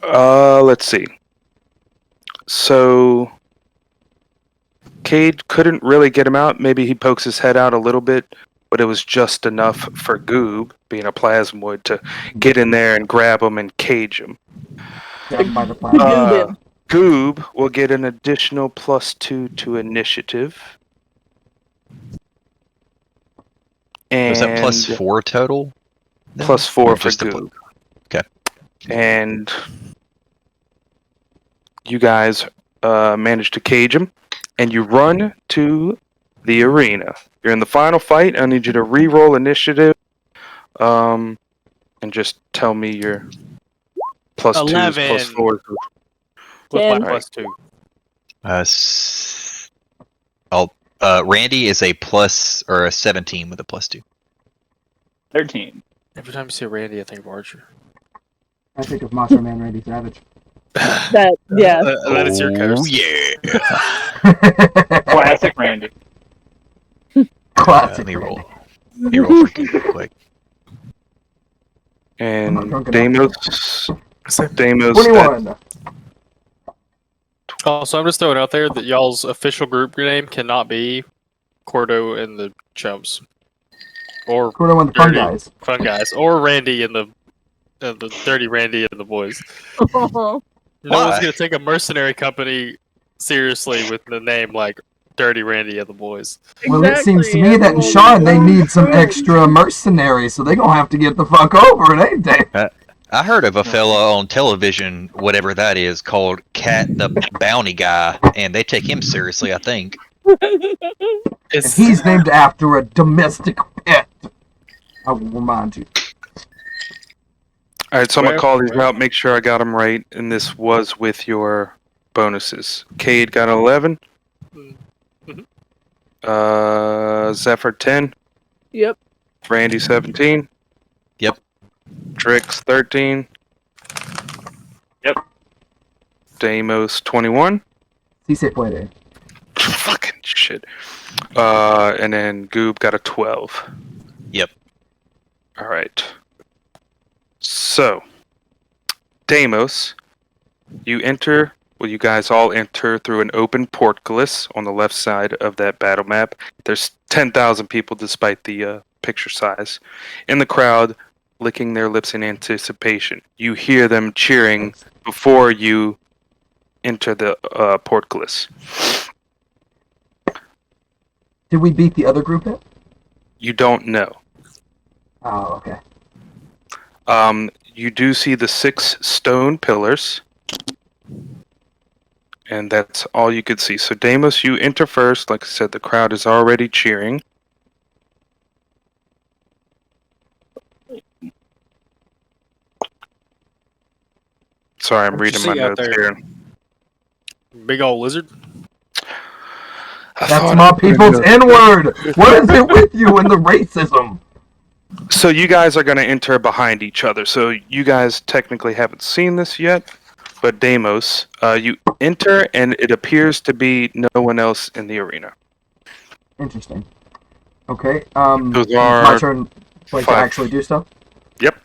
[SPEAKER 1] Let's see. So, Cade couldn't really get him out. Maybe he pokes his head out a little bit, but it was just enough for Goob, being a plasmoid, to get in there and grab him and cage him.
[SPEAKER 4] Down by the
[SPEAKER 3] The
[SPEAKER 4] platform.
[SPEAKER 3] Goobin.
[SPEAKER 1] Goob will get an additional +2 to initiative.
[SPEAKER 2] Was that
[SPEAKER 1] And
[SPEAKER 2] +4 total? No,
[SPEAKER 1] plus
[SPEAKER 2] or
[SPEAKER 1] 4 for
[SPEAKER 2] just the
[SPEAKER 1] Goob.
[SPEAKER 2] Okay.
[SPEAKER 1] And you guys manage to cage him, and you run to the arena. You're in the final fight. I need you to re-roll initiative, and just tell me your plus 2s, plus
[SPEAKER 5] 11.
[SPEAKER 1] 4s.
[SPEAKER 5] With my
[SPEAKER 3] 10.
[SPEAKER 5] plus 2.
[SPEAKER 2] Randy is a plus or a 17 with a plus 2.
[SPEAKER 6] 13.
[SPEAKER 5] Every time you say Randy, I think of Archer.
[SPEAKER 4] I think of Macho Man Randy Savage.
[SPEAKER 3] That yeah.
[SPEAKER 5] That is your
[SPEAKER 2] Oh
[SPEAKER 5] curse.
[SPEAKER 2] yeah.
[SPEAKER 6] Classic Randy.
[SPEAKER 4] Classic.
[SPEAKER 2] Let me roll.
[SPEAKER 4] Randy.
[SPEAKER 2] Let me roll for Goop real quick.
[SPEAKER 4] I'm not
[SPEAKER 1] And
[SPEAKER 4] drunk enough.
[SPEAKER 1] Deimos,
[SPEAKER 4] 21.
[SPEAKER 5] Also, I'm just throwing out there that y'all's official group name cannot be Cordo and the Chumps, or
[SPEAKER 4] Cordo and the Fun
[SPEAKER 5] Dirty.
[SPEAKER 4] Guys.
[SPEAKER 5] Fun Guys, or Randy and the Dirty Randy and the boys. No one's
[SPEAKER 2] Why?
[SPEAKER 5] gonna take a mercenary company seriously with the name like Dirty Randy and the boys.
[SPEAKER 4] Well, it seems to
[SPEAKER 3] Exactly,
[SPEAKER 4] me that in
[SPEAKER 3] everyone
[SPEAKER 4] Sharn they
[SPEAKER 3] knows
[SPEAKER 4] need some
[SPEAKER 3] who.
[SPEAKER 4] extra mercenaries, so they gonna have to get the fuck over it, ain't they?
[SPEAKER 2] I heard of a fella on television, whatever that is, called Cat the Bounty Guy, and they take him seriously, I think.
[SPEAKER 4] And he's named after a domestic pet. I will remind you.
[SPEAKER 1] All right, so I'm gonna
[SPEAKER 5] Where-
[SPEAKER 1] call these
[SPEAKER 5] where-
[SPEAKER 1] out, make sure I got them right, and this was with your bonuses. Cade got an 11.
[SPEAKER 5] Mhm.
[SPEAKER 1] Zephyr 10.
[SPEAKER 3] Yep.
[SPEAKER 1] Randy 17.
[SPEAKER 2] Yep.
[SPEAKER 1] Drix 13.
[SPEAKER 6] Yep.
[SPEAKER 1] Deimos 21.
[SPEAKER 4] Si se puede.
[SPEAKER 1] Fucking shit. And then Goob got a 12.
[SPEAKER 2] Yep.
[SPEAKER 1] All right. So, Deimos, you guys all enter through an open portcullis on the left side of that battle map. There's 10,000 people despite the picture size. In the crowd, licking their lips in anticipation. You hear them cheering before you enter the portcullis.
[SPEAKER 4] Did we beat the other group yet?
[SPEAKER 1] You don't know.
[SPEAKER 4] Oh, okay.
[SPEAKER 1] You do see the 6 stone pillars, and that's all you could see. So, Deimos, you enter first. Like I said, the crowd is already cheering. Sorry, I'm
[SPEAKER 5] What'd you
[SPEAKER 1] reading my
[SPEAKER 5] see out
[SPEAKER 1] notes
[SPEAKER 5] there?
[SPEAKER 1] here.
[SPEAKER 5] Big old lizard.
[SPEAKER 4] That's my people's N-word! What is it with you and the racism?
[SPEAKER 1] So you guys are going to enter behind each other. So you guys technically haven't seen this yet, but Deimos, you enter and it appears to be no one else in the arena.
[SPEAKER 4] Interesting. Okay,
[SPEAKER 1] Those
[SPEAKER 4] it's
[SPEAKER 1] are
[SPEAKER 4] my turn to
[SPEAKER 1] 5.
[SPEAKER 4] actually do stuff?
[SPEAKER 1] Yep.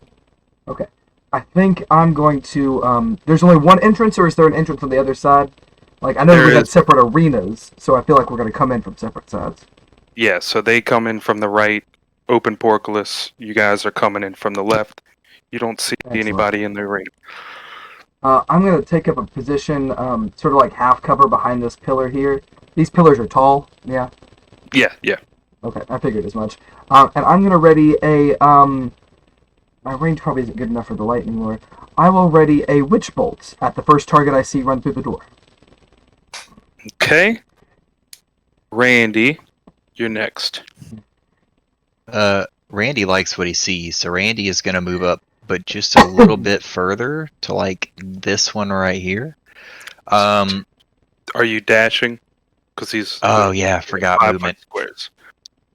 [SPEAKER 4] Okay. I think I'm going to, there's only one entrance, or is there an entrance on the other side? Like, I know
[SPEAKER 1] There
[SPEAKER 4] we had
[SPEAKER 1] is.
[SPEAKER 4] separate arenas, so I feel like we're going to come in from separate sides.
[SPEAKER 1] Yeah, so they come in from the right, open portcullis. You guys are coming in from the left. You don't see
[SPEAKER 4] Excellent.
[SPEAKER 1] anybody in the arena.
[SPEAKER 4] I'm going to take up a position, sort of like half cover behind this pillar here. These pillars are tall, yeah?
[SPEAKER 1] Yeah.
[SPEAKER 4] Okay, I figured as much. And I'm going to ready a, my range probably isn't good enough for the lightning lord. I will ready a witch bolt at the first target I see run through the door.
[SPEAKER 1] Okay. Randy, you're next.
[SPEAKER 2] Randy likes what he sees, so Randy is going to move up, but just a little bit further to like this one right here.
[SPEAKER 1] Are you dashing? Because he's.
[SPEAKER 2] Oh yeah, forgot
[SPEAKER 1] 5
[SPEAKER 2] movement.
[SPEAKER 1] foot squares.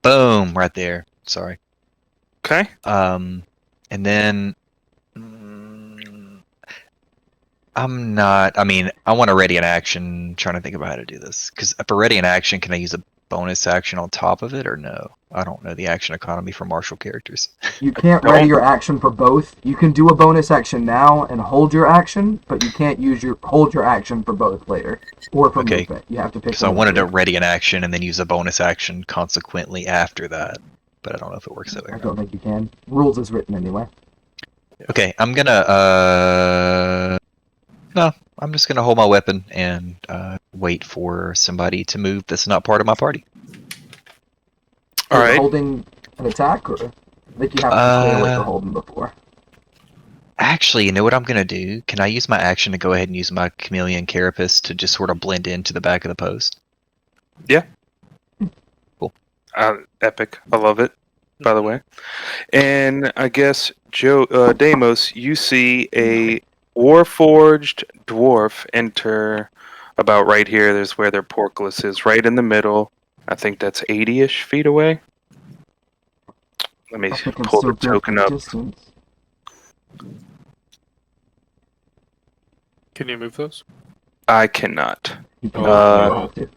[SPEAKER 2] Boom, right there. Sorry.
[SPEAKER 1] Okay.
[SPEAKER 2] And then I'm not. I mean, I want to ready an action. Trying to think about how to do this. Because for ready an action, can I use a bonus action on top of it or no? I don't know the action economy for martial characters.
[SPEAKER 4] You can't ready your action for both. You can do a bonus action now and hold your action, but you can't hold your action for both later. Or for
[SPEAKER 2] Okay.
[SPEAKER 4] movement. You have to pick
[SPEAKER 2] So I
[SPEAKER 4] one of
[SPEAKER 2] wanted
[SPEAKER 4] the
[SPEAKER 2] to ready an action and then use a bonus action consequently after that. But I don't know if it works that way.
[SPEAKER 4] I
[SPEAKER 2] or
[SPEAKER 4] don't
[SPEAKER 2] not.
[SPEAKER 4] think you can. Rules is written anyway.
[SPEAKER 2] Okay, I'm gonna no, I'm just gonna hold my weapon and wait for somebody to move that's not part of my party.
[SPEAKER 1] All
[SPEAKER 4] You're
[SPEAKER 1] right.
[SPEAKER 4] holding an attack, or Like you have to stay away from holding before.
[SPEAKER 2] Actually, you know what I'm gonna do? Can I use my action to go ahead and use my chameleon carapace to just sort of blend into the back of the post?
[SPEAKER 1] Epic. I love it, by the way. And I guess, Deimos, you see a Warforged dwarf enter about right here. There's where their portcullis is, right in the middle. I think that's 80-ish feet away. Let me
[SPEAKER 4] I think I'm
[SPEAKER 1] pull
[SPEAKER 4] still
[SPEAKER 1] the
[SPEAKER 4] good
[SPEAKER 1] token
[SPEAKER 4] for
[SPEAKER 1] up.
[SPEAKER 4] distance.
[SPEAKER 5] Can you move those?
[SPEAKER 1] I cannot.
[SPEAKER 4] You can have to.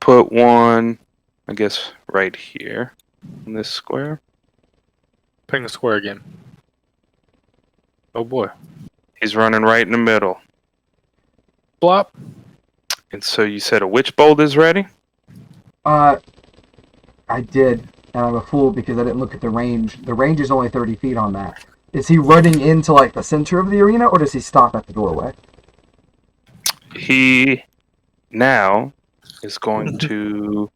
[SPEAKER 1] Put one, I guess, right here in this square.
[SPEAKER 5] Ping the square again. Oh boy.
[SPEAKER 1] He's running right in the middle.
[SPEAKER 5] Blop.
[SPEAKER 1] And so you said a witch bolt is ready?
[SPEAKER 4] I did, and I'm a fool because I didn't look at the range. The range is only 30 feet on that. Is he running into like the center of the arena, or does he stop at the doorway?
[SPEAKER 1] He now is going to,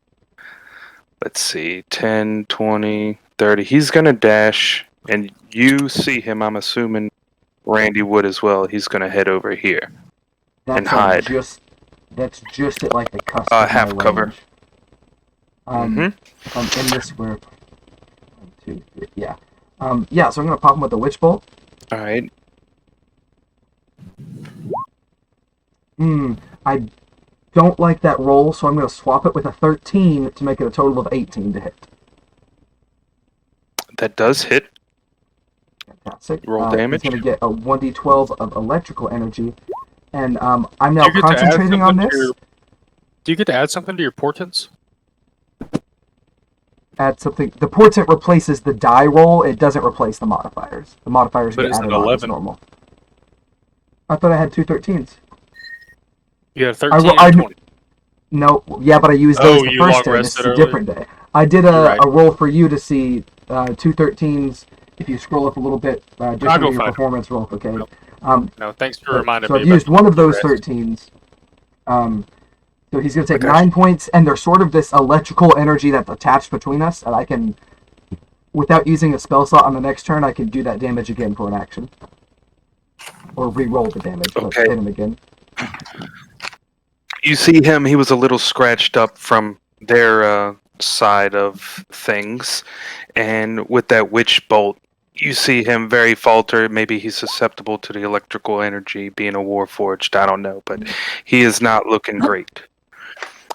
[SPEAKER 1] let's see, 10, 20, 30. He's going to dash, and you see him, I'm assuming Randy would as well. He's going to head over here. And hide.
[SPEAKER 4] That's just at like the cusp of
[SPEAKER 1] half
[SPEAKER 4] my
[SPEAKER 1] cover.
[SPEAKER 4] range. If I'm in this square, 1, 2, 3, yeah. Yeah, so I'm gonna pop him with the witch bolt.
[SPEAKER 1] All right.
[SPEAKER 4] I don't like that roll, so I'm gonna swap it with a 13 to make it a total of 18 to hit.
[SPEAKER 1] That does hit.
[SPEAKER 4] Fantastic.
[SPEAKER 1] Roll damage.
[SPEAKER 4] He's gonna get a 1d12 of electrical energy, and I'm now
[SPEAKER 5] Do you get to add
[SPEAKER 4] concentrating on
[SPEAKER 5] something
[SPEAKER 4] this.
[SPEAKER 5] to Do you get to add something to your portents?
[SPEAKER 4] Add something. The portent replaces the die roll. It doesn't replace the modifiers. The modifiers
[SPEAKER 5] But
[SPEAKER 4] get
[SPEAKER 5] it's
[SPEAKER 4] added
[SPEAKER 5] an
[SPEAKER 4] on as
[SPEAKER 5] 11.
[SPEAKER 4] normal. I thought I had 2 13s.
[SPEAKER 5] You got a 13
[SPEAKER 4] I-
[SPEAKER 5] and 20.
[SPEAKER 4] No, yeah, but I used
[SPEAKER 5] Oh,
[SPEAKER 4] those the
[SPEAKER 5] you
[SPEAKER 4] first day.
[SPEAKER 5] long
[SPEAKER 4] This is
[SPEAKER 5] rested
[SPEAKER 4] a
[SPEAKER 5] earlier?
[SPEAKER 4] different day. I did
[SPEAKER 5] You're right.
[SPEAKER 4] a roll for you to see 2 13s. If you scroll up a little bit, just
[SPEAKER 5] I'll
[SPEAKER 4] under
[SPEAKER 5] go
[SPEAKER 4] your
[SPEAKER 5] find it.
[SPEAKER 4] performance roll, okay?
[SPEAKER 5] Nope. No, thanks for
[SPEAKER 4] So
[SPEAKER 5] reminding
[SPEAKER 4] I've
[SPEAKER 5] me.
[SPEAKER 4] used one of those
[SPEAKER 5] rest.
[SPEAKER 4] 13s. So he's going to take
[SPEAKER 5] I got
[SPEAKER 4] 9 points, and there's sort of this electrical energy that's attached between us, and I can, without using a spell slot on the next turn, I can do that damage again for an action. Or re-roll the damage, but
[SPEAKER 1] Okay.
[SPEAKER 4] hit him again.
[SPEAKER 1] You see him, he was a little scratched up from their side of things. And with that witch bolt, you see him very falter. Maybe he's susceptible to the electrical energy, being a warforged. I don't know, but he is not looking great.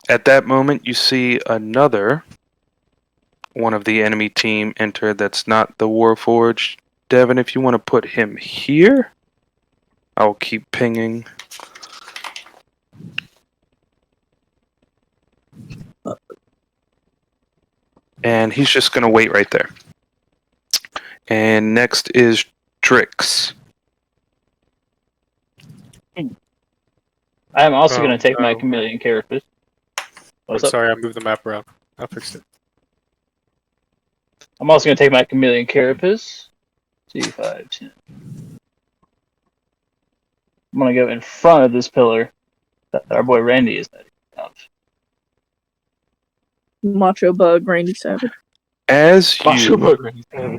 [SPEAKER 1] At that moment, you see another one of the enemy team enter that's not the warforged. Devin, if you want to put him here, I'll keep pinging. And he's just going to wait right there. And next is Drix.
[SPEAKER 6] I'm also
[SPEAKER 5] Oh,
[SPEAKER 6] going to take my
[SPEAKER 5] no.
[SPEAKER 6] chameleon carapace.
[SPEAKER 5] I'm
[SPEAKER 6] What's up?
[SPEAKER 5] sorry, I moved the map around. I fixed it.
[SPEAKER 6] I'm also going to take my chameleon carapace. 2, 5, 10. I'm going to go in front of this pillar that our boy Randy is heading up.
[SPEAKER 3] Macho Bug, Randy Savage.
[SPEAKER 1] As you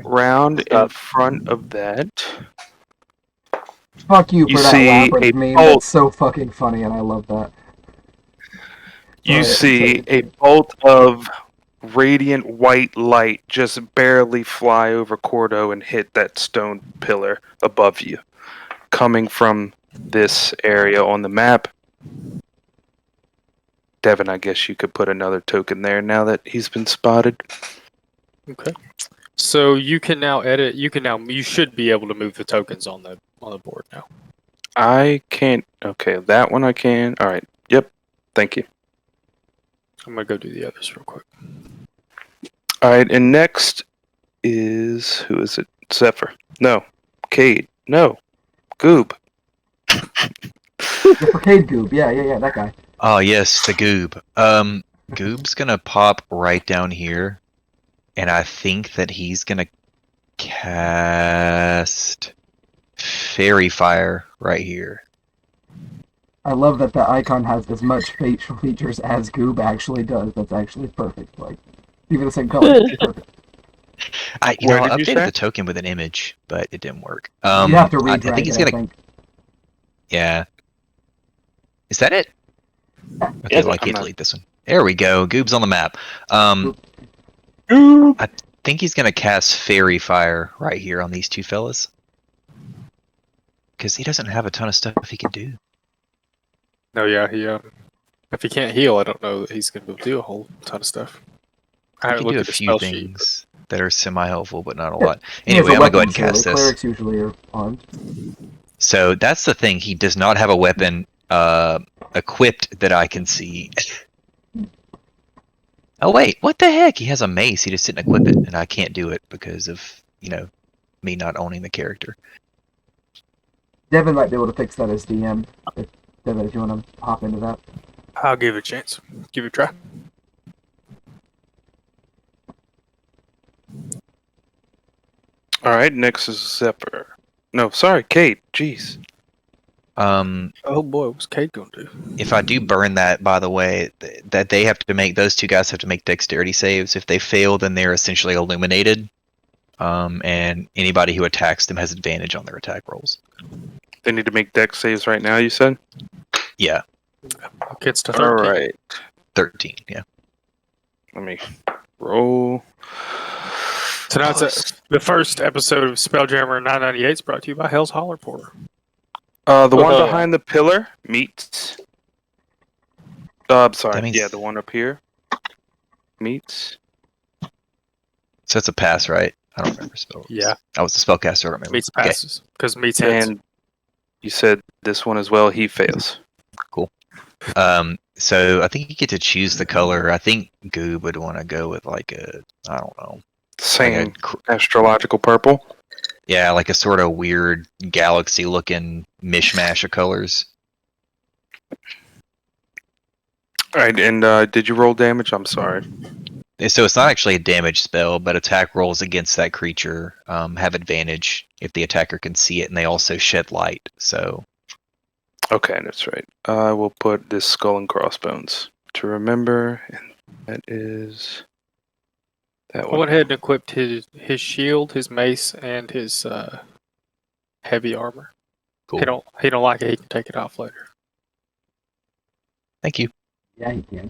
[SPEAKER 1] round in front of that,
[SPEAKER 4] Fuck you
[SPEAKER 1] You
[SPEAKER 4] for that
[SPEAKER 1] see
[SPEAKER 4] labyrinth
[SPEAKER 1] a
[SPEAKER 4] meme.
[SPEAKER 1] bolt.
[SPEAKER 4] That's so fucking funny, and I love that.
[SPEAKER 1] you
[SPEAKER 4] Sorry,
[SPEAKER 1] see a bolt of radiant white light just barely fly over Cordo and hit that stone pillar above you, coming from this area on the map. Devin, I guess you could put another token there now that he's been spotted.
[SPEAKER 5] Okay. So you can now edit. You should be able to move the tokens on the board now.
[SPEAKER 1] I can't. Okay, that one I can. All right. Yep. Thank you.
[SPEAKER 5] I'm gonna go do the others real quick.
[SPEAKER 1] All right, and next is who is it? Zephyr. No. Cade. No. Goob.
[SPEAKER 4] Deprecate Goob. Yeah, that guy.
[SPEAKER 2] Oh yes, the goob. Goob's gonna pop right down here, and I think that he's gonna cast Fairy Fire right here.
[SPEAKER 4] I love that the icon has as much facial features as Goob actually does. That's actually perfect. Like, even the same color. It's perfect.
[SPEAKER 2] I
[SPEAKER 1] Where did you
[SPEAKER 2] updated
[SPEAKER 1] say?
[SPEAKER 2] the token with an image, but it didn't work.
[SPEAKER 4] You have to
[SPEAKER 2] I
[SPEAKER 4] redrag
[SPEAKER 2] think
[SPEAKER 4] it,
[SPEAKER 2] he's
[SPEAKER 4] I
[SPEAKER 2] gonna.
[SPEAKER 4] think.
[SPEAKER 2] Yeah. Is that it? Okay,
[SPEAKER 6] Yes,
[SPEAKER 2] well, I
[SPEAKER 1] I'm
[SPEAKER 2] can't
[SPEAKER 1] not-
[SPEAKER 2] delete this one. There we go. Goob's on the map.
[SPEAKER 6] Ooh.
[SPEAKER 2] I think he's gonna cast Fairy Fire right here on these two fellas. Because he doesn't have a ton of stuff he can do.
[SPEAKER 5] No, yeah, he if he can't heal, I don't know that he's going to be able to do a whole ton of stuff. I
[SPEAKER 2] He
[SPEAKER 5] haven't
[SPEAKER 2] can
[SPEAKER 5] looked
[SPEAKER 2] do a
[SPEAKER 5] at the
[SPEAKER 2] few
[SPEAKER 5] spell sheet.
[SPEAKER 2] things that are semi-helpful, but not a
[SPEAKER 4] Yeah.
[SPEAKER 2] lot.
[SPEAKER 4] He has
[SPEAKER 2] Anyway,
[SPEAKER 4] a
[SPEAKER 2] I'm gonna go ahead
[SPEAKER 4] weapon
[SPEAKER 2] and cast
[SPEAKER 4] shield.
[SPEAKER 2] this.
[SPEAKER 4] Clerics usually are armed.
[SPEAKER 2] So that's the thing. He does not have a weapon equipped that I can see. Oh wait, what the heck? He has a mace. He just didn't equip it, and I can't do it because of me not owning the character.
[SPEAKER 4] Devin might be able to fix that as DM. Devin, if you want to hop into that.
[SPEAKER 5] I'll give it a chance. Give it a try.
[SPEAKER 1] All right, next is Zephyr. No, sorry, Kate. Jeez.
[SPEAKER 5] Oh boy, what's Kate going to do?
[SPEAKER 2] If I do burn that, by the way, that they have to make, those two guys have to make dexterity saves. If they fail, then they're essentially illuminated. And anybody who attacks them has advantage on their attack rolls.
[SPEAKER 1] They need to make dex saves right now, you said?
[SPEAKER 2] Yeah,
[SPEAKER 5] Gets to
[SPEAKER 1] All
[SPEAKER 5] 13.
[SPEAKER 1] right.
[SPEAKER 2] 13. Yeah.
[SPEAKER 1] Let me roll.
[SPEAKER 5] Tonight's the first episode of Spelljammer 998 is brought to you by Hell's Holler Porter.
[SPEAKER 1] The one
[SPEAKER 6] Oh.
[SPEAKER 1] behind the pillar meets. I'm sorry.
[SPEAKER 2] That means-
[SPEAKER 1] Yeah, the one up here meets.
[SPEAKER 2] So it's a pass, right? I don't remember spells.
[SPEAKER 5] Yeah.
[SPEAKER 2] I was the spellcaster. I don't remember.
[SPEAKER 5] Meets
[SPEAKER 2] Okay.
[SPEAKER 5] passes. Because meets hits.
[SPEAKER 1] And you said this one as well. He fails.
[SPEAKER 2] So I think you get to choose the color. I think Goob would want to go with like a, I don't know,
[SPEAKER 1] Same
[SPEAKER 2] like
[SPEAKER 1] astrological purple.
[SPEAKER 2] yeah, like a sort of weird galaxy-looking mishmash of colors.
[SPEAKER 1] All right, and did you roll damage? I'm sorry.
[SPEAKER 2] So it's not actually a damage spell, but attack rolls against that creature have advantage if the attacker can see it, and they also shed light. So
[SPEAKER 1] Okay, that's right. I will put this skull and crossbones to remember, and that is that
[SPEAKER 5] I
[SPEAKER 1] one.
[SPEAKER 5] went ahead and equipped his shield, his mace, and his heavy armor.
[SPEAKER 2] cool.
[SPEAKER 5] He don't like it. He can take it off later.
[SPEAKER 2] Thank you.
[SPEAKER 4] Yeah, he can.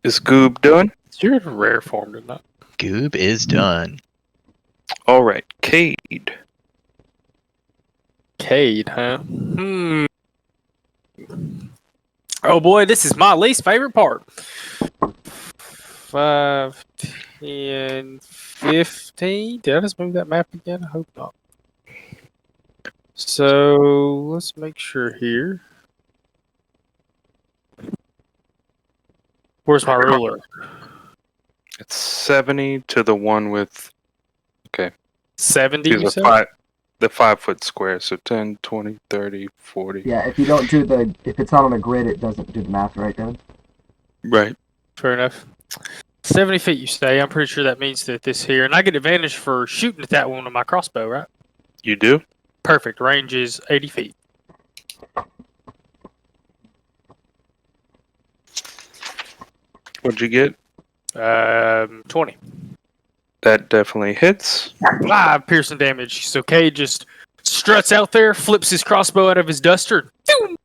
[SPEAKER 1] Is Goob doing?
[SPEAKER 5] It's your rare form, didn't it?
[SPEAKER 2] Goob is done.
[SPEAKER 1] All right, Cade.
[SPEAKER 5] Cade, huh? Oh boy, this is my least favorite part. 5, 10, 15. Did I just move that map again? I hope not. So let's make sure here. Where's my ruler?
[SPEAKER 1] It's 70 to the one with
[SPEAKER 5] 70, you
[SPEAKER 1] the
[SPEAKER 5] said?
[SPEAKER 1] the 5 foot square. So 10, 20, 30, 40.
[SPEAKER 4] Yeah, if you don't do the, if it's not on a grid, it doesn't do the math right, Devin.
[SPEAKER 1] Right.
[SPEAKER 5] Fair enough. 70 feet, you say. I'm pretty sure that means that this here, and I get advantage for shooting at that one with my crossbow, right?
[SPEAKER 1] You do?
[SPEAKER 5] Perfect. Range is 80 feet.
[SPEAKER 1] What'd you get?
[SPEAKER 5] 20.
[SPEAKER 1] That definitely hits.
[SPEAKER 5] 5 piercing damage. So Cade just struts out there, flips his crossbow out of his duster. Boom!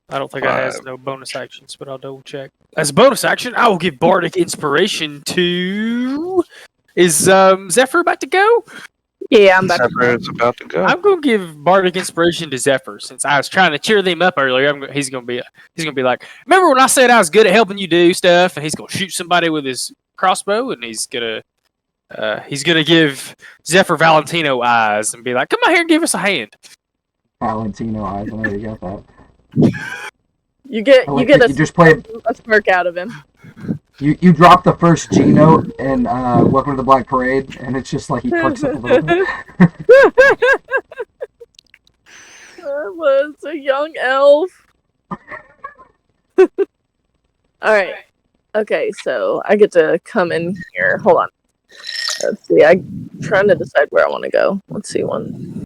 [SPEAKER 5] I don't think I has no bonus actions, but I'll double check. As a bonus action, I will give Bardic Inspiration to. Is Zephyr about to go?
[SPEAKER 3] Yeah, I'm back.
[SPEAKER 1] Zephyr is about to go.
[SPEAKER 5] I'm gonna give Bardic Inspiration to Zephyr since I was trying to cheer them up earlier. He's gonna be like, remember when I said I was good at helping you do stuff, and he's gonna shoot somebody with his crossbow, and he's gonna give Zephyr Valentino eyes and be like, come out here and give us a hand.
[SPEAKER 4] Valentino eyes, I know you got that.
[SPEAKER 3] You get
[SPEAKER 4] I like
[SPEAKER 3] you get
[SPEAKER 4] that you just play.
[SPEAKER 3] a smirk out of him.
[SPEAKER 4] You drop the first G note in Welcome to the Black Parade, and it's just like he perks up a little bit.
[SPEAKER 3] That was a young elf. Alright. Okay, so I get to come in here. Hold on. Let's see. I'm trying to decide where I want to go. Let's see one.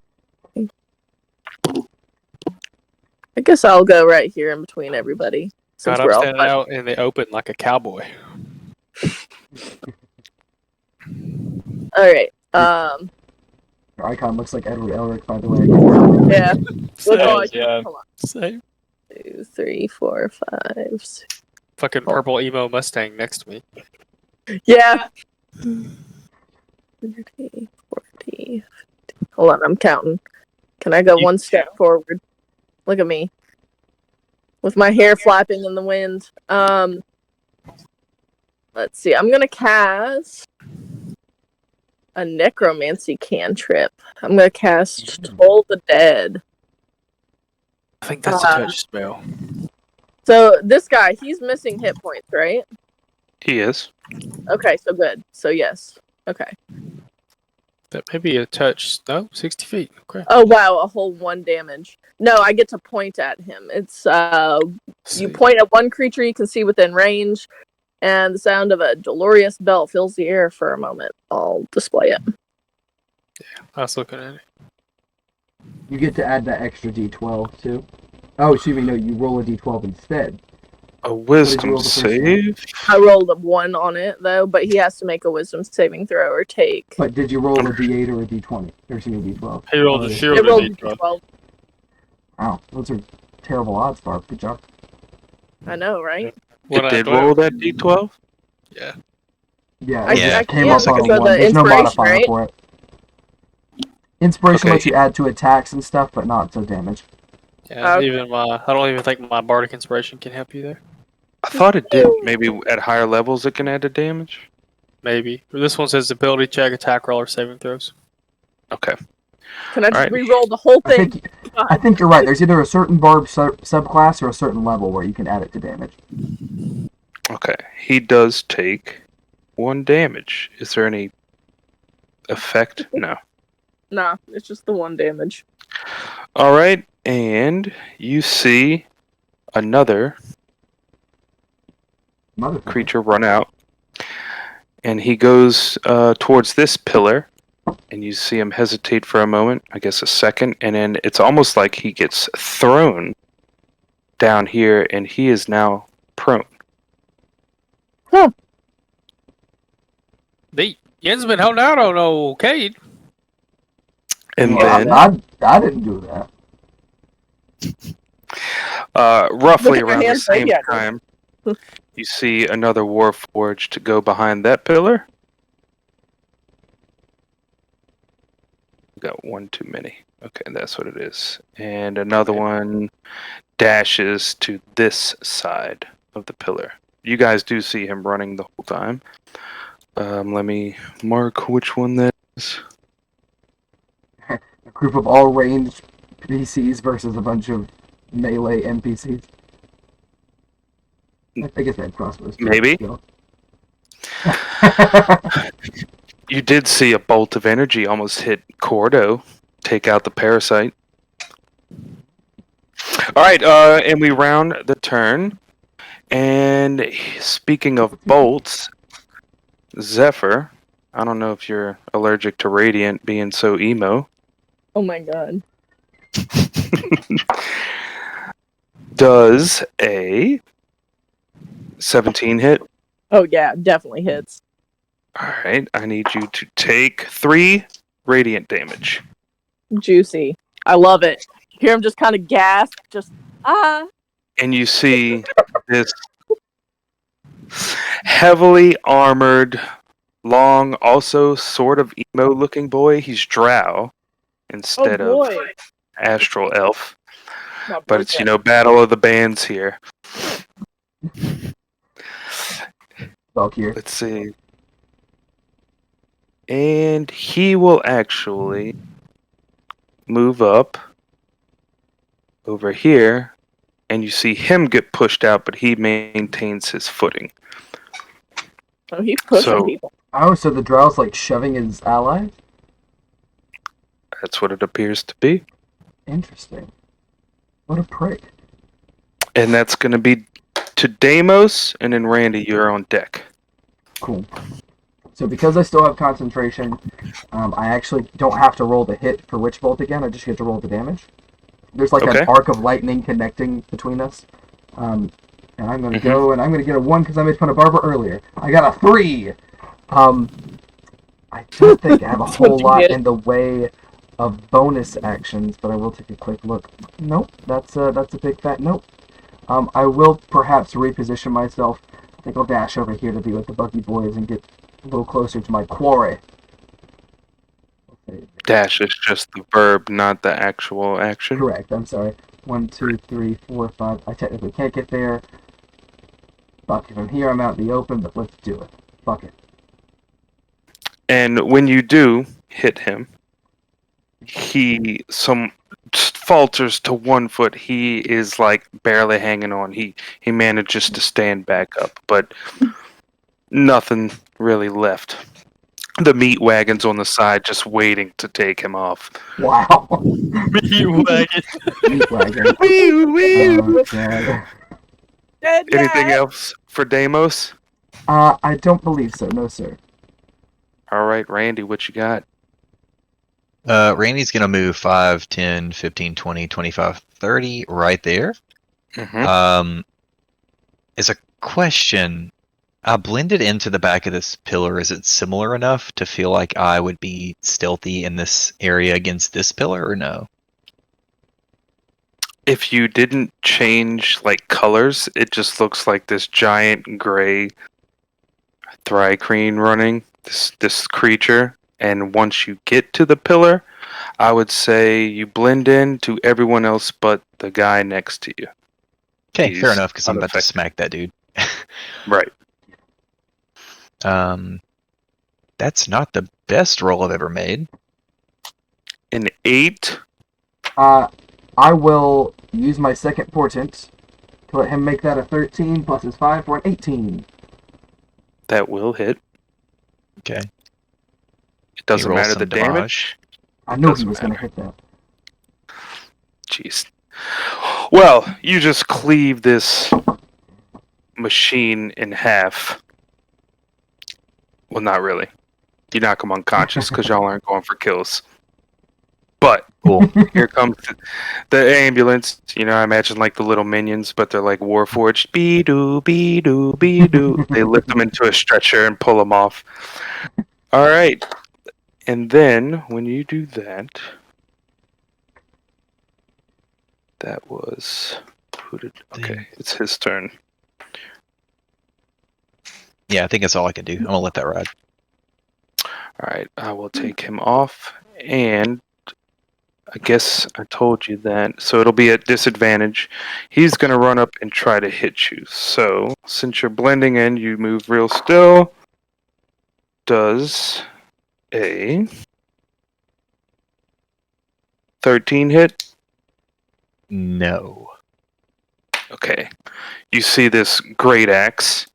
[SPEAKER 3] I guess I'll go right here in between everybody. Since
[SPEAKER 5] God, I'm
[SPEAKER 3] we're all
[SPEAKER 5] standing out in the open like a cowboy.
[SPEAKER 3] Alright.
[SPEAKER 4] Your icon looks like Edward Elric, by the way. I can't
[SPEAKER 3] Yeah.
[SPEAKER 5] Same.
[SPEAKER 6] yeah.
[SPEAKER 3] Hold on.
[SPEAKER 5] Same.
[SPEAKER 3] 2, 3, 4, 5, 6.
[SPEAKER 5] Fucking purple emo Mustang next to me.
[SPEAKER 3] Yeah. 30, 40, 50. Hold on, I'm counting. Can I go one step forward? Look at me. With my hair flapping in the wind. Let's see. I'm gonna cast a necromancy cantrip. I'm gonna cast Toll the Dead.
[SPEAKER 5] I think that's a touch spell.
[SPEAKER 3] So this guy, he's missing hit points, right?
[SPEAKER 1] He is.
[SPEAKER 3] Okay, so good. So yes. Okay.
[SPEAKER 5] That may be a touch. No, 60 feet. Okay.
[SPEAKER 3] Oh wow, a whole 1 damage. No, I get to point at him. It's you point at one creature you can see within range, and the sound of a dolorous bell fills the air for a moment. I'll display it.
[SPEAKER 5] I was looking at it.
[SPEAKER 4] You get to add that extra d12 too. Oh, excuse me, no, you roll a d12 instead.
[SPEAKER 1] A
[SPEAKER 4] roll
[SPEAKER 1] wisdom
[SPEAKER 4] the first
[SPEAKER 1] save.
[SPEAKER 3] I rolled a 1 on it though, but he has to make a wisdom saving throw or take.
[SPEAKER 4] But did you roll a d8 or a d20? Or excuse me, d12?
[SPEAKER 5] He rolled a
[SPEAKER 3] It
[SPEAKER 5] shield
[SPEAKER 3] rolled
[SPEAKER 5] and he
[SPEAKER 3] 12.
[SPEAKER 4] Wow, those are terrible odds, Barb. Good job.
[SPEAKER 3] I know, right?
[SPEAKER 1] It did roll that d12?
[SPEAKER 5] Yeah.
[SPEAKER 4] Yeah,
[SPEAKER 3] I-
[SPEAKER 4] it
[SPEAKER 2] Yeah.
[SPEAKER 4] just came
[SPEAKER 3] yeah,
[SPEAKER 4] up on
[SPEAKER 3] because
[SPEAKER 4] a
[SPEAKER 3] of
[SPEAKER 4] 1.
[SPEAKER 3] the
[SPEAKER 4] There's no
[SPEAKER 3] inspiration,
[SPEAKER 4] modifier
[SPEAKER 3] right?
[SPEAKER 4] for it. Inspiration
[SPEAKER 1] Okay.
[SPEAKER 4] lets you add to attacks and stuff, but not to damage.
[SPEAKER 5] Yeah,
[SPEAKER 3] Okay.
[SPEAKER 5] even I don't even think my bardic inspiration can help you there.
[SPEAKER 1] I thought it did. Maybe at higher levels it can add to damage?
[SPEAKER 5] Maybe. This one says ability check, attack roll, or saving throws.
[SPEAKER 1] Okay.
[SPEAKER 3] Can I just
[SPEAKER 1] Alright.
[SPEAKER 3] re-roll the whole
[SPEAKER 4] I
[SPEAKER 3] thing?
[SPEAKER 4] think you're right. There's either a certain Barb subclass or a certain level where you can add it to damage.
[SPEAKER 1] Okay. He does take 1 damage. Is there any effect? No.
[SPEAKER 3] Nah, it's just the 1 damage.
[SPEAKER 1] Alright, and you see another
[SPEAKER 4] Motherfucker.
[SPEAKER 1] creature run out. And he goes towards this pillar. And you see him hesitate for a moment, I guess a second. And then it's almost like he gets thrown down here, and he is now prone.
[SPEAKER 5] Yen's been holding out on old Cade.
[SPEAKER 1] And
[SPEAKER 4] Well,
[SPEAKER 1] then,
[SPEAKER 4] I didn't do that.
[SPEAKER 1] roughly
[SPEAKER 3] Look at your
[SPEAKER 1] around the
[SPEAKER 3] hands,
[SPEAKER 1] same
[SPEAKER 3] yeah.
[SPEAKER 1] time, you see another Warforged to go behind that pillar. Got 1 too many. Okay, that's what it is. And another one dashes to this side of the pillar. You guys do see him running the whole time. Let me mark which one that is.
[SPEAKER 4] A group of all ranged PCs versus a bunch of melee NPCs. I guess they had crossbows.
[SPEAKER 1] Maybe.
[SPEAKER 4] Still.
[SPEAKER 1] You did see a bolt of energy almost hit Cordo, take out the parasite. Alright, and we round the turn. And speaking of bolts, Zephyr, I don't know if you're allergic to Radiant being so emo.
[SPEAKER 3] Oh my god.
[SPEAKER 1] Does a 17 hit?
[SPEAKER 3] Oh yeah, definitely hits.
[SPEAKER 1] Alright, I need you to take 3 radiant damage.
[SPEAKER 3] Juicy. I love it. Hear him just kind of gasp, just
[SPEAKER 1] And you see this heavily armored, long, also sort of emo looking boy. He's Drow instead
[SPEAKER 3] oh
[SPEAKER 1] of
[SPEAKER 3] boy.
[SPEAKER 1] Astral Elf.
[SPEAKER 3] My
[SPEAKER 1] But it's,
[SPEAKER 3] birthday.
[SPEAKER 1] battle of the bands here.
[SPEAKER 4] Valkyrie.
[SPEAKER 1] Let's see. And he will actually move up over here, and you see him get pushed out, but he maintains his footing.
[SPEAKER 3] Oh, he's pushing
[SPEAKER 1] So-
[SPEAKER 3] people.
[SPEAKER 4] Oh, so the Drow's like shoving his allies?
[SPEAKER 1] That's what it appears to be.
[SPEAKER 4] Interesting. What a prick.
[SPEAKER 1] And that's going to be to Deimos, and then Randy, you're on deck.
[SPEAKER 4] Cool. So because I still have concentration, I actually don't have to roll the hit for Witch Bolt again. I just get to roll the damage. There's like
[SPEAKER 1] Okay.
[SPEAKER 4] an arc of lightning connecting between us. And I'm going to go, and I'm going to get a 1 because I made fun of Barbara earlier. I got a 3! I I don't think I have a
[SPEAKER 3] That's what
[SPEAKER 4] whole
[SPEAKER 3] you
[SPEAKER 4] lot
[SPEAKER 3] get.
[SPEAKER 4] in the way of bonus actions, but I will take a quick look. Nope, that's a big fat nope. I will perhaps reposition myself. I think I'll dash over here to be with the Buggy Boys and get a little closer to my quarry.
[SPEAKER 1] Dash is just the verb, not the actual action.
[SPEAKER 4] Correct, I'm sorry. 1, 2, 3, 4, 5. I technically can't get there. Fuck, if I'm here, I'm out in the open, but let's do it. Fuck it.
[SPEAKER 1] And when you do hit him, he just falters to 1 foot. He is like barely hanging on. He manages to stand back up, but nothing really left. The meat wagon's on the side just waiting to take him off.
[SPEAKER 4] Wow.
[SPEAKER 5] Meat wagon.
[SPEAKER 4] Meat wagon. Oh, God.
[SPEAKER 3] Dead
[SPEAKER 1] Anything
[SPEAKER 3] guy.
[SPEAKER 1] else for Deimos?
[SPEAKER 4] I don't believe so, no, sir.
[SPEAKER 1] All right, Randy, what you got?
[SPEAKER 2] Randy's gonna move 5, 10, 15, 20, 25, 30 right there.
[SPEAKER 1] Mm-hmm.
[SPEAKER 2] Is a question. I blended into the back of this pillar. Is it similar enough to feel like I would be stealthy in this area against this pillar, or no?
[SPEAKER 1] If you didn't change like colors, it just looks like this giant gray Thrycreen running this creature. And once you get to the pillar, I would say you blend in to everyone else but the guy next to you.
[SPEAKER 2] Okay,
[SPEAKER 1] He's
[SPEAKER 2] fair enough, because I'm about to
[SPEAKER 1] unaffected.
[SPEAKER 2] smack that dude.
[SPEAKER 1] Right.
[SPEAKER 2] That's not the best roll I've ever made.
[SPEAKER 1] An 8.
[SPEAKER 4] I will use my second portent to let him make that a 13 plus his 5 for an 18.
[SPEAKER 1] That will hit.
[SPEAKER 2] Okay.
[SPEAKER 1] It doesn't
[SPEAKER 2] roll
[SPEAKER 1] matter
[SPEAKER 2] some
[SPEAKER 1] the damage.
[SPEAKER 4] I knew he
[SPEAKER 1] Doesn't
[SPEAKER 4] was going to hit that.
[SPEAKER 1] Jeez. Well, you just cleave this machine in half. Well, not really. You knock him unconscious because y'all aren't going for kills. But
[SPEAKER 2] Cool.
[SPEAKER 1] here comes the ambulance. You know, I imagine like the little minions, but they're like Warforged. Be-doo, be-doo, be-doo. They lift them into a stretcher and pull them off. All right. And then when you do that, that was... Okay, it's his turn.
[SPEAKER 2] Yeah, I think that's all I can do. I'm gonna let that ride.
[SPEAKER 1] All right, I will take him off, and I guess I told you that. So it'll be at disadvantage. He's going to run up and try to hit you. So since you're blending in, you move real still. Does a 13 hit?
[SPEAKER 2] No.
[SPEAKER 1] Okay. You see this great axe,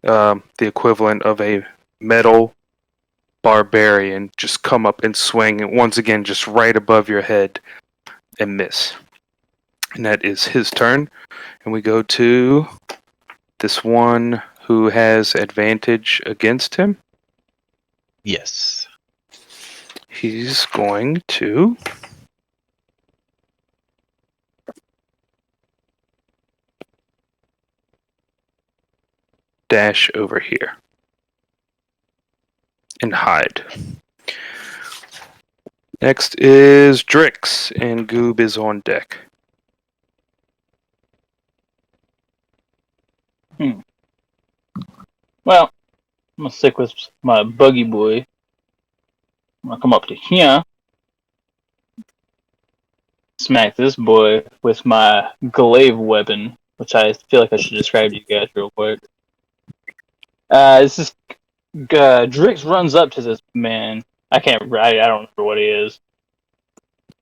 [SPEAKER 1] the equivalent of a metal barbarian, just come up and swing, and once again, just right above your head and miss. And that is his turn. And we go to this one who has advantage against him.
[SPEAKER 2] Yes.
[SPEAKER 1] He's going to dash over here and hide. Next is Drix, and Goob is on deck.
[SPEAKER 6] Well, I'm gonna stick with my buggy boy. I'm gonna come up to here, smack this boy with my glaive weapon, which I feel like I should describe to you guys real quick. This is Drix runs up to this man. I don't remember what he is,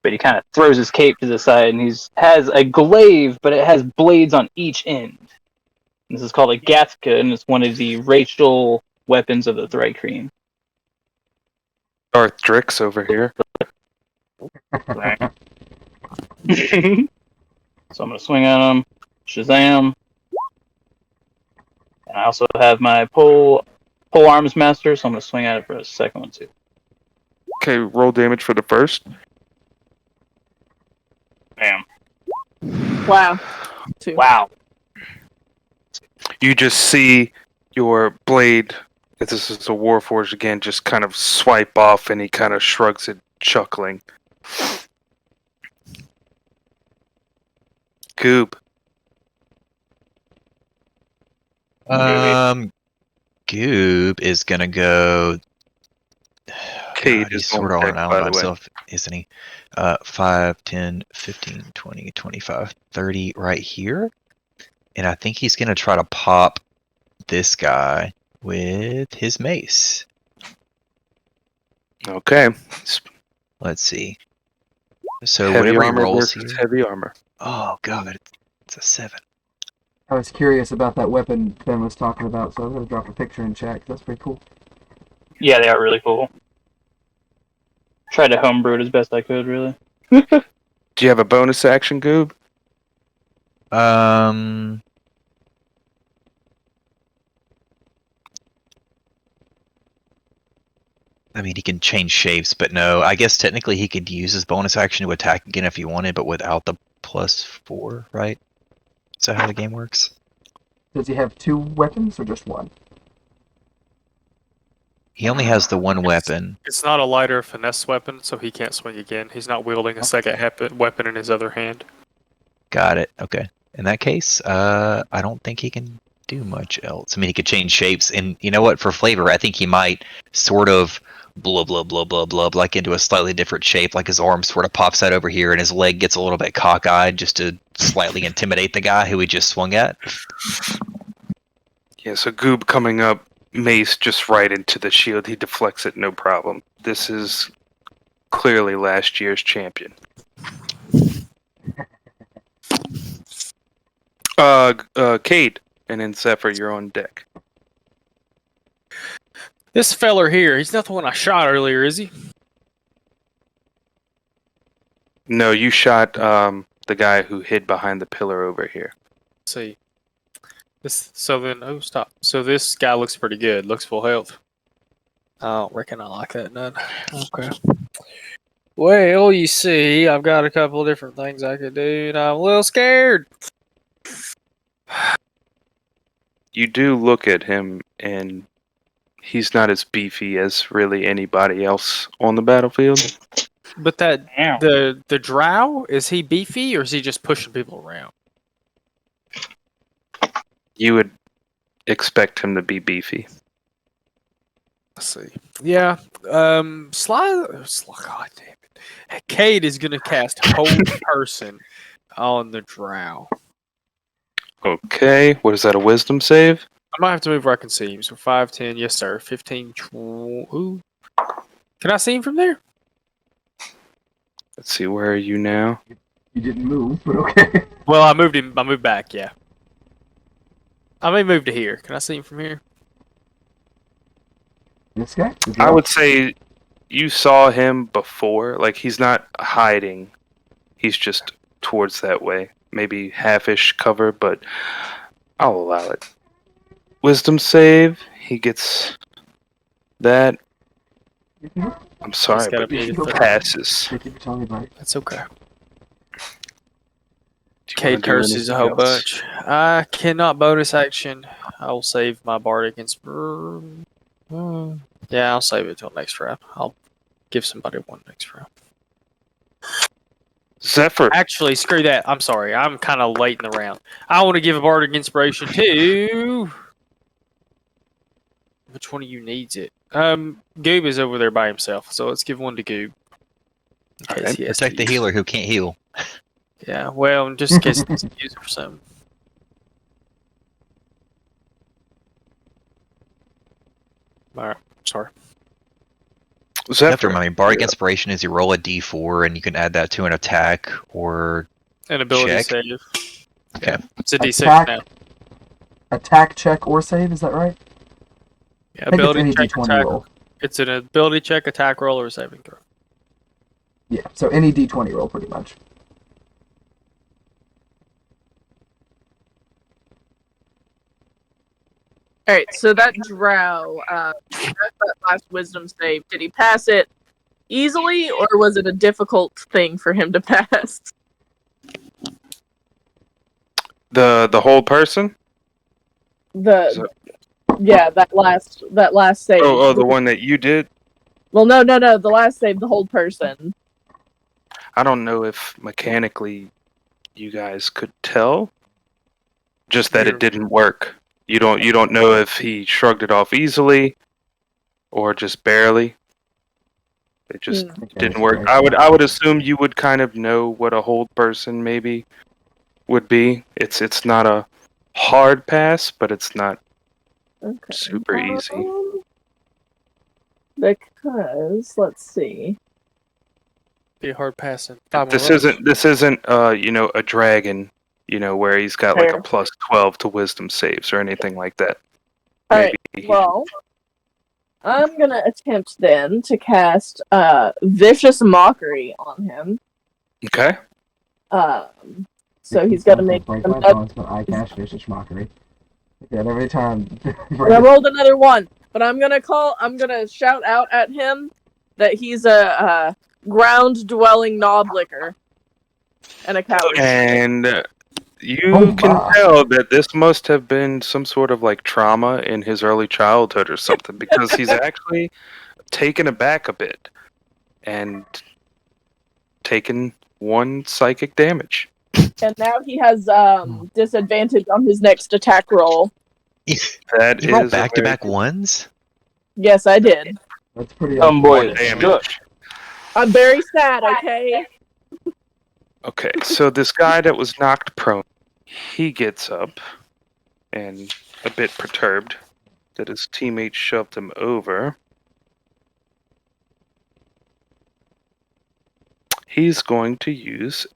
[SPEAKER 6] but he kind of throws his cape to the side, and has a glaive, but it has blades on each end. This is called a Gathka, and it's one of the racial weapons of the Thrycreen.
[SPEAKER 1] Darth Drix over here.
[SPEAKER 6] So I'm going to swing at him. Shazam. And I also have my pole arms master, so I'm going to swing at it for a second one too.
[SPEAKER 1] Okay, roll damage for the first.
[SPEAKER 6] Bam.
[SPEAKER 3] Wow. 2.
[SPEAKER 6] Wow.
[SPEAKER 1] You just see your blade This is a Warforged again, just kind of swipe off, and he kind of shrugs it, chuckling. Goob.
[SPEAKER 2] Goob is gonna go.
[SPEAKER 1] Cade
[SPEAKER 2] He's
[SPEAKER 1] is
[SPEAKER 2] sort
[SPEAKER 1] on
[SPEAKER 2] of on
[SPEAKER 1] deck,
[SPEAKER 2] an
[SPEAKER 1] by
[SPEAKER 2] island
[SPEAKER 1] the
[SPEAKER 2] by
[SPEAKER 1] way.
[SPEAKER 2] himself, isn't he? 5, 10, 15, 20, 25, 30 right here. And I think he's gonna try to pop this guy with his mace.
[SPEAKER 1] Okay.
[SPEAKER 2] Let's see. So
[SPEAKER 1] Heavy
[SPEAKER 2] whatever he
[SPEAKER 1] armor
[SPEAKER 2] rolls
[SPEAKER 1] versus
[SPEAKER 2] here.
[SPEAKER 1] heavy armor.
[SPEAKER 2] Oh god, it's a 7.
[SPEAKER 4] I was curious about that weapon Ben was talking about, so I'm going to drop a picture in chat, 'cause that's pretty cool.
[SPEAKER 6] Yeah, they are really cool. Tried to homebrew it as best I could, really.
[SPEAKER 1] Do you have a bonus action, Goob?
[SPEAKER 2] I mean, he can change shapes, but no. I guess technically he could use his bonus action to attack again if he wanted, but without the +4, right? Is that how the game works?
[SPEAKER 4] Does he have 2 weapons or just 1?
[SPEAKER 2] He only has the one weapon.
[SPEAKER 5] It's not a lighter finesse weapon, so he can't swing again. He's not wielding a second weapon in his other hand.
[SPEAKER 2] Got it. Okay. In that case, I don't think he can do much else. I mean, he could change shapes, and you know what? For flavor, I think he might sort of blub like into a slightly different shape. Like his arm sort of pops out over here, and his leg gets a little bit cockeyed just to slightly intimidate the guy who he just swung at.
[SPEAKER 1] Yeah, so Goob coming up, mace just right into the shield. He deflects it, no problem. This is clearly last year's champion. Cade, and then Zephyr, you're on deck.
[SPEAKER 5] This feller here, he's not the one I shot earlier, is he?
[SPEAKER 1] No, you shot the guy who hid behind the pillar over here.
[SPEAKER 5] Let's see. Stop. So this guy looks pretty good. Looks full health. I don't reckon I like that none. Okay. Well, you see, I've got a couple of different things I could do, and I'm a little scared.
[SPEAKER 1] You do look at him, and he's not as beefy as really anybody else on the battlefield.
[SPEAKER 5] But that
[SPEAKER 6] Damn.
[SPEAKER 5] the drow, is he beefy or is he just pushing people around?
[SPEAKER 1] You would expect him to be beefy.
[SPEAKER 5] Let's see. Yeah. God damn it. Cade is gonna cast Hold Person on the drow.
[SPEAKER 1] Okay, what is that, a wisdom save?
[SPEAKER 5] I might have to move where I can see him. So 5, 10, yes sir. 15, ooh. Can I see him from there?
[SPEAKER 1] Let's see, where are you now?
[SPEAKER 4] You didn't move, but okay.
[SPEAKER 5] Well, I moved back, yeah. I may move to here. Can I see him from here?
[SPEAKER 4] This guy?
[SPEAKER 1] I would say you saw him before. Like, he's not hiding. He's just towards that way. Maybe half-ish cover, but I'll allow it. Wisdom save. He gets that. I'm sorry,
[SPEAKER 5] gotta
[SPEAKER 1] but
[SPEAKER 5] be
[SPEAKER 1] he
[SPEAKER 5] the third.
[SPEAKER 1] passes.
[SPEAKER 4] Thank you for telling me about it.
[SPEAKER 5] That's okay.
[SPEAKER 1] Do you wanna
[SPEAKER 5] Cade
[SPEAKER 1] do
[SPEAKER 5] curses a
[SPEAKER 1] anything
[SPEAKER 5] whole
[SPEAKER 1] else?
[SPEAKER 5] bunch. I cannot bonus action. I'll save my bardic inspiration. Yeah, I'll save it till next round. I'll give somebody one next round.
[SPEAKER 1] Zephyr.
[SPEAKER 5] Actually, screw that. I'm sorry. I'm kind of late in the round. I want to give a bardic inspiration to. Which one of you needs it? Goob is over there by himself, so let's give one to Goob. In case he has to
[SPEAKER 2] Protect the
[SPEAKER 5] use it.
[SPEAKER 2] healer who can't heal.
[SPEAKER 5] Yeah, well, just in case he needs to use it for something. Alright, sorry.
[SPEAKER 2] You have to
[SPEAKER 1] Zephyr.
[SPEAKER 2] remind me, Bardic Inspiration is you roll a d4 and you can add that to an attack or
[SPEAKER 5] An ability
[SPEAKER 2] Check.
[SPEAKER 5] save.
[SPEAKER 2] Okay.
[SPEAKER 5] It's a d6
[SPEAKER 4] Attack.
[SPEAKER 5] now.
[SPEAKER 4] Attack, check, or save, is that right?
[SPEAKER 5] Yeah,
[SPEAKER 4] I think it's
[SPEAKER 5] ability
[SPEAKER 4] any
[SPEAKER 5] check,
[SPEAKER 4] D20
[SPEAKER 5] attack.
[SPEAKER 4] roll.
[SPEAKER 5] It's an ability check, attack roll, or a saving throw.
[SPEAKER 4] Yeah, so any D20 roll, pretty much.
[SPEAKER 3] All right, so that drow, that last wisdom save, did he pass it easily, or was it a difficult thing for him to pass?
[SPEAKER 1] The whole person?
[SPEAKER 3] The Yeah, that last save.
[SPEAKER 1] Oh, the one that you did.
[SPEAKER 3] Well, no. The last save, the hold person.
[SPEAKER 1] I don't know if mechanically you guys could tell. Just that it didn't work. You don't know if he shrugged it off easily or just barely. It just didn't work. I would assume you would kind of know what a hold person maybe would be. It's not a hard pass, but it's not super easy.
[SPEAKER 3] Because let's see.
[SPEAKER 5] Be a hard passing.
[SPEAKER 1] This isn't a dragon, where he's got like a plus 12 to wisdom saves or anything like that.
[SPEAKER 3] Alright, well, I'm gonna attempt then to cast Vicious Mockery on him.
[SPEAKER 1] Okay.
[SPEAKER 3] So he's got to make
[SPEAKER 4] break my bones, but I cast Vicious Mockery. Yeah, every time.
[SPEAKER 3] I rolled another one, but I'm gonna shout out at him that he's a ground-dwelling knob-licker and a coward.
[SPEAKER 1] And you can tell that this must have been some sort of like trauma in his early childhood or something, because he's actually taken aback a bit and taken 1 psychic damage.
[SPEAKER 3] And now he has disadvantage on his next attack roll.
[SPEAKER 1] That
[SPEAKER 2] You roll
[SPEAKER 1] is
[SPEAKER 2] back-to-back ones?
[SPEAKER 3] Yes, I did.
[SPEAKER 4] That's pretty
[SPEAKER 6] boy,
[SPEAKER 1] damage.
[SPEAKER 3] I'm very sad, okay?
[SPEAKER 1] Okay, so this guy that was knocked prone, he gets up and a bit perturbed that his teammate shoved him over. He's going to use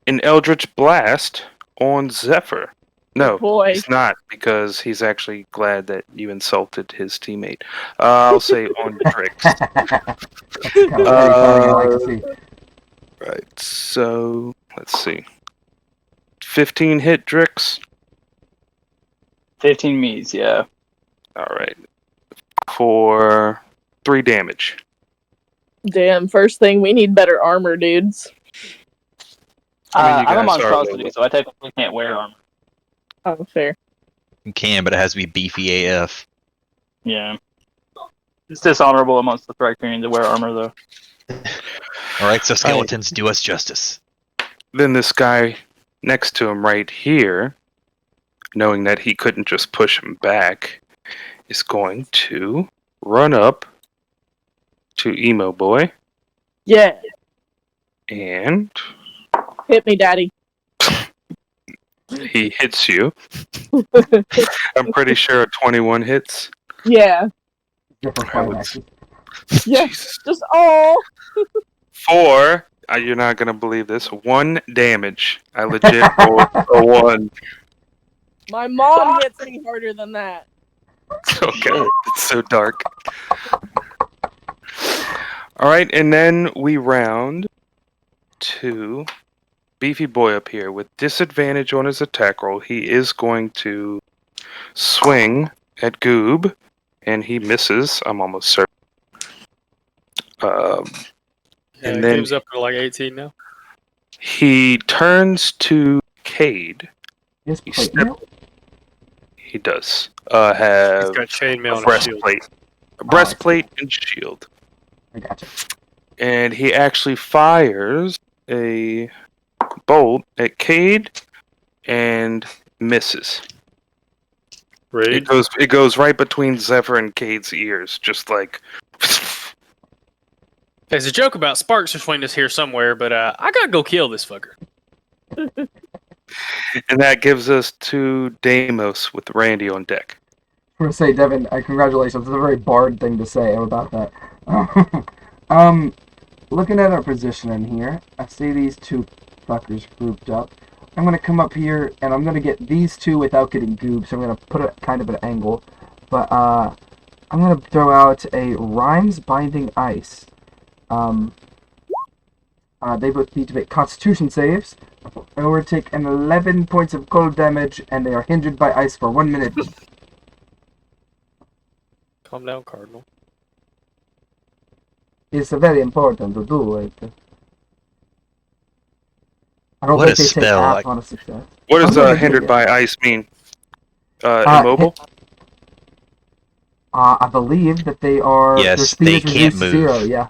[SPEAKER 1] an Eldritch Blast on Zephyr. No,
[SPEAKER 3] Boy.
[SPEAKER 1] he's not, because he's actually glad that you insulted his teammate. I'll say on Drix.
[SPEAKER 4] That's kind of funny, I like to see.
[SPEAKER 1] Right, so let's see. 15 hit Drix.
[SPEAKER 6] 15 me's, yeah.
[SPEAKER 1] Alright. For 3 damage.
[SPEAKER 3] Damn, first thing, we need better armor, dudes.
[SPEAKER 1] I mean, you
[SPEAKER 6] I'm a
[SPEAKER 1] guys are
[SPEAKER 6] monstrosity,
[SPEAKER 1] low.
[SPEAKER 6] so I technically can't wear armor.
[SPEAKER 3] Oh, fair.
[SPEAKER 2] You can, but it has to be beefy AF.
[SPEAKER 6] Yeah. It's dishonorable amongst the Thrycreen to wear armor, though.
[SPEAKER 2] Alright, so skeletons, do us justice.
[SPEAKER 1] Then this guy next to him right here, knowing that he couldn't just push him back, is going to run up to Emo Boy
[SPEAKER 3] Yeah,
[SPEAKER 1] and
[SPEAKER 3] hit me, daddy.
[SPEAKER 1] he hits you. I'm pretty sure a 21 hits.
[SPEAKER 3] Yeah.
[SPEAKER 4] Different
[SPEAKER 1] I would-
[SPEAKER 4] climaxes.
[SPEAKER 3] Yeah.
[SPEAKER 1] Jesus.
[SPEAKER 3] Just, oh!
[SPEAKER 1] For, you're not going to believe this, 1 damage. I legit rolled a 1.
[SPEAKER 3] My mom hits me harder than that.
[SPEAKER 1] Okay, it's so dark. Alright, and then we round to Beefy Boy up here. With disadvantage on his attack roll, he is going to swing at Goob, and he misses. I'm almost certain. And then
[SPEAKER 5] game's up to like 18 now.
[SPEAKER 1] he turns to Cade.
[SPEAKER 4] Yes,
[SPEAKER 1] He
[SPEAKER 4] plate
[SPEAKER 1] steps-
[SPEAKER 4] mail?
[SPEAKER 1] He does
[SPEAKER 5] He's
[SPEAKER 1] have
[SPEAKER 5] got chainmail
[SPEAKER 1] a
[SPEAKER 5] and a shield.
[SPEAKER 1] breastplate. A breastplate and shield.
[SPEAKER 4] I gotcha.
[SPEAKER 1] And he actually fires a bolt at Cade and misses.
[SPEAKER 5] Raid.
[SPEAKER 1] It goes right between Zephyr and Cade's ears, just like.
[SPEAKER 5] There's a joke about sparks between us here somewhere, but I gotta go kill this fucker.
[SPEAKER 1] And that gives us to Deimos with Randy on deck.
[SPEAKER 4] I want to say, Devin, congratulations. It's a very bard thing to say about that. Looking at our position in here, I see these 2 fuckers grouped up. I'm going to come up here, and I'm going to get these 2 without getting Goob, so I'm going to put it kind of at an angle. But I'm going to throw out a Rhymes Binding Ice. They both need to make Constitution saves in order to take an 11 points of cold damage, and they are hindered by ice for 1 minute.
[SPEAKER 5] Calm down, Cardinal.
[SPEAKER 4] It's very important to do it. I don't
[SPEAKER 2] What
[SPEAKER 4] think
[SPEAKER 2] a
[SPEAKER 4] they
[SPEAKER 2] spell,
[SPEAKER 4] take half
[SPEAKER 2] like-
[SPEAKER 4] on a success.
[SPEAKER 1] What
[SPEAKER 4] I'm
[SPEAKER 1] does
[SPEAKER 4] gonna do
[SPEAKER 1] hindered
[SPEAKER 4] it.
[SPEAKER 1] by ice mean? Immobile?
[SPEAKER 4] I believe that they are. Their
[SPEAKER 2] Yes,
[SPEAKER 4] speed
[SPEAKER 2] they
[SPEAKER 4] is
[SPEAKER 2] can't
[SPEAKER 4] reduced to
[SPEAKER 2] move.
[SPEAKER 4] 0. Yeah.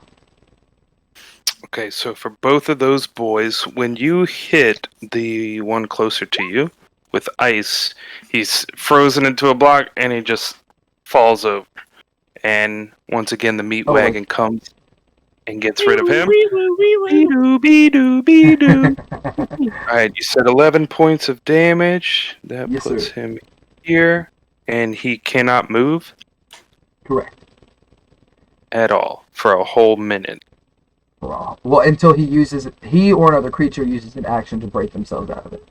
[SPEAKER 1] Okay, so for both of those boys, when you hit the one closer to you with ice, he's frozen into a block and he just falls over. And once again, the meat
[SPEAKER 4] Oh, wait.
[SPEAKER 1] wagon comes and gets rid of him. Be-doo, be-doo, be-doo. Alright, you said 11 points of damage. That
[SPEAKER 4] Yes,
[SPEAKER 1] puts
[SPEAKER 4] sir.
[SPEAKER 1] him here. And he cannot move
[SPEAKER 4] Correct.
[SPEAKER 1] at all for a whole minute.
[SPEAKER 4] Well, until he or another creature uses an action to break themselves out of it.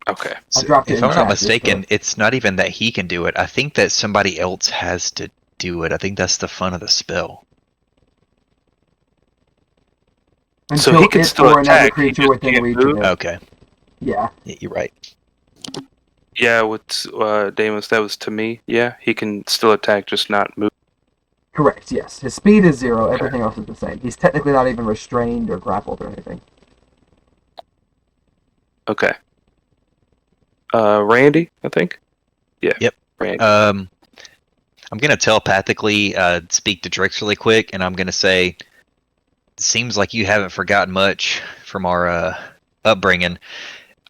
[SPEAKER 1] Okay.
[SPEAKER 4] I dropped it
[SPEAKER 2] If
[SPEAKER 4] in
[SPEAKER 2] I'm
[SPEAKER 4] chat
[SPEAKER 2] not
[SPEAKER 4] just
[SPEAKER 2] mistaken, it's not even that he can do it. I think that somebody else has to do it. I think that's the fun of the spell.
[SPEAKER 1] So
[SPEAKER 4] Until
[SPEAKER 1] he can
[SPEAKER 4] it
[SPEAKER 1] still
[SPEAKER 4] or another
[SPEAKER 1] attack, he
[SPEAKER 4] creature
[SPEAKER 1] just
[SPEAKER 4] within
[SPEAKER 1] can't
[SPEAKER 4] reach
[SPEAKER 1] move?
[SPEAKER 4] of it.
[SPEAKER 2] Okay.
[SPEAKER 4] Yeah.
[SPEAKER 2] Yeah, you're right.
[SPEAKER 1] Yeah, with Damus, that was to me. Yeah, he can still attack, just not move.
[SPEAKER 4] Correct. Yes. His speed is 0.
[SPEAKER 1] Okay.
[SPEAKER 4] Everything else is the same. He's technically not even restrained or grappled or anything.
[SPEAKER 1] Okay. Randy, I think? Yeah.
[SPEAKER 2] Yep.
[SPEAKER 1] Randy.
[SPEAKER 2] I'm gonna telepathically speak to Drix really quick, and I'm gonna say, "Seems like you haven't forgotten much from our upbringing.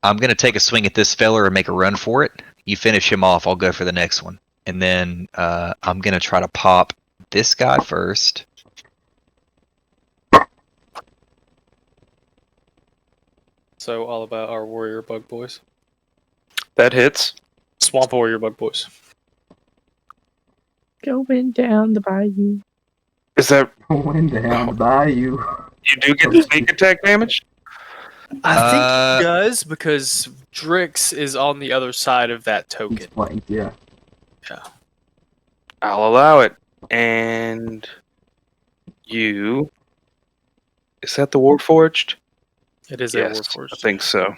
[SPEAKER 2] I'm gonna take a swing at this feller and make a run for it. You finish him off, I'll go for the next one, and then I'm gonna try to pop this guy first.
[SPEAKER 5] So all about our warrior bug boys.
[SPEAKER 1] That hits.
[SPEAKER 5] Swamp warrior bug boys.
[SPEAKER 3] Going down the bayou.
[SPEAKER 1] Is that...
[SPEAKER 4] Going down the bayou.
[SPEAKER 1] You do get sneak attack damage?
[SPEAKER 5] I think he does because Drix is on the other side of that
[SPEAKER 4] He's
[SPEAKER 5] token.
[SPEAKER 4] flanked. Yeah.
[SPEAKER 1] I'll allow it. And... You... Is that the Warforged?
[SPEAKER 5] It is a
[SPEAKER 1] Yes,
[SPEAKER 5] warforged.
[SPEAKER 1] I think so.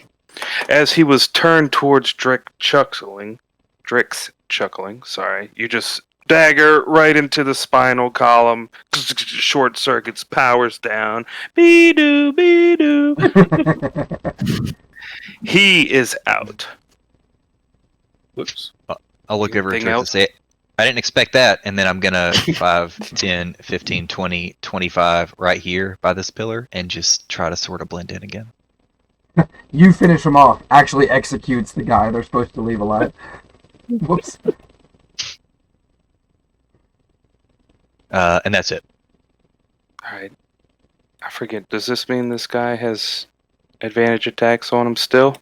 [SPEAKER 1] As he was turned towards Drix chuckling, sorry, you just dagger right into the spinal column, short circuits, powers down, be-doo, be-doo. He is out.
[SPEAKER 5] Whoops.
[SPEAKER 2] I'll look over at
[SPEAKER 1] Anything
[SPEAKER 2] Drix and
[SPEAKER 1] else?
[SPEAKER 2] say, I didn't expect that, and then I'm gonna 5, 10, 15, 20, 25 right here by this pillar, and just try to sort of blend in again.
[SPEAKER 4] You finish him off. Actually executes the guy they're supposed to leave alive. Whoops.
[SPEAKER 2] And that's it.
[SPEAKER 1] Alright. I forget, does this mean this guy has advantage attacks on him still?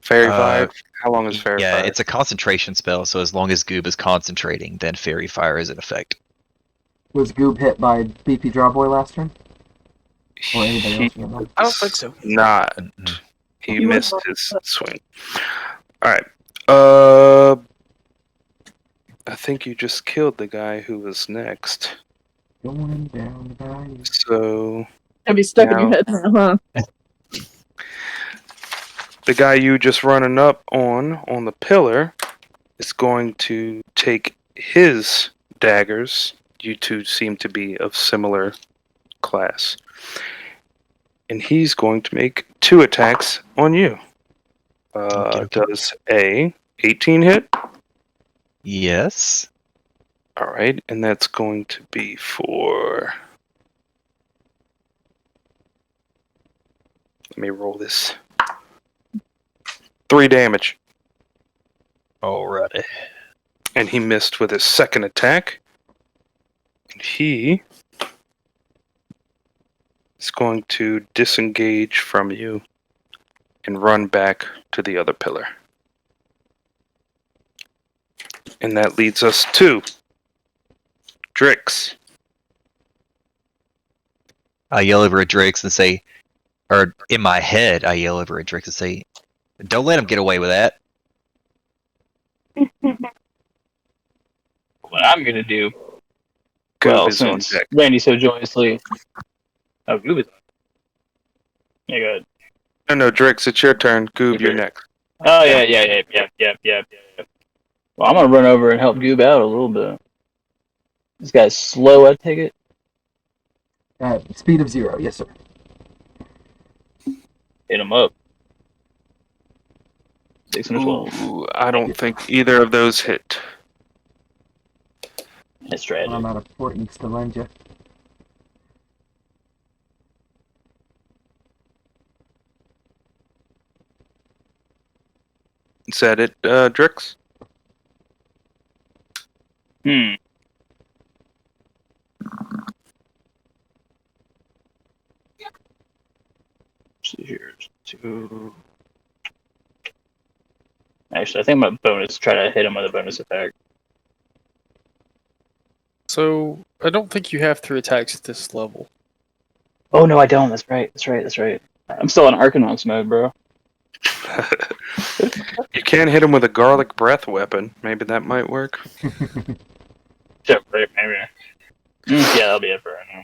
[SPEAKER 1] Fairy Fire? How long is Fairy
[SPEAKER 2] Yeah,
[SPEAKER 1] Fire?
[SPEAKER 2] it's a concentration spell, so as long as Goob is concentrating, then Fairy Fire is in effect.
[SPEAKER 4] Was Goob hit by BP Drawboy last turn? Or anybody else? You know?
[SPEAKER 5] I don't think so.
[SPEAKER 1] Not.
[SPEAKER 2] Mm-mm.
[SPEAKER 1] He
[SPEAKER 3] You
[SPEAKER 1] missed
[SPEAKER 3] went-
[SPEAKER 1] his swing. Alright. I think you just killed the guy who was next.
[SPEAKER 4] Going down the bayou.
[SPEAKER 1] So
[SPEAKER 3] Have you stuck in your
[SPEAKER 1] Now-
[SPEAKER 3] head now, huh?
[SPEAKER 1] the guy you just running up on the pillar is going to take his daggers. You two seem to be of similar class. And he's going to make 2 attacks on you.
[SPEAKER 2] Okay.
[SPEAKER 1] Does a 18 hit?
[SPEAKER 2] Yes.
[SPEAKER 1] Alright, and that's going to be for... Let me roll this. 3 damage.
[SPEAKER 2] Alrighty.
[SPEAKER 1] And he missed with his second attack. And he is going to disengage from you and run back to the other pillar. And that leads us to Drix.
[SPEAKER 2] I yell over at Drix and say, or in my head, I yell over at Drix and say, "Don't let him get away with that."
[SPEAKER 6] What I'm gonna do?
[SPEAKER 1] Goob
[SPEAKER 6] Well,
[SPEAKER 1] is on
[SPEAKER 6] since
[SPEAKER 1] deck.
[SPEAKER 6] Randy so joyously. Oh, Goob is. Yeah, go ahead.
[SPEAKER 1] No, Drix, it's your turn. Goob, you're next.
[SPEAKER 6] Oh yeah. Well, I'm gonna run over and help Goob out a little bit. This guy's slow, I take it.
[SPEAKER 4] Speed of 0. Yes, sir.
[SPEAKER 6] Hit him up. 6 and a 12.
[SPEAKER 1] Ooh, I don't think either of those hit.
[SPEAKER 6] It's
[SPEAKER 4] When I'm
[SPEAKER 6] tragic.
[SPEAKER 4] out of points to lend you.
[SPEAKER 1] Is that it, Drix?
[SPEAKER 6] Hmm. Let's see here. Actually, I think my bonus. Try to hit him with a bonus attack.
[SPEAKER 5] So I don't think you have 3 attacks at this level.
[SPEAKER 6] Oh no, I don't. That's right. I'm still in Arcanauts mode, bro.
[SPEAKER 1] You can hit him with a garlic breath weapon. Maybe that might work.
[SPEAKER 6] Shit, right, maybe. Yeah, that'll be it for right now.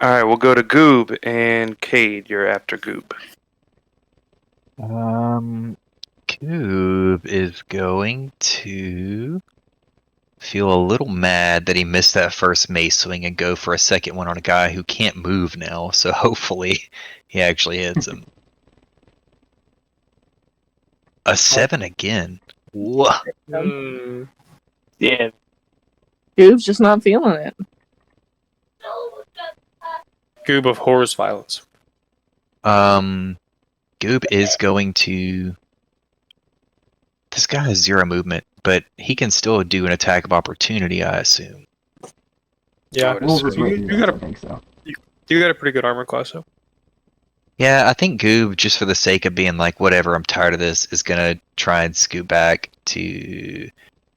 [SPEAKER 1] Alright, we'll go to Goob, and Cade, you're after Goob.
[SPEAKER 2] Coob is going to feel a little mad that he missed that first mace swing and go for a second one on a guy who can't move now, so hopefully he actually hits him. A 7 again. Whoa.
[SPEAKER 6] Yeah.
[SPEAKER 3] Goob's just not feeling it.
[SPEAKER 5] Goob of Horror's Violence.
[SPEAKER 2] Goob is going to... This guy has 0 movement, but he can still do an attack of opportunity, I assume.
[SPEAKER 5] Yeah,
[SPEAKER 4] Rules is
[SPEAKER 5] you,
[SPEAKER 4] written,
[SPEAKER 5] you
[SPEAKER 4] yes,
[SPEAKER 5] got
[SPEAKER 4] I
[SPEAKER 5] a
[SPEAKER 4] think so.
[SPEAKER 5] you got a pretty good armor class though.
[SPEAKER 2] Yeah, I think Goob, just for the sake of being like, whatever, I'm tired of this, is going to try and scoot back to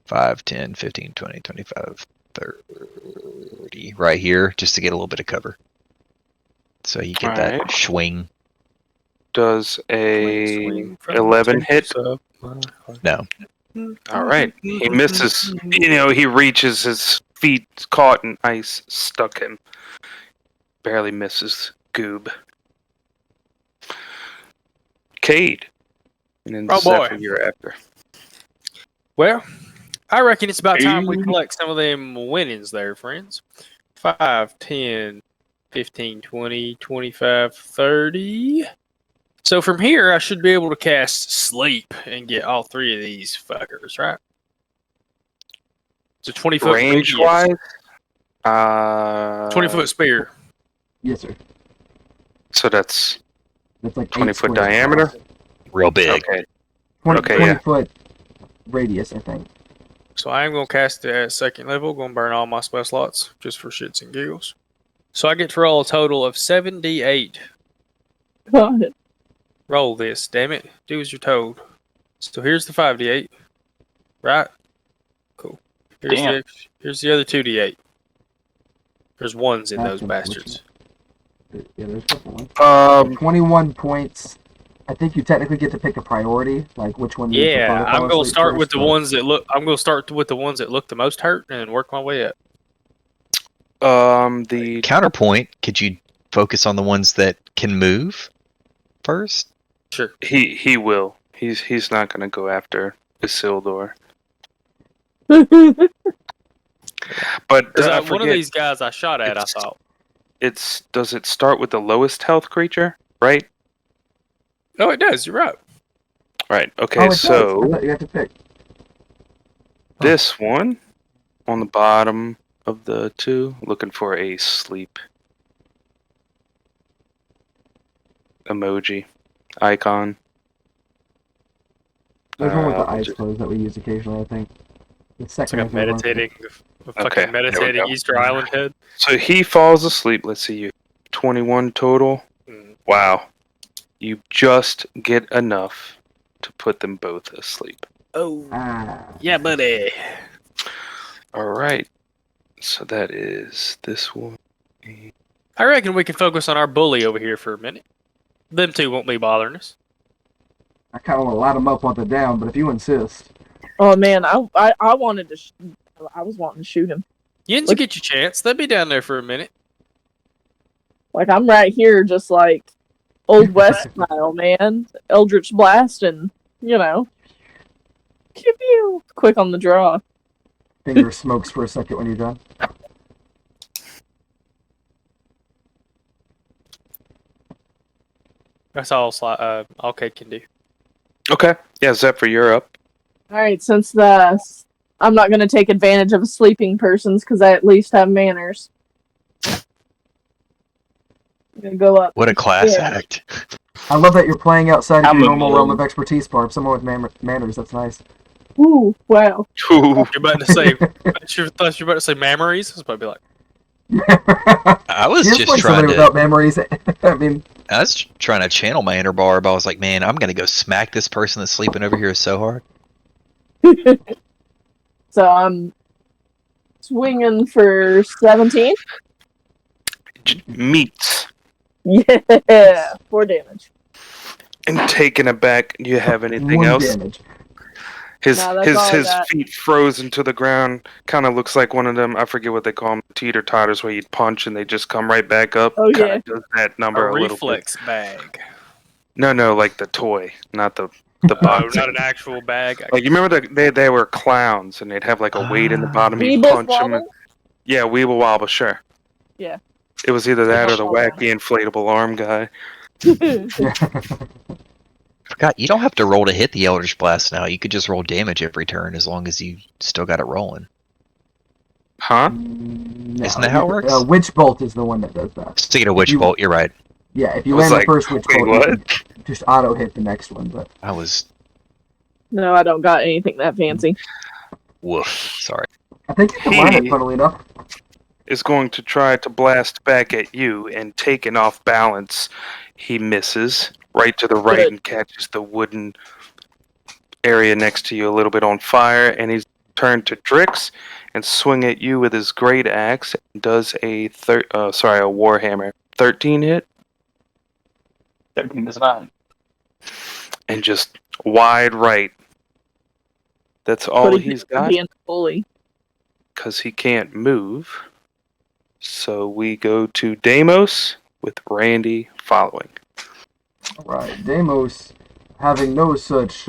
[SPEAKER 2] 5, 10, 15, 20, 25, 30, right here, just to get a little bit of cover. So you get that
[SPEAKER 1] Alright.
[SPEAKER 2] swing.
[SPEAKER 1] Does a
[SPEAKER 5] Swing from
[SPEAKER 1] 11
[SPEAKER 5] the
[SPEAKER 1] hit?
[SPEAKER 5] tips up.
[SPEAKER 2] No.
[SPEAKER 1] Alright. He misses. He reaches, his feet caught in ice, stuck him. Barely misses Goob. Cade. And then
[SPEAKER 5] Oh, boy.
[SPEAKER 1] Zephyr, you're after.
[SPEAKER 5] Well, I reckon it's about time we collect some of them winnings there, friends. 5, 10, 15, 20, 25, 30. So from here, I should be able to cast Sleep and get all 3 of these fuckers, right? It's a 20-foot
[SPEAKER 1] Range
[SPEAKER 5] radius.
[SPEAKER 1] wise?
[SPEAKER 5] 20-foot spear.
[SPEAKER 4] Yes, sir.
[SPEAKER 1] So that's
[SPEAKER 4] That's like
[SPEAKER 1] 20
[SPEAKER 4] 8
[SPEAKER 1] foot
[SPEAKER 4] squares
[SPEAKER 1] diameter?
[SPEAKER 4] across.
[SPEAKER 2] Real big.
[SPEAKER 1] okay.
[SPEAKER 4] 20,
[SPEAKER 1] Okay,
[SPEAKER 4] 20
[SPEAKER 1] yeah.
[SPEAKER 4] foot radius, I think.
[SPEAKER 5] So I am going to cast it at 2nd level. Going to burn all my spell slots just for shits and giggles. So I get to roll a total of 7d8.
[SPEAKER 3] God.
[SPEAKER 5] Roll this, damn it. Do as you're told. So here's the 5d8. Right? Cool.
[SPEAKER 6] Damn.
[SPEAKER 5] Here's the other 2d8. There's ones in
[SPEAKER 4] That's
[SPEAKER 5] those bastards.
[SPEAKER 4] Yeah, there's a couple ones. 21 points. I think you technically get to pick a priority, like which one you
[SPEAKER 5] Yeah,
[SPEAKER 4] prefer to
[SPEAKER 5] I'm
[SPEAKER 4] fall
[SPEAKER 5] going to
[SPEAKER 4] asleep
[SPEAKER 5] start
[SPEAKER 4] first,
[SPEAKER 5] with the
[SPEAKER 4] but-
[SPEAKER 5] ones that look. I'm going to start with the ones that look the most hurt and work my way up.
[SPEAKER 1] The
[SPEAKER 2] Counterpoint, could you focus on the ones that can move first?
[SPEAKER 5] Sure.
[SPEAKER 1] he will. He's not gonna go after Isildur. But
[SPEAKER 5] Because
[SPEAKER 1] I
[SPEAKER 5] one of
[SPEAKER 1] forget,
[SPEAKER 5] these guys I shot at, I
[SPEAKER 1] it's-
[SPEAKER 5] thought.
[SPEAKER 1] does it start with the lowest health creature? Right?
[SPEAKER 5] No, it does. You're right.
[SPEAKER 1] Right.
[SPEAKER 4] Oh,
[SPEAKER 1] Okay,
[SPEAKER 4] it does. I
[SPEAKER 1] so
[SPEAKER 4] thought you had to pick.
[SPEAKER 1] this one on the bottom of the 2, looking for a sleep emoji icon.
[SPEAKER 4] There's one with the
[SPEAKER 1] we'll
[SPEAKER 4] eyes
[SPEAKER 1] just-
[SPEAKER 4] closed that we use occasionally, I think. The
[SPEAKER 5] It's like
[SPEAKER 4] second
[SPEAKER 5] a
[SPEAKER 4] and third one.
[SPEAKER 5] meditating,
[SPEAKER 1] Okay,
[SPEAKER 5] fucking
[SPEAKER 1] there we
[SPEAKER 5] meditating
[SPEAKER 1] go.
[SPEAKER 5] Easter Island head.
[SPEAKER 1] So he falls asleep. Let's see, you 21 total. Wow. You just get enough to put them both asleep.
[SPEAKER 5] Oh,
[SPEAKER 4] Ah.
[SPEAKER 5] yeah, buddy.
[SPEAKER 1] All right. So that is this one.
[SPEAKER 5] I reckon we can focus on our bully over here for a minute. Them 2 won't be bothering us.
[SPEAKER 4] I kind of want to light them up while they're down, but if you insist.
[SPEAKER 3] Oh man, I wanted to. I was wanting to shoot him.
[SPEAKER 5] Yins,
[SPEAKER 3] Look-
[SPEAKER 5] get your chance. They'll be down there for a minute.
[SPEAKER 3] Like I'm right here, just like Old West style, man. Eldritch blast and pew pew. Quick on the draw.
[SPEAKER 4] Finger smokes for a second when you're done.
[SPEAKER 5] That's all Kate can do.
[SPEAKER 1] Okay. Yeah, Zephyr, you're up.
[SPEAKER 3] All right, since the I'm not going to take advantage of a sleeping person's because I at least have manners. I'm going to go up.
[SPEAKER 2] What a class
[SPEAKER 3] Yeah.
[SPEAKER 2] act.
[SPEAKER 4] I love that you're playing outside of
[SPEAKER 6] I'm
[SPEAKER 4] your
[SPEAKER 6] a
[SPEAKER 4] normal realm of
[SPEAKER 6] gnome.
[SPEAKER 4] expertise, Barb. Someone with manners, that's nice.
[SPEAKER 3] Ooh, wow.
[SPEAKER 1] Ooh.
[SPEAKER 5] You're about to say. Thought you were about to say memories. I was about to be like,
[SPEAKER 2] I was
[SPEAKER 4] Just
[SPEAKER 2] just
[SPEAKER 4] like
[SPEAKER 2] trying
[SPEAKER 4] somebody
[SPEAKER 2] to.
[SPEAKER 4] without memories. I mean,
[SPEAKER 2] I was trying to channel my inner Barb. I was like, man, I'm gonna go smack this person that's sleeping over here so hard.
[SPEAKER 3] So I'm swinging for 17.
[SPEAKER 1] Meats.
[SPEAKER 3] Yeah, 4 damage.
[SPEAKER 1] And taken aback, do you have anything
[SPEAKER 4] 1
[SPEAKER 1] else?
[SPEAKER 4] damage.
[SPEAKER 1] His
[SPEAKER 3] No, that's all I
[SPEAKER 1] his
[SPEAKER 3] got.
[SPEAKER 1] feet frozen to the ground. Kind of looks like one of them. I forget what they call them. Teeter totters, where you punch and they just come right back up.
[SPEAKER 3] Oh,
[SPEAKER 1] Kind
[SPEAKER 3] yeah.
[SPEAKER 1] of does that number
[SPEAKER 5] a
[SPEAKER 1] a little bit.
[SPEAKER 5] reflex bag.
[SPEAKER 1] No, like the toy, not the
[SPEAKER 5] Oh,
[SPEAKER 1] box.
[SPEAKER 5] not an actual bag.
[SPEAKER 1] Like you remember they were clowns and they'd have like a weight in the bottom. You
[SPEAKER 3] Weebles
[SPEAKER 1] punch them.
[SPEAKER 3] Wobbles?
[SPEAKER 1] Yeah, Weeble Wobble, sure.
[SPEAKER 3] Yeah.
[SPEAKER 1] It was either that or the
[SPEAKER 3] Oh, yeah.
[SPEAKER 1] wacky inflatable arm guy.
[SPEAKER 2] Forgot, you don't have to roll to hit the Eldritch Blast now. You could just roll damage every turn as long as you still got it rolling.
[SPEAKER 1] Huh?
[SPEAKER 4] No,
[SPEAKER 2] Isn't that how it works?
[SPEAKER 4] Witch Bolt is the one that does that.
[SPEAKER 2] Speaking of Witch
[SPEAKER 4] You-
[SPEAKER 2] Bolt, you're right.
[SPEAKER 4] Yeah, if you
[SPEAKER 1] I was
[SPEAKER 4] land the
[SPEAKER 1] like,
[SPEAKER 4] first Witch
[SPEAKER 1] wait,
[SPEAKER 4] Bolt,
[SPEAKER 1] what?
[SPEAKER 4] you can just auto hit the next one. But
[SPEAKER 2] I was
[SPEAKER 3] No, I don't got anything that fancy.
[SPEAKER 2] woof. Sorry.
[SPEAKER 4] I think you can learn it,
[SPEAKER 1] He-
[SPEAKER 4] funnily enough.
[SPEAKER 1] Is going to try to blast back at you, and taken off balance, he misses right to the right
[SPEAKER 3] Good.
[SPEAKER 1] and catches the wooden area next to you a little bit on fire, and he's turned to Drix and swing at you with his great axe and does a warhammer 13 hit
[SPEAKER 6] 13 does not.
[SPEAKER 1] and just wide right. That's all
[SPEAKER 3] But
[SPEAKER 1] he's
[SPEAKER 3] for
[SPEAKER 1] got
[SPEAKER 3] being a bully.
[SPEAKER 1] because he can't move. So we go to Deimos with Randy following.
[SPEAKER 4] Right, Deimos, having no such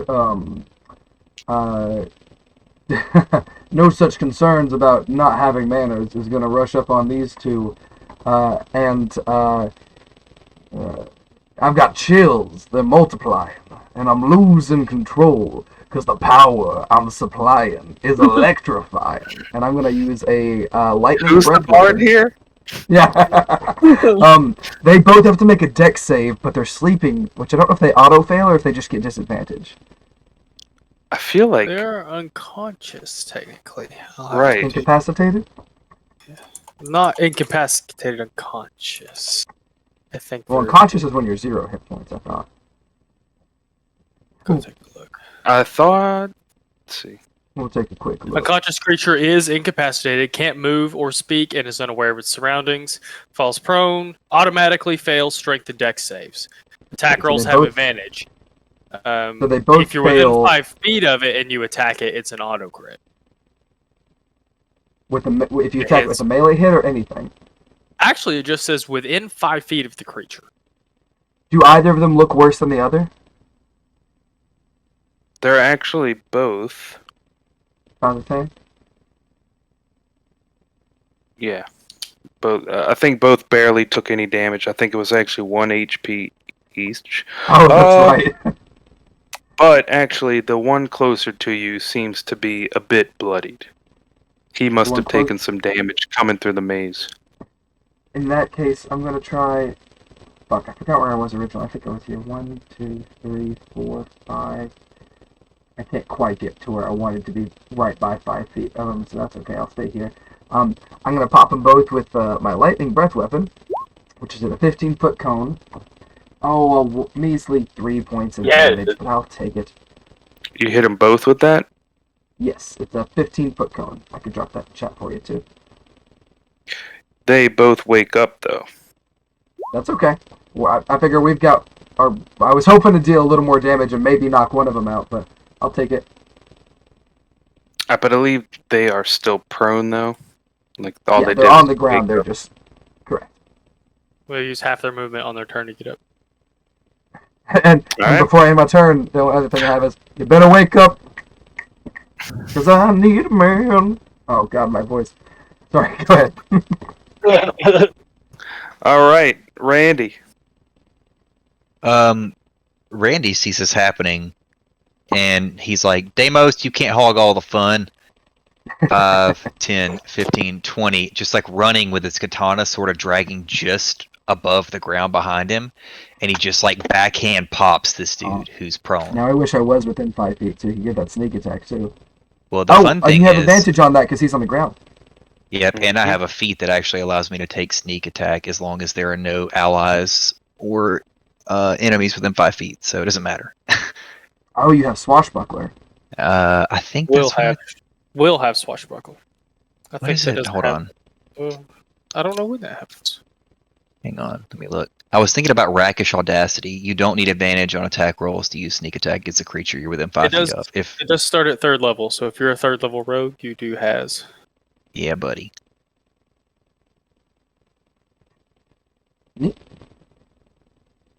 [SPEAKER 4] no such concerns about not having manners, is going to rush up on these two, and I've got chills. They're multiplying, and I'm losing control because the power I'm supplying is electrifying. And I'm going to use a lightning
[SPEAKER 1] Who's the
[SPEAKER 4] breath
[SPEAKER 1] bard
[SPEAKER 4] weapon.
[SPEAKER 1] here?
[SPEAKER 4] Yeah. They both have to make a dex save, but they're sleeping, which I don't know if they auto fail or if they just get disadvantage.
[SPEAKER 1] I feel like
[SPEAKER 5] They're unconscious, technically.
[SPEAKER 1] right.
[SPEAKER 4] Incapacitated?
[SPEAKER 5] Not incapacitated, unconscious. I think.
[SPEAKER 4] Well,
[SPEAKER 5] they're-
[SPEAKER 4] unconscious is when you're 0 hit points, I thought.
[SPEAKER 5] Go take a look.
[SPEAKER 1] I thought. Let's see.
[SPEAKER 4] We'll take a quick look.
[SPEAKER 5] Unconscious creature is incapacitated, can't move or speak, and is unaware of its surroundings. Falls prone, automatically fails strength and dex saves. Attack
[SPEAKER 4] Okay, so
[SPEAKER 5] rolls
[SPEAKER 4] they
[SPEAKER 5] have
[SPEAKER 4] both-
[SPEAKER 5] advantage.
[SPEAKER 4] So they both
[SPEAKER 5] if you're
[SPEAKER 4] fail
[SPEAKER 5] within 5 feet of it and you attack it, it's an auto crit.
[SPEAKER 4] with if you attack
[SPEAKER 5] It's-
[SPEAKER 4] with a melee hit or anything.
[SPEAKER 5] Actually, it just says within 5 feet of the creature.
[SPEAKER 4] Do either of them look worse than the other?
[SPEAKER 1] They're actually both.
[SPEAKER 4] About the same?
[SPEAKER 1] Yeah. Both. I think both barely took any damage. I think it was actually 1 HP each.
[SPEAKER 4] Oh, that's right.
[SPEAKER 1] But actually, the one closer to you seems to be a bit bloodied. He must
[SPEAKER 4] one
[SPEAKER 1] have taken some damage coming through the maze.
[SPEAKER 4] In that case, I'm gonna try. Fuck, I forgot where I was originally. I think I was here. 1, 2, 3, 4, 5. I can't quite get to where I wanted to be right by 5 feet of them, so that's okay. I'll stay here. I'm gonna pop them both with my lightning breath weapon, which is in a 15-foot cone. Oh, a measly 3 points of
[SPEAKER 6] Yeah,
[SPEAKER 4] damage, but I'll take it.
[SPEAKER 1] You hit them both with that?
[SPEAKER 4] Yes, it's a 15-foot cone. I can drop that in chat for you too.
[SPEAKER 1] They both wake up, though.
[SPEAKER 4] That's okay. Well, I figure we've got. I was hoping to deal a little more damage and maybe knock one of them out, but I'll take it.
[SPEAKER 1] I believe they are still prone, though. Like, all
[SPEAKER 4] Yeah,
[SPEAKER 1] they
[SPEAKER 4] they're
[SPEAKER 1] did
[SPEAKER 4] on
[SPEAKER 1] was
[SPEAKER 4] the ground.
[SPEAKER 1] wake
[SPEAKER 4] They're
[SPEAKER 1] up.
[SPEAKER 4] just correct.
[SPEAKER 5] We'll use half their movement on their turn to get up.
[SPEAKER 4] And
[SPEAKER 1] Alright.
[SPEAKER 4] before I end my turn, the only other thing I have is, you better wake up, because I need a man. Oh, God, my voice. Sorry, go ahead.
[SPEAKER 1] All right, Randy.
[SPEAKER 2] Randy sees this happening, and he's like, Deimos, you can't hog all the fun. 5, 10, 15, 20, just like running with his katana sort of dragging just above the ground behind him, and he just like backhand pops this dude who's prone.
[SPEAKER 4] Now I wish I was within 5 feet so he could get that sneak attack too.
[SPEAKER 2] Well, the fun
[SPEAKER 4] And
[SPEAKER 2] thing
[SPEAKER 4] you have
[SPEAKER 2] is,
[SPEAKER 4] advantage on that because he's on the ground.
[SPEAKER 2] yep, and I have a feat that actually allows me to take sneak attack as long as there are no allies or enemies within 5 feet, so it doesn't matter.
[SPEAKER 4] Oh, you have swashbuckler.
[SPEAKER 2] I think
[SPEAKER 5] Will
[SPEAKER 2] that's what
[SPEAKER 5] have swashbuckle. I
[SPEAKER 2] what
[SPEAKER 5] think
[SPEAKER 2] is
[SPEAKER 5] that
[SPEAKER 2] it?
[SPEAKER 5] doesn't
[SPEAKER 2] Hold
[SPEAKER 5] happen.
[SPEAKER 2] on.
[SPEAKER 5] I don't know when that happens.
[SPEAKER 2] Hang on, let me look. I was thinking about Rakish Audacity. You don't need advantage on attack rolls to use sneak attack against a creature you're within 5
[SPEAKER 5] It does-
[SPEAKER 2] feet of. If
[SPEAKER 5] It does start at 3rd level, so if you're a 3rd level rogue, you do has.
[SPEAKER 2] yeah, buddy.
[SPEAKER 4] Neat.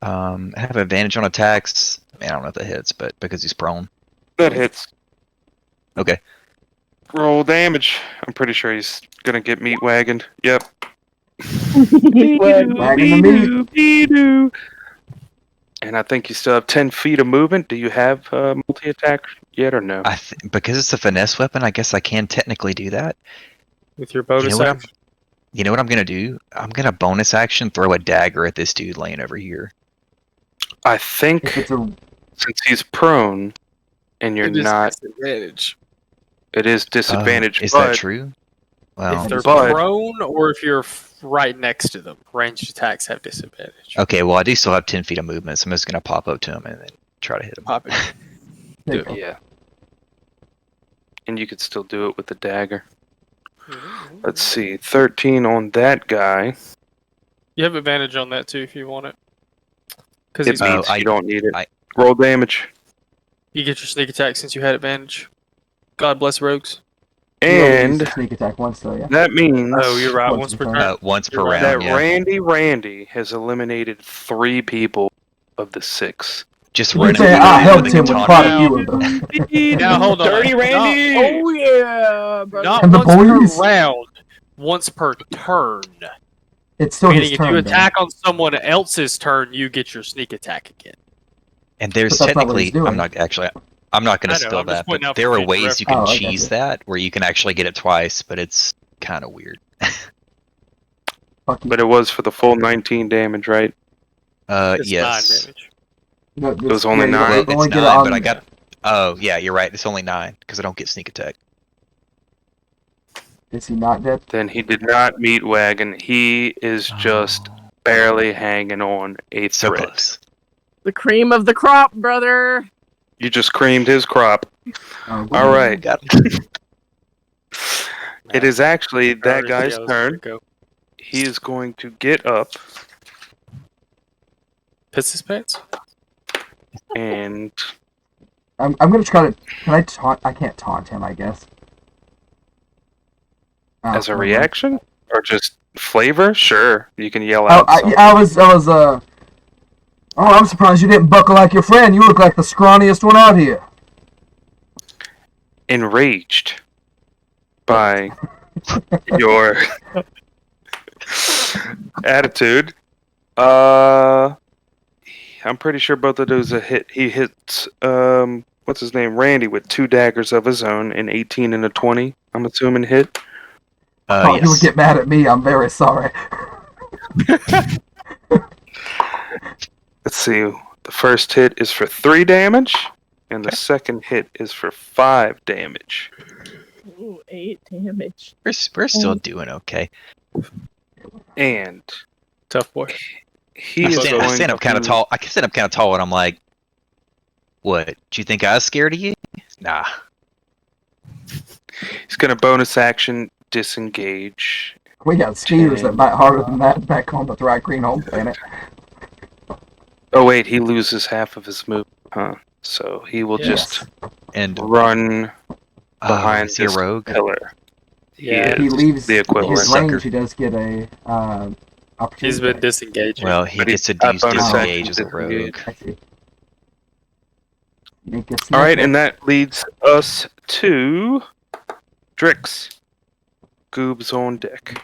[SPEAKER 2] I have advantage on attacks. I mean, I don't know if that hits, but because he's prone.
[SPEAKER 1] That hits.
[SPEAKER 2] Okay.
[SPEAKER 1] Roll damage. I'm pretty sure he's gonna get meat wagoned. Yep.
[SPEAKER 4] Wagging the meat.
[SPEAKER 1] And I think you still have 10 feet of movement. Do you have multi-attack yet or no?
[SPEAKER 2] Because it's a finesse weapon, I guess I can technically do that.
[SPEAKER 5] With your bonus
[SPEAKER 2] what
[SPEAKER 5] action.
[SPEAKER 2] You know what I'm gonna do? I'm gonna bonus action throw a dagger at this dude laying over here.
[SPEAKER 1] I think
[SPEAKER 4] If it's a
[SPEAKER 1] since he's prone and you're
[SPEAKER 5] It is
[SPEAKER 1] not,
[SPEAKER 5] disadvantage.
[SPEAKER 1] it is disadvantage.
[SPEAKER 2] Is
[SPEAKER 1] but
[SPEAKER 2] that true? Well,
[SPEAKER 5] If they're
[SPEAKER 1] but-
[SPEAKER 5] prone or if you're right next to them, ranged attacks have disadvantage.
[SPEAKER 2] okay. Well, I do still have 10 feet of movement, so I'm just gonna pop up to him and then try to hit him.
[SPEAKER 5] Pop it.
[SPEAKER 4] there you
[SPEAKER 5] Do
[SPEAKER 4] go.
[SPEAKER 1] Yeah. And you could still do it with the dagger. Let's see, 13 on that guy.
[SPEAKER 5] You have advantage on that too if you want it. Because
[SPEAKER 1] It means
[SPEAKER 2] Oh,
[SPEAKER 1] you don't need it.
[SPEAKER 2] I-
[SPEAKER 1] Roll damage.
[SPEAKER 5] you get your sneak attack since you had advantage. God bless rogues.
[SPEAKER 4] You only used
[SPEAKER 1] And
[SPEAKER 4] the sneak attack once though, yeah.
[SPEAKER 1] that means
[SPEAKER 5] Oh, you're right.
[SPEAKER 4] Once
[SPEAKER 5] Once per
[SPEAKER 4] per
[SPEAKER 5] turn.
[SPEAKER 2] Once per
[SPEAKER 5] You're right.
[SPEAKER 2] round.
[SPEAKER 1] that
[SPEAKER 2] Yeah.
[SPEAKER 1] Randy has eliminated 3 people of the 6.
[SPEAKER 2] Just
[SPEAKER 4] You
[SPEAKER 2] running
[SPEAKER 4] can say,
[SPEAKER 2] with
[SPEAKER 4] I
[SPEAKER 2] a
[SPEAKER 4] helped him with
[SPEAKER 2] katana.
[SPEAKER 4] quite a few of them.
[SPEAKER 5] Now hold on.
[SPEAKER 1] Dirty Randy!
[SPEAKER 3] Oh yeah, brother.
[SPEAKER 5] Not
[SPEAKER 4] And the
[SPEAKER 5] once
[SPEAKER 4] boys?
[SPEAKER 5] per round. Once per turn.
[SPEAKER 4] It's still
[SPEAKER 5] Meaning
[SPEAKER 4] his
[SPEAKER 5] if
[SPEAKER 4] turn.
[SPEAKER 5] you
[SPEAKER 4] then.
[SPEAKER 5] attack on someone else's turn, you get your sneak attack again.
[SPEAKER 2] And there's
[SPEAKER 4] But that's not what he's
[SPEAKER 2] technically,
[SPEAKER 4] doing.
[SPEAKER 2] I'm not going
[SPEAKER 5] I
[SPEAKER 2] to
[SPEAKER 5] know,
[SPEAKER 2] spill
[SPEAKER 5] I'm just
[SPEAKER 2] that,
[SPEAKER 5] pointing
[SPEAKER 2] but
[SPEAKER 5] out
[SPEAKER 2] there
[SPEAKER 5] for
[SPEAKER 2] are
[SPEAKER 5] future
[SPEAKER 2] ways you
[SPEAKER 4] reference.
[SPEAKER 2] can
[SPEAKER 4] Oh, I
[SPEAKER 2] cheese
[SPEAKER 4] gotcha.
[SPEAKER 2] that where you can actually get it twice, but it's kind of weird.
[SPEAKER 4] Fuck you.
[SPEAKER 1] But it was for the full 19 damage, right?
[SPEAKER 5] It's 9
[SPEAKER 2] Yes.
[SPEAKER 5] damage.
[SPEAKER 4] No,
[SPEAKER 1] It was only
[SPEAKER 4] you
[SPEAKER 1] 9?
[SPEAKER 2] Well,
[SPEAKER 4] only
[SPEAKER 2] it's
[SPEAKER 4] get it
[SPEAKER 2] 9,
[SPEAKER 4] on-
[SPEAKER 2] but I got. Oh, yeah, you're right. It's only 9 because I don't get sneak attack.
[SPEAKER 4] Is he not dead?
[SPEAKER 1] Then he did not meet wagon. He is just barely hanging on a
[SPEAKER 2] So
[SPEAKER 1] thread.
[SPEAKER 2] close.
[SPEAKER 3] The cream of the crop, brother.
[SPEAKER 1] You just creamed his crop.
[SPEAKER 4] Oh,
[SPEAKER 1] All right.
[SPEAKER 2] Got him.
[SPEAKER 1] It is actually that
[SPEAKER 5] Already
[SPEAKER 1] guy's
[SPEAKER 5] see how this is gonna
[SPEAKER 1] turn.
[SPEAKER 5] go.
[SPEAKER 1] He is going to get up
[SPEAKER 5] Piss his pants?
[SPEAKER 1] and
[SPEAKER 4] I'm gonna try to. Can I taunt? I can't taunt him, I guess. Oh,
[SPEAKER 1] as a
[SPEAKER 4] never mind.
[SPEAKER 1] reaction or just flavor, sure, you can yell
[SPEAKER 4] Oh,
[SPEAKER 1] out. something.
[SPEAKER 4] I was. Oh, I'm surprised you didn't buckle like your friend. You look like the scrawniest one out here.
[SPEAKER 1] Enraged by your attitude. I'm pretty sure both of those a hit. He hits what's his name, Randy, with 2 daggers of his own, an 18 and a 20. I'm assuming hit.
[SPEAKER 4] Oh, you would
[SPEAKER 2] Yes.
[SPEAKER 4] get mad at me. I'm very sorry.
[SPEAKER 1] Let's see. The first hit is for 3 damage, and the second hit is for 5 damage.
[SPEAKER 3] Ooh, 8 damage.
[SPEAKER 2] We're still doing okay.
[SPEAKER 1] And
[SPEAKER 5] Tough boy.
[SPEAKER 1] he
[SPEAKER 2] I
[SPEAKER 1] is
[SPEAKER 2] stand,
[SPEAKER 1] going
[SPEAKER 2] I stand up kind of
[SPEAKER 1] to-
[SPEAKER 2] tall. I stand up kind of tall, and I'm like, "What? Do you think I was scared of you? Nah."
[SPEAKER 1] He's going to bonus action disengage.
[SPEAKER 4] We got skiers that bite harder than that back on the Thry Green home planet.
[SPEAKER 1] Oh wait, he loses half of his move, huh? So he will
[SPEAKER 5] Yes.
[SPEAKER 1] just
[SPEAKER 2] And
[SPEAKER 1] run behind
[SPEAKER 2] is he a
[SPEAKER 1] this
[SPEAKER 2] rogue?
[SPEAKER 1] pillar.
[SPEAKER 5] Yeah.
[SPEAKER 4] If he leaves
[SPEAKER 1] the equivalent.
[SPEAKER 4] his range,
[SPEAKER 2] Sucker.
[SPEAKER 4] he does get a opportunity.
[SPEAKER 5] He's been
[SPEAKER 4] attack.
[SPEAKER 5] disengaging.
[SPEAKER 2] Well, he
[SPEAKER 1] But
[SPEAKER 2] gets to
[SPEAKER 1] he's
[SPEAKER 2] use
[SPEAKER 1] got bonus
[SPEAKER 2] disengage
[SPEAKER 1] action
[SPEAKER 2] as a
[SPEAKER 1] disengage.
[SPEAKER 2] rogue.
[SPEAKER 4] I see. Make a
[SPEAKER 1] All right,
[SPEAKER 4] sniff.
[SPEAKER 1] and that leads us to Drix. Goob's on deck.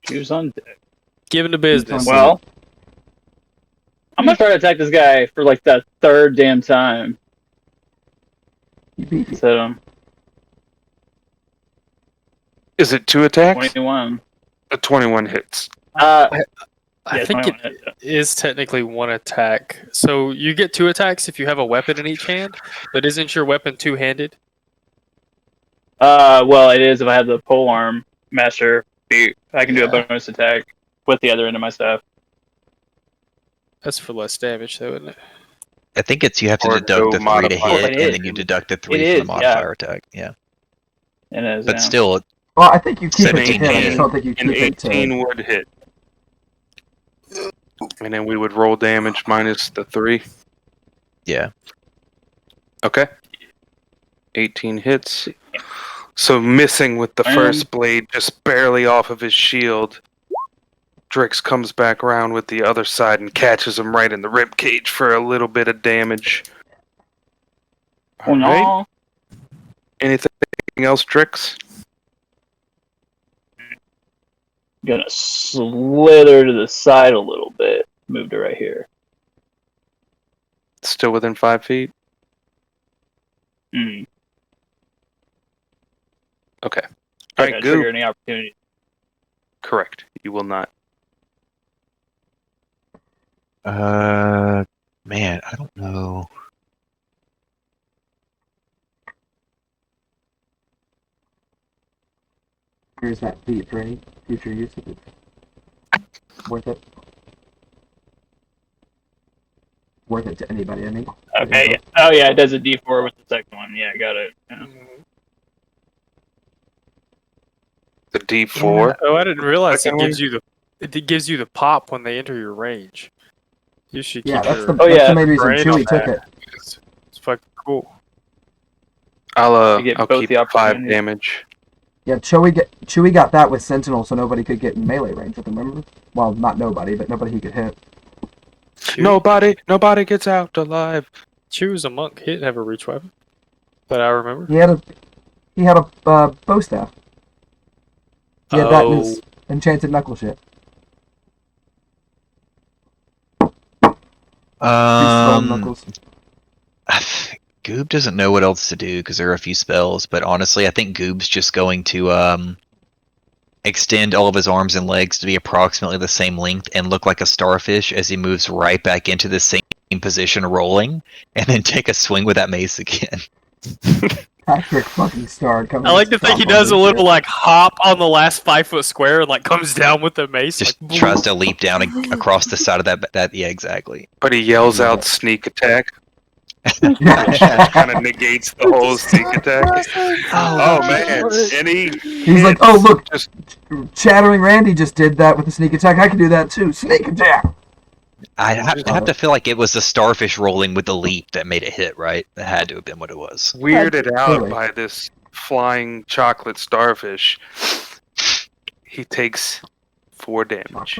[SPEAKER 6] Who's on deck?
[SPEAKER 5] Given the business.
[SPEAKER 6] Well, I'm gonna try to attack this guy for like the 3rd damn time.
[SPEAKER 4] He beat you.
[SPEAKER 6] So
[SPEAKER 1] Is it 2 attacks?
[SPEAKER 6] 21.
[SPEAKER 1] A 21 hits.
[SPEAKER 5] I
[SPEAKER 6] Yeah,
[SPEAKER 5] think
[SPEAKER 6] 21
[SPEAKER 5] it
[SPEAKER 6] hits, yeah.
[SPEAKER 5] is technically 1 attack. So you get 2 attacks if you have a weapon in each hand, but isn't your weapon 2-handed?
[SPEAKER 6] Well, it is if I have the polearm master feat. I can do a
[SPEAKER 5] Yeah.
[SPEAKER 6] bonus attack with the other end of my staff.
[SPEAKER 5] That's for less damage, though, isn't it?
[SPEAKER 2] I think it's you have to
[SPEAKER 1] Or
[SPEAKER 2] deduct
[SPEAKER 1] no
[SPEAKER 2] the 3 to
[SPEAKER 1] modifier.
[SPEAKER 2] hit,
[SPEAKER 6] It
[SPEAKER 2] and
[SPEAKER 6] is.
[SPEAKER 2] then you deduct the 3
[SPEAKER 6] It
[SPEAKER 2] from the
[SPEAKER 6] is,
[SPEAKER 2] modifier attack. Yeah,
[SPEAKER 6] It is,
[SPEAKER 2] but
[SPEAKER 6] yeah.
[SPEAKER 2] still,
[SPEAKER 4] Well, I think you keep it to
[SPEAKER 2] 17
[SPEAKER 4] hit. I just
[SPEAKER 2] hit.
[SPEAKER 4] don't think you
[SPEAKER 1] An
[SPEAKER 4] keep it
[SPEAKER 1] 18
[SPEAKER 4] to.
[SPEAKER 1] would hit. And then we would roll damage minus the 3.
[SPEAKER 2] Yeah.
[SPEAKER 1] Okay. 18 hits. So missing with the
[SPEAKER 6] And-
[SPEAKER 1] first blade just barely off of his shield. Drix comes back around with the other side and catches him right in the rib cage for a little bit of damage.
[SPEAKER 6] Oh,
[SPEAKER 1] All right.
[SPEAKER 6] no.
[SPEAKER 1] Anything else, Drix?
[SPEAKER 6] Gonna slither to the side a little bit. Move to right here.
[SPEAKER 1] Still within 5 feet?
[SPEAKER 6] Mm.
[SPEAKER 1] Okay.
[SPEAKER 6] Not
[SPEAKER 1] All
[SPEAKER 6] gonna
[SPEAKER 1] right,
[SPEAKER 6] trigger
[SPEAKER 1] Goop.
[SPEAKER 6] any opportunity.
[SPEAKER 1] Correct. You will not.
[SPEAKER 2] Man, I don't know.
[SPEAKER 4] Here's that feat for any future use if it's worth it. Worth it to anybody, I mean.
[SPEAKER 6] Okay. Yeah. Oh yeah, it does a D4 with the second one. Yeah, got it. Yeah.
[SPEAKER 1] The D4.
[SPEAKER 5] Oh, I didn't realize
[SPEAKER 1] Second
[SPEAKER 5] it gives you the pop when they enter your range. You should
[SPEAKER 4] Yeah,
[SPEAKER 5] keep
[SPEAKER 4] that's
[SPEAKER 5] your
[SPEAKER 4] the,
[SPEAKER 6] Oh,
[SPEAKER 4] that's
[SPEAKER 6] yeah.
[SPEAKER 4] the main reason
[SPEAKER 5] brain
[SPEAKER 4] Chewie
[SPEAKER 5] on
[SPEAKER 4] took
[SPEAKER 5] that.
[SPEAKER 4] it.
[SPEAKER 5] It's fucking cool.
[SPEAKER 1] I'll
[SPEAKER 6] You get
[SPEAKER 1] I'll
[SPEAKER 6] both
[SPEAKER 1] keep
[SPEAKER 6] the
[SPEAKER 1] 5
[SPEAKER 6] opportunities.
[SPEAKER 1] damage.
[SPEAKER 4] Yeah, Chewie got that with Sentinel so nobody could get in melee range with him, remember? Well, not nobody, but nobody he could hit.
[SPEAKER 1] Nobody gets out alive.
[SPEAKER 5] Chewie was a monk. He didn't have a reach weapon. That I remember.
[SPEAKER 4] He had a bow staff. He had that in his enchanted knuckle shit. Stone knuckles.
[SPEAKER 2] Goob doesn't know what else to do because there are a few spells, but honestly, I think Goob's just going to extend all of his arms and legs to be approximately the same length and look like a starfish as he moves right back into the same position rolling, and then take a swing with that mace again.
[SPEAKER 4] Patrick fucking Star coming.
[SPEAKER 5] I like to think he does a little like hop on the last 5-foot square and like comes down with the mace.
[SPEAKER 2] Just
[SPEAKER 5] like,
[SPEAKER 2] tries to leap down across the side of that. Yeah, exactly.
[SPEAKER 1] But he yells
[SPEAKER 4] Yeah.
[SPEAKER 1] out sneak attack. Which kind of negates the whole sneak attack. Oh man. And
[SPEAKER 4] He's like, oh look,
[SPEAKER 1] just
[SPEAKER 4] Chattering Randy just did that with the sneak attack. I can do that too. Sneak attack.
[SPEAKER 2] I have to feel like it was the starfish rolling with the leap that made it hit, right? That had to have been what it was.
[SPEAKER 1] weirded out
[SPEAKER 4] Totally.
[SPEAKER 1] by this flying chocolate starfish. He takes 4 damage.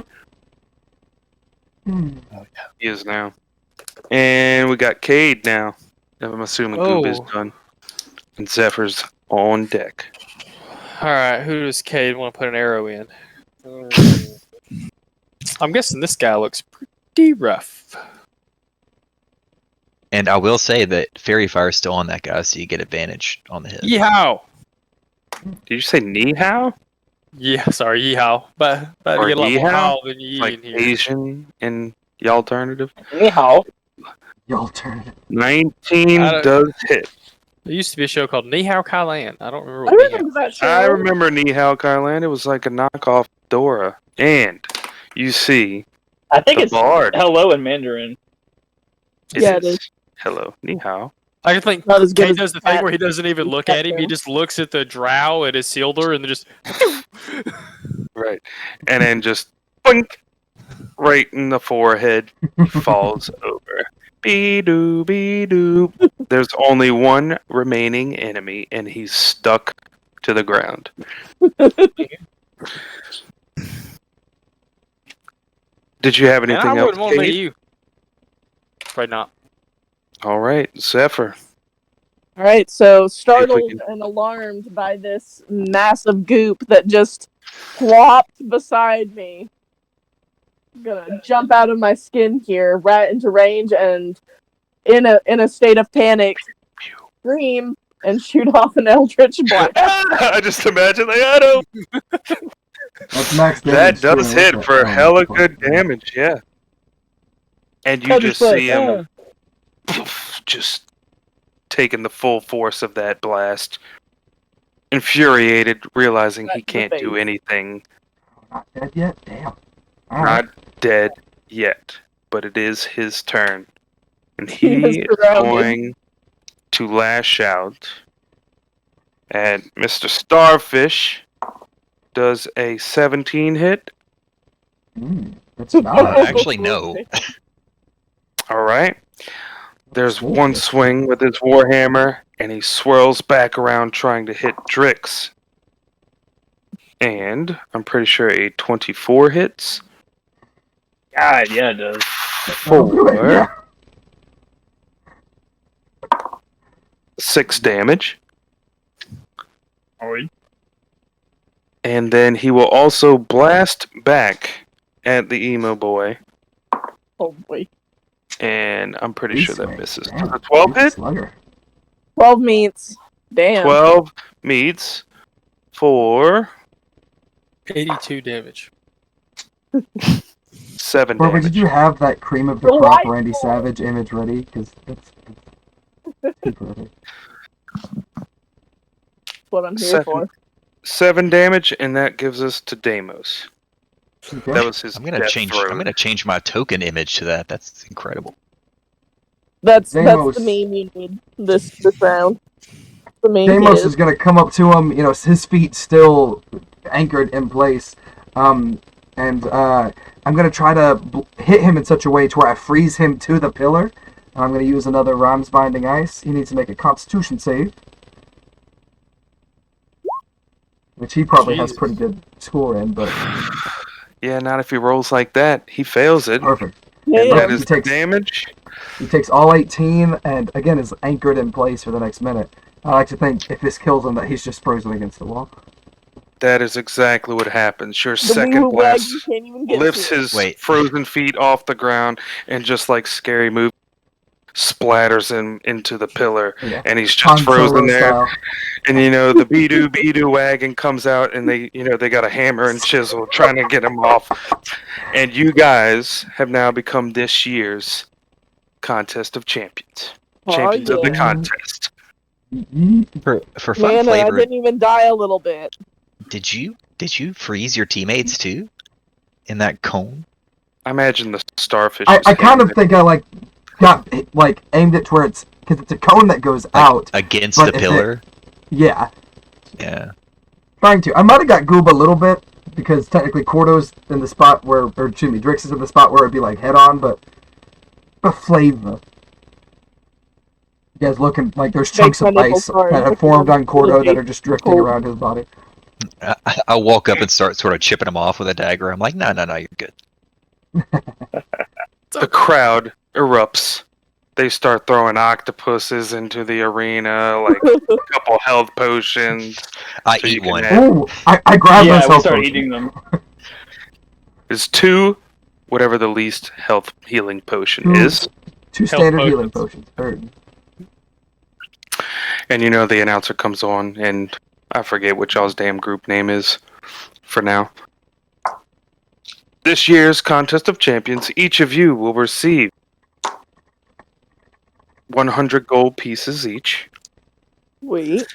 [SPEAKER 1] He is now. And we got Cade now. I'm assuming Goop is
[SPEAKER 5] Oh.
[SPEAKER 1] done. And Zephyr's on deck.
[SPEAKER 5] Alright, who does Cade want to put an arrow in? I'm guessing this guy looks pretty rough.
[SPEAKER 2] And I will say that Fairy Fire is still on that guy, so you get advantage on the hit.
[SPEAKER 5] Yeehaw!
[SPEAKER 1] Did you say knee how?
[SPEAKER 5] Yeah, sorry, yeehaw. But
[SPEAKER 1] Or
[SPEAKER 5] you get a lot more
[SPEAKER 1] yeehaw?
[SPEAKER 5] howl than yee
[SPEAKER 1] Like
[SPEAKER 5] in here.
[SPEAKER 1] Asian in the alternative?
[SPEAKER 6] Anyhow,
[SPEAKER 4] Y'all turn it.
[SPEAKER 1] 19
[SPEAKER 5] I don't-
[SPEAKER 1] does hit.
[SPEAKER 5] There used to be a show called Nihao Kailan. I don't remember
[SPEAKER 3] I
[SPEAKER 5] what Nihao.
[SPEAKER 3] remember that show.
[SPEAKER 1] I remember Nihao Kailan. It was like a knockoff Dora. And you see,
[SPEAKER 6] I think
[SPEAKER 1] The
[SPEAKER 6] it's
[SPEAKER 1] bard.
[SPEAKER 6] hello in Mandarin.
[SPEAKER 3] Yeah, it is.
[SPEAKER 1] Hello, Nihao.
[SPEAKER 5] I think
[SPEAKER 3] Not as good
[SPEAKER 5] Cade
[SPEAKER 3] as
[SPEAKER 5] does the
[SPEAKER 3] that.
[SPEAKER 5] thing where he doesn't even look
[SPEAKER 3] That
[SPEAKER 5] at him. He
[SPEAKER 3] show.
[SPEAKER 5] just looks at the drow at his shielder and then just.
[SPEAKER 1] Right. And then just boink right in the forehead. He falls over. Be-doo, be-doo. There's only one remaining enemy, and he's stuck to the ground. Did you have
[SPEAKER 5] And
[SPEAKER 1] anything
[SPEAKER 5] I
[SPEAKER 1] else?
[SPEAKER 5] wouldn't want to meet
[SPEAKER 1] Kate?
[SPEAKER 5] you. Right not.
[SPEAKER 1] All right, Zephyr.
[SPEAKER 3] All right, so startled
[SPEAKER 1] can-
[SPEAKER 3] and alarmed by this massive goop that just plopped beside me. I'm gonna jump out of my skin here, right into range, and in a state of panic, scream, and shoot off an eldritch blast.
[SPEAKER 1] I just imagine the auto.
[SPEAKER 4] That's max
[SPEAKER 1] That
[SPEAKER 4] damage. too,
[SPEAKER 1] does
[SPEAKER 4] and
[SPEAKER 1] hit
[SPEAKER 4] what's
[SPEAKER 1] for
[SPEAKER 4] that?
[SPEAKER 1] hella good damage, yeah. And you
[SPEAKER 3] Cody
[SPEAKER 1] just
[SPEAKER 3] Foot,
[SPEAKER 1] see him just taking the full force of that blast. Infuriated, realizing
[SPEAKER 3] Right
[SPEAKER 1] he
[SPEAKER 3] in the
[SPEAKER 1] can't do
[SPEAKER 3] face.
[SPEAKER 1] anything.
[SPEAKER 4] Not dead yet? Damn. Alright.
[SPEAKER 1] Not dead yet, but it is his turn. And
[SPEAKER 3] He is
[SPEAKER 1] he is
[SPEAKER 3] surrounded.
[SPEAKER 1] going to lash out at Mr. Starfish. Does a 17 hit?
[SPEAKER 4] That's not.
[SPEAKER 2] Actually, no.
[SPEAKER 1] Alright. There's
[SPEAKER 4] Cool.
[SPEAKER 1] one swing with his warhammer, and he swirls back around trying to hit Drix. And I'm pretty sure a 24 hits.
[SPEAKER 6] God, yeah, it does.
[SPEAKER 4] That'll do it, yeah.
[SPEAKER 1] 6 damage.
[SPEAKER 6] Alright.
[SPEAKER 1] And then he will also blast back at the emo boy.
[SPEAKER 3] Oh boy.
[SPEAKER 1] And I'm pretty sure that misses.
[SPEAKER 4] Damn.
[SPEAKER 1] Does a 12
[SPEAKER 4] He's a
[SPEAKER 1] hit?
[SPEAKER 4] Slugger.
[SPEAKER 3] 12 meets. Damn.
[SPEAKER 1] 12 meets for
[SPEAKER 5] 82 damage.
[SPEAKER 1] 7
[SPEAKER 4] Barbara, did
[SPEAKER 1] damage.
[SPEAKER 4] you have that cream of the crop Randy Savage image ready? Because that's perfect.
[SPEAKER 3] That's what I'm here
[SPEAKER 1] Second.
[SPEAKER 3] for.
[SPEAKER 1] 7 damage, and that gives us to Deimos.
[SPEAKER 4] Okay.
[SPEAKER 1] That was his
[SPEAKER 2] I'm gonna
[SPEAKER 1] death
[SPEAKER 2] change.
[SPEAKER 1] throw.
[SPEAKER 2] I'm gonna change my token image to that. That's incredible.
[SPEAKER 3] That's
[SPEAKER 4] Deimos.
[SPEAKER 3] the meme you need this round. The meme
[SPEAKER 4] Deimos
[SPEAKER 3] is
[SPEAKER 4] is going to come up to him, his feet still anchored in place. And I'm going to try to hit him in such a way to where I freeze him to the pillar. And I'm going to use another Rhymes Binding Ice. He needs to make a Constitution save. Which he probably has
[SPEAKER 5] Jesus.
[SPEAKER 4] pretty good score in, but
[SPEAKER 1] Yeah, not if he rolls like that. He fails it.
[SPEAKER 4] perfect.
[SPEAKER 1] And
[SPEAKER 3] yeah.
[SPEAKER 1] that
[SPEAKER 4] He
[SPEAKER 1] is
[SPEAKER 4] takes-
[SPEAKER 1] damage.
[SPEAKER 4] He takes all 18 and, again, is anchored in place for the next minute. I like to think if this kills him that he's just frozen against the wall.
[SPEAKER 1] That is exactly what happens. Your
[SPEAKER 3] The
[SPEAKER 1] second
[SPEAKER 3] wee-woo wag
[SPEAKER 1] blast
[SPEAKER 3] you can't even get
[SPEAKER 1] lifts
[SPEAKER 3] to.
[SPEAKER 1] his
[SPEAKER 2] Wait.
[SPEAKER 1] frozen feet off the ground and just like Scary Movie splatters him into the pillar,
[SPEAKER 4] Yeah.
[SPEAKER 1] and he's
[SPEAKER 4] Han
[SPEAKER 1] just
[SPEAKER 4] Solo
[SPEAKER 1] frozen there.
[SPEAKER 4] style.
[SPEAKER 1] And the Beedoo wagon comes out, and they got a hammer and chisel trying to get him off. And you guys have now become this year's Contest of Champions.
[SPEAKER 3] Oh,
[SPEAKER 1] Champions of the
[SPEAKER 3] yeah.
[SPEAKER 1] contest.
[SPEAKER 2] For fun
[SPEAKER 3] Man, I
[SPEAKER 2] flavor,
[SPEAKER 3] didn't even die a little bit.
[SPEAKER 2] did you freeze your teammates too? In that cone?
[SPEAKER 1] I imagine the starfish.
[SPEAKER 4] I
[SPEAKER 1] was
[SPEAKER 4] kind of
[SPEAKER 1] hitting
[SPEAKER 4] think I got aimed it to where it's because it's a cone that goes out.
[SPEAKER 2] Against
[SPEAKER 4] but
[SPEAKER 2] the
[SPEAKER 4] if it-
[SPEAKER 2] pillar?
[SPEAKER 4] Yeah,
[SPEAKER 2] Yeah.
[SPEAKER 4] trying to. I might have got Goob a little bit because technically Cordo's in the spot where, or excuse me, Drix is in the spot where it'd be like head on, but flavor. You guys looking like there's chunks of
[SPEAKER 3] my nipples
[SPEAKER 4] ice
[SPEAKER 3] hard.
[SPEAKER 4] that have formed on Cordo that are just drifting around his body.
[SPEAKER 2] I walk up and start sort of chipping them off with a dagger. I'm like, no, you're good.
[SPEAKER 1] The crowd erupts. They start throwing octopuses into the arena, like a couple health potions.
[SPEAKER 2] I
[SPEAKER 1] So you
[SPEAKER 2] eat
[SPEAKER 1] can
[SPEAKER 2] one.
[SPEAKER 1] have-
[SPEAKER 4] Ooh, I grabbed
[SPEAKER 6] Yeah, we
[SPEAKER 4] myself.
[SPEAKER 6] started eating them.
[SPEAKER 1] Is 2, whatever the least health healing potion
[SPEAKER 4] Hmm.
[SPEAKER 1] is.
[SPEAKER 4] 2
[SPEAKER 5] Health
[SPEAKER 4] standard healing
[SPEAKER 5] potions.
[SPEAKER 4] potions.
[SPEAKER 1] And the announcer comes on, and I forget what y'all's damn group name is for now. This year's Contest of Champions, each of you will receive 100 gold pieces each.
[SPEAKER 3] Wait.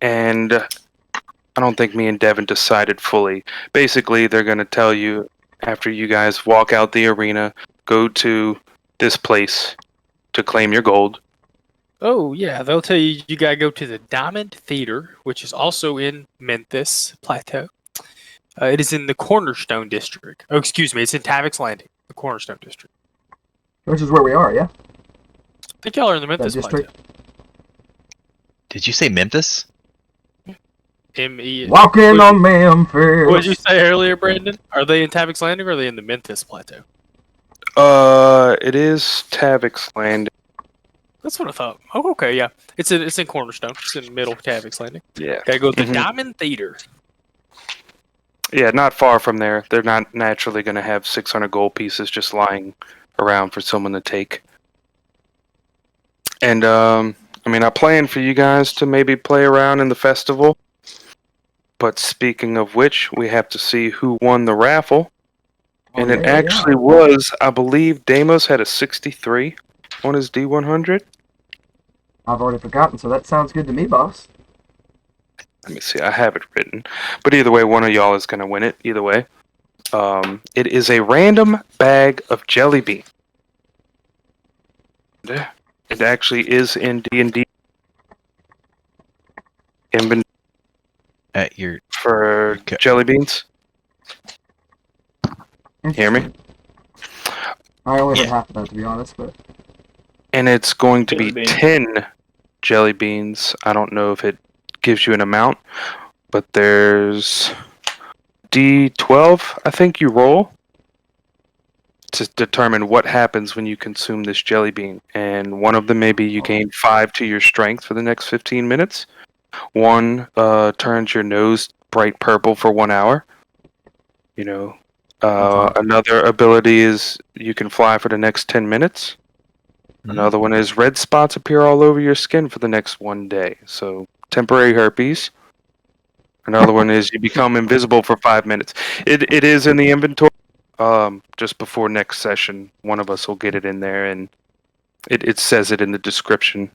[SPEAKER 1] And I don't think me and Devin decided fully. Basically, they're going to tell you after you guys walk out the arena, go to this place to claim your gold.
[SPEAKER 5] Oh, yeah. They'll tell you you got to go to the Diamond Theater, which is also in Memphis Plateau. It is in the Cornerstone District. Oh, excuse me. It's in Tavik's Landing, the Cornerstone District.
[SPEAKER 4] Which is where we are, yeah?
[SPEAKER 5] I think y'all are in the Memphis Plateau.
[SPEAKER 4] district.
[SPEAKER 2] Did you say Memphis?
[SPEAKER 5] M-E.
[SPEAKER 4] Walking
[SPEAKER 5] What-
[SPEAKER 4] on Memphis.
[SPEAKER 5] What did you say earlier, Brandon? Are they in Tavik's Landing or are they in the Memphis Plateau?
[SPEAKER 1] It is Tavik's Landing.
[SPEAKER 5] That's what I thought. Oh, okay, yeah. It's in Cornerstone. It's in the middle of Tavik's Landing.
[SPEAKER 1] Yeah.
[SPEAKER 5] Gotta go to the
[SPEAKER 1] Mhm.
[SPEAKER 5] Diamond Theater.
[SPEAKER 1] Yeah, not far from there. They're not naturally going to have 600 gold pieces just lying around for someone to take. And I mean, I plan for you guys to maybe play around in the festival. But speaking of which, we have to see who won the raffle. And it actually was, I believe, Deimos had a 63 on his D100.
[SPEAKER 4] I've already forgotten, so that sounds good to me, boss.
[SPEAKER 1] Let me see, I have it written. But either way, one of y'all is going to win it, either way. It is a random bag of jelly bean. It actually is in D&D inventory
[SPEAKER 2] At your
[SPEAKER 1] for
[SPEAKER 2] Okay.
[SPEAKER 1] jelly beans. Hear me?
[SPEAKER 4] I only heard
[SPEAKER 2] Yeah.
[SPEAKER 4] half of that, to be honest, but
[SPEAKER 1] And it's going to be
[SPEAKER 6] Jelly beans.
[SPEAKER 1] 10 jelly beans. I don't know if it gives you an amount, but there's D12, I think you roll to determine what happens when you consume this jelly bean. And one of them, maybe you gain 5 to your strength for the next 15 minutes. One turns your nose bright purple for 1 hour. You know, another ability is you can fly for the next 10 minutes. Another one is red spots appear all over your skin for the next 1 day. So temporary herpes. Another one is you become invisible for 5 minutes. It is in the inventory. Just before next session, one of us will get it in there, and it says it in the description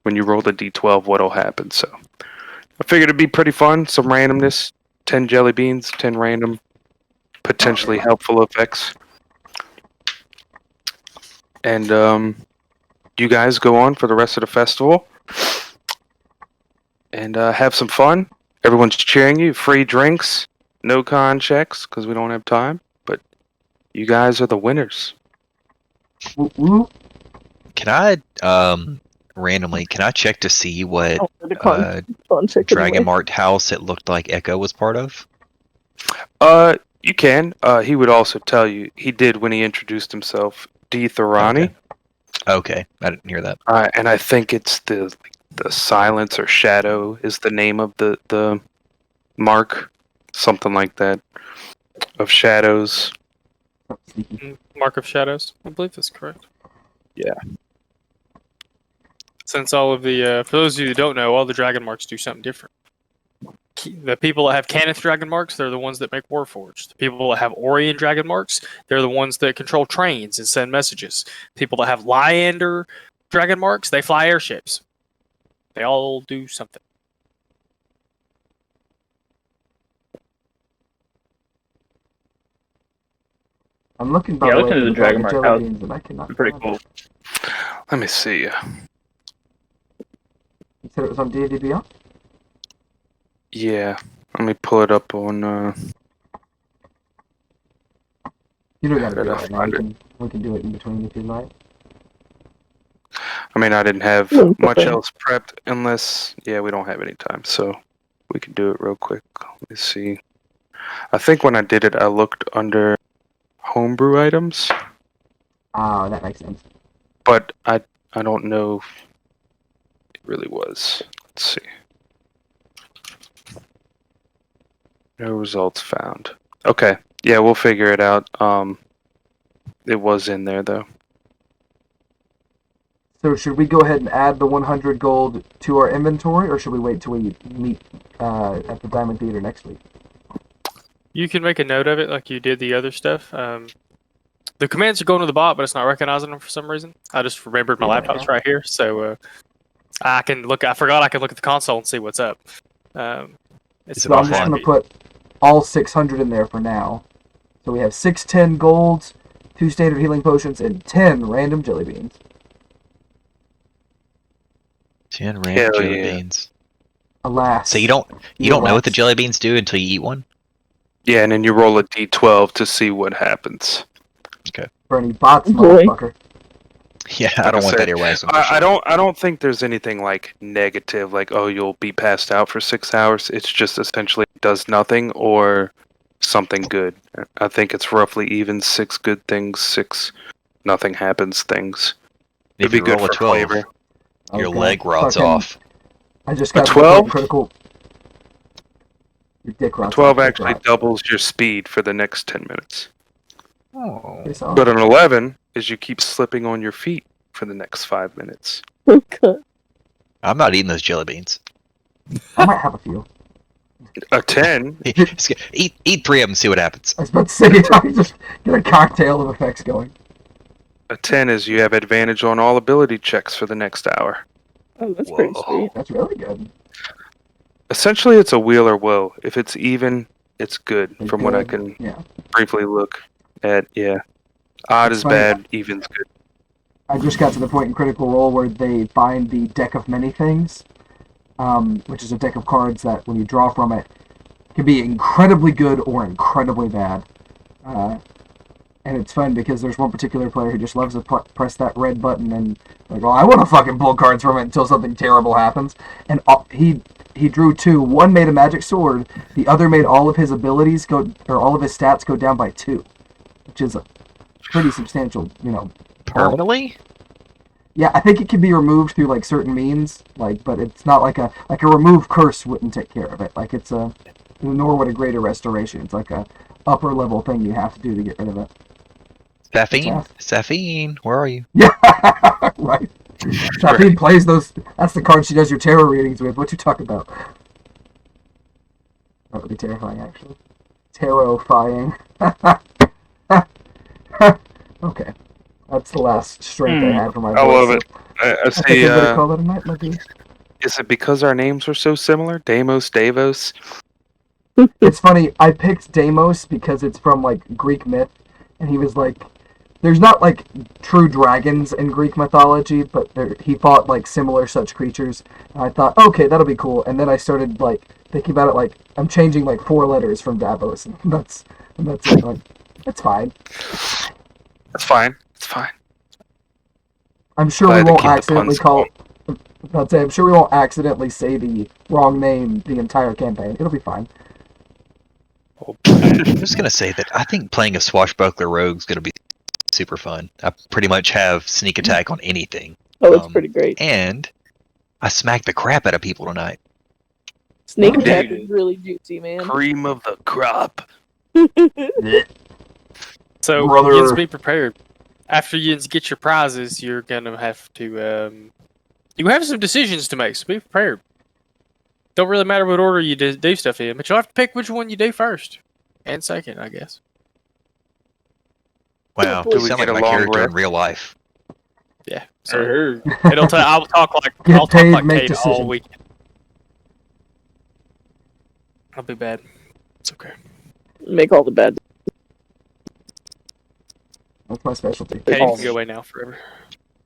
[SPEAKER 1] when you roll the d12 what'll happen. So I figured it'd be pretty fun. Some randomness. 10 jelly beans, 10 random, potentially helpful effects. And you guys go on for the rest of the festival and have some fun. Everyone's cheering you. Free drinks, no con checks because we don't have time. But you guys are the winners.
[SPEAKER 4] woo.
[SPEAKER 2] Can I randomly check to see what
[SPEAKER 3] Oh, the con check
[SPEAKER 2] Dragon
[SPEAKER 3] anyway.
[SPEAKER 2] Mart house it looked like Echo was part of?
[SPEAKER 1] You can. He would also tell you he did when he introduced himself. D. Thorani.
[SPEAKER 2] Okay, I didn't hear that.
[SPEAKER 1] And I think it's the silence or shadow is the name of the mark, something like that, of shadows.
[SPEAKER 4] Sneaky.
[SPEAKER 5] Mark of Shadows. I believe that's correct.
[SPEAKER 1] Yeah.
[SPEAKER 5] Since all of the, for those of you who don't know, all the dragon marks do something different. The people that have Cannith dragon marks, they're the ones that make Warforged. The people that have Orion dragon marks, they're the ones that control trains and send messages. People that have Lyander dragon marks, they fly airships. They all do something.
[SPEAKER 4] I'm looking, by
[SPEAKER 6] Yeah,
[SPEAKER 4] the way,
[SPEAKER 6] looking
[SPEAKER 4] for
[SPEAKER 6] at the
[SPEAKER 4] the bag
[SPEAKER 6] Dragon
[SPEAKER 4] of
[SPEAKER 6] Mark
[SPEAKER 4] jelly
[SPEAKER 6] house.
[SPEAKER 4] beans, and I cannot
[SPEAKER 6] Pretty
[SPEAKER 4] find
[SPEAKER 6] cool.
[SPEAKER 4] it.
[SPEAKER 1] Let me see.
[SPEAKER 4] You said it was on D&D Beyond?
[SPEAKER 1] Yeah. Let me pull it up on.
[SPEAKER 4] You don't gotta
[SPEAKER 1] Where
[SPEAKER 4] do
[SPEAKER 1] did
[SPEAKER 4] it
[SPEAKER 1] I
[SPEAKER 4] right now.
[SPEAKER 1] find
[SPEAKER 4] We can do it in between if you'd like.
[SPEAKER 1] I mean, I didn't have
[SPEAKER 3] No,
[SPEAKER 1] much
[SPEAKER 3] okay.
[SPEAKER 1] else prepped unless. Yeah, we don't have any time, so we can do it real quick. Let me see. I think when I did it, I looked under homebrew items,
[SPEAKER 4] Ah, that makes sense.
[SPEAKER 1] but I don't know if it really was. Let's see. No results found. Okay. Yeah, we'll figure it out. It was in there though.
[SPEAKER 4] So should we go ahead and add the 100 gold to our inventory, or should we wait till we meet at the Diamond Theater next week?
[SPEAKER 5] You can make a note of it like you did the other stuff. The commands are going to the bot, but it's not recognizing them for some reason. I just remembered my laptop's right here, so I can look. I forgot I could look at the console and see what's up. It's
[SPEAKER 4] So I'm just
[SPEAKER 2] offline?
[SPEAKER 4] going to put all 600 in there for now. So we have 610 golds, 2 standard healing potions, and 10 random jelly beans.
[SPEAKER 2] 10
[SPEAKER 1] Hell
[SPEAKER 2] random jelly
[SPEAKER 1] yeah.
[SPEAKER 2] beans.
[SPEAKER 4] Alas.
[SPEAKER 2] So you don't know what the jelly beans do until you eat one?
[SPEAKER 1] Yeah, and then you roll a d12 to see what happens.
[SPEAKER 4] Bernie bots,
[SPEAKER 3] Boy.
[SPEAKER 4] motherfucker.
[SPEAKER 2] Yeah, I
[SPEAKER 1] Like
[SPEAKER 2] don't
[SPEAKER 1] I
[SPEAKER 2] want
[SPEAKER 1] said,
[SPEAKER 2] that earwax.
[SPEAKER 1] I don't think there's anything like negative, like oh you'll be passed out for 6 hours. It's just essentially does nothing or something good. I think it's roughly even 6 good things, 6 nothing happens things.
[SPEAKER 2] If
[SPEAKER 1] It'd be
[SPEAKER 2] you
[SPEAKER 1] good
[SPEAKER 2] roll a
[SPEAKER 1] for
[SPEAKER 2] 12,
[SPEAKER 1] flavor.
[SPEAKER 2] your
[SPEAKER 4] Okay.
[SPEAKER 2] leg rots
[SPEAKER 4] Fucking-
[SPEAKER 2] off.
[SPEAKER 4] I just
[SPEAKER 1] A
[SPEAKER 4] got
[SPEAKER 1] 12?
[SPEAKER 4] critical. Your dick rots.
[SPEAKER 1] 12
[SPEAKER 4] off, dick
[SPEAKER 1] actually
[SPEAKER 4] rots.
[SPEAKER 1] doubles your speed for the next 10 minutes.
[SPEAKER 2] Oh.
[SPEAKER 4] Yes, oh.
[SPEAKER 1] But an 11 is you keep slipping on your feet for the next 5 minutes.
[SPEAKER 3] Okay.
[SPEAKER 2] I'm not eating those jelly beans.
[SPEAKER 4] I might have a few.
[SPEAKER 1] A 10?
[SPEAKER 2] Eat 3 of them, see what happens.
[SPEAKER 4] I was about to say, I just get a cocktail of effects going.
[SPEAKER 1] A 10 is you have advantage on all ability checks for the next hour.
[SPEAKER 3] Oh, that's pretty
[SPEAKER 2] Whoa.
[SPEAKER 3] sweet.
[SPEAKER 4] That's really good.
[SPEAKER 1] Essentially, it's a wheel or woe. If it's even, it's good,
[SPEAKER 4] It's
[SPEAKER 1] from what I
[SPEAKER 4] good.
[SPEAKER 1] can
[SPEAKER 4] Yeah.
[SPEAKER 1] briefly look at. Yeah. Odd
[SPEAKER 4] It's
[SPEAKER 1] is
[SPEAKER 4] funny.
[SPEAKER 1] bad, even's good.
[SPEAKER 4] I just got to the point in Critical Role where they find the deck of many things, which is a deck of cards that when you draw from it can be incredibly good or incredibly bad. And it's fun because there's one particular player who just loves to press that red button and like, well, I want to fucking pull cards from it until something terrible happens. And he drew 2. One made a magic sword. The other made all of his abilities all of his stats go down by 2, which is a pretty substantial,
[SPEAKER 2] Permanently?
[SPEAKER 4] Yeah, I think it can be removed through like certain means, but it's not like a remove curse wouldn't take care of it. Like nor would a greater restoration. It's like a upper level thing you have to do to get rid of it.
[SPEAKER 2] Saphine, where are you?
[SPEAKER 4] Yeah, right. Saphine plays those. That's the card she does your tarot readings with. What you talking about? That would be terrifying, actually. Tarot-fying. Okay. That's the last strength I had for my voice.
[SPEAKER 1] I love it. I
[SPEAKER 4] I
[SPEAKER 1] see.
[SPEAKER 4] think I'm gonna call it a night, maybe.
[SPEAKER 1] Is it because our names are so similar? Deimos, Davos?
[SPEAKER 4] It's funny, I picked Deimos because it's from, Greek myth, and he was there's not, true dragons in Greek mythology, but he fought, similar such creatures, and I thought, okay, that'll be cool, and then I started, thinking about it, I'm changing, 4 letters from Davos, and that's it, that's fine.
[SPEAKER 1] That's fine. It's fine.
[SPEAKER 4] I'm sure
[SPEAKER 1] Glad
[SPEAKER 4] we
[SPEAKER 1] to
[SPEAKER 4] won't
[SPEAKER 1] keep the
[SPEAKER 4] accidentally
[SPEAKER 1] puns
[SPEAKER 4] I'm sure we won't accidentally say the wrong name the entire campaign. It'll be fine.
[SPEAKER 2] I'm just gonna say that I think playing a swashbuckler rogue is gonna be super fun. I pretty much have sneak attack on anything.
[SPEAKER 3] Oh, it's pretty great.
[SPEAKER 2] And I smacked the crap out of people tonight.
[SPEAKER 3] Sneak
[SPEAKER 4] Oh,
[SPEAKER 3] attack
[SPEAKER 5] dude.
[SPEAKER 3] is really juicy, man.
[SPEAKER 1] Cream of the crop.
[SPEAKER 5] So,
[SPEAKER 4] Brother.
[SPEAKER 5] Yins, be prepared. After Yins get your prizes, you're gonna have to. You have some decisions to make, so be prepared. Don't really matter what order you do stuff in, but you'll have to pick which one you do first and second, I guess.
[SPEAKER 2] Wow,
[SPEAKER 3] Do
[SPEAKER 2] you
[SPEAKER 1] we
[SPEAKER 2] sound
[SPEAKER 1] get
[SPEAKER 2] like
[SPEAKER 1] a
[SPEAKER 2] my
[SPEAKER 1] long
[SPEAKER 2] character in
[SPEAKER 1] rest?
[SPEAKER 2] real life.
[SPEAKER 5] Yeah. So
[SPEAKER 6] Sure.
[SPEAKER 5] it'll. I'll talk like
[SPEAKER 4] Get
[SPEAKER 5] I'll
[SPEAKER 4] paid,
[SPEAKER 5] talk like
[SPEAKER 4] make
[SPEAKER 5] Kate
[SPEAKER 4] decisions.
[SPEAKER 5] all week. I'll be bad. It's okay.
[SPEAKER 3] Make all the bad.
[SPEAKER 4] That's my specialty.
[SPEAKER 5] Kate, you can go away now forever.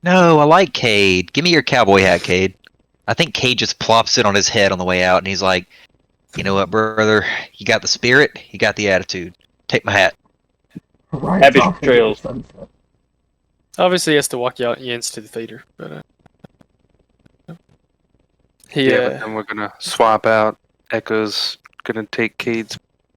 [SPEAKER 2] No, I like Cade. Give me your cowboy hat, Cade. I think Cade just plops it on his head on the way out, and he's like, "You know what, brother? You got the spirit, you got the attitude. Take my hat."
[SPEAKER 4] Right,
[SPEAKER 6] Happy
[SPEAKER 4] off into
[SPEAKER 6] trails.
[SPEAKER 4] the sunset.
[SPEAKER 5] Obviously, he has to walk Yins to the theater, but he.
[SPEAKER 1] Yeah, but then we're gonna swap out. Echo's gonna take Cade's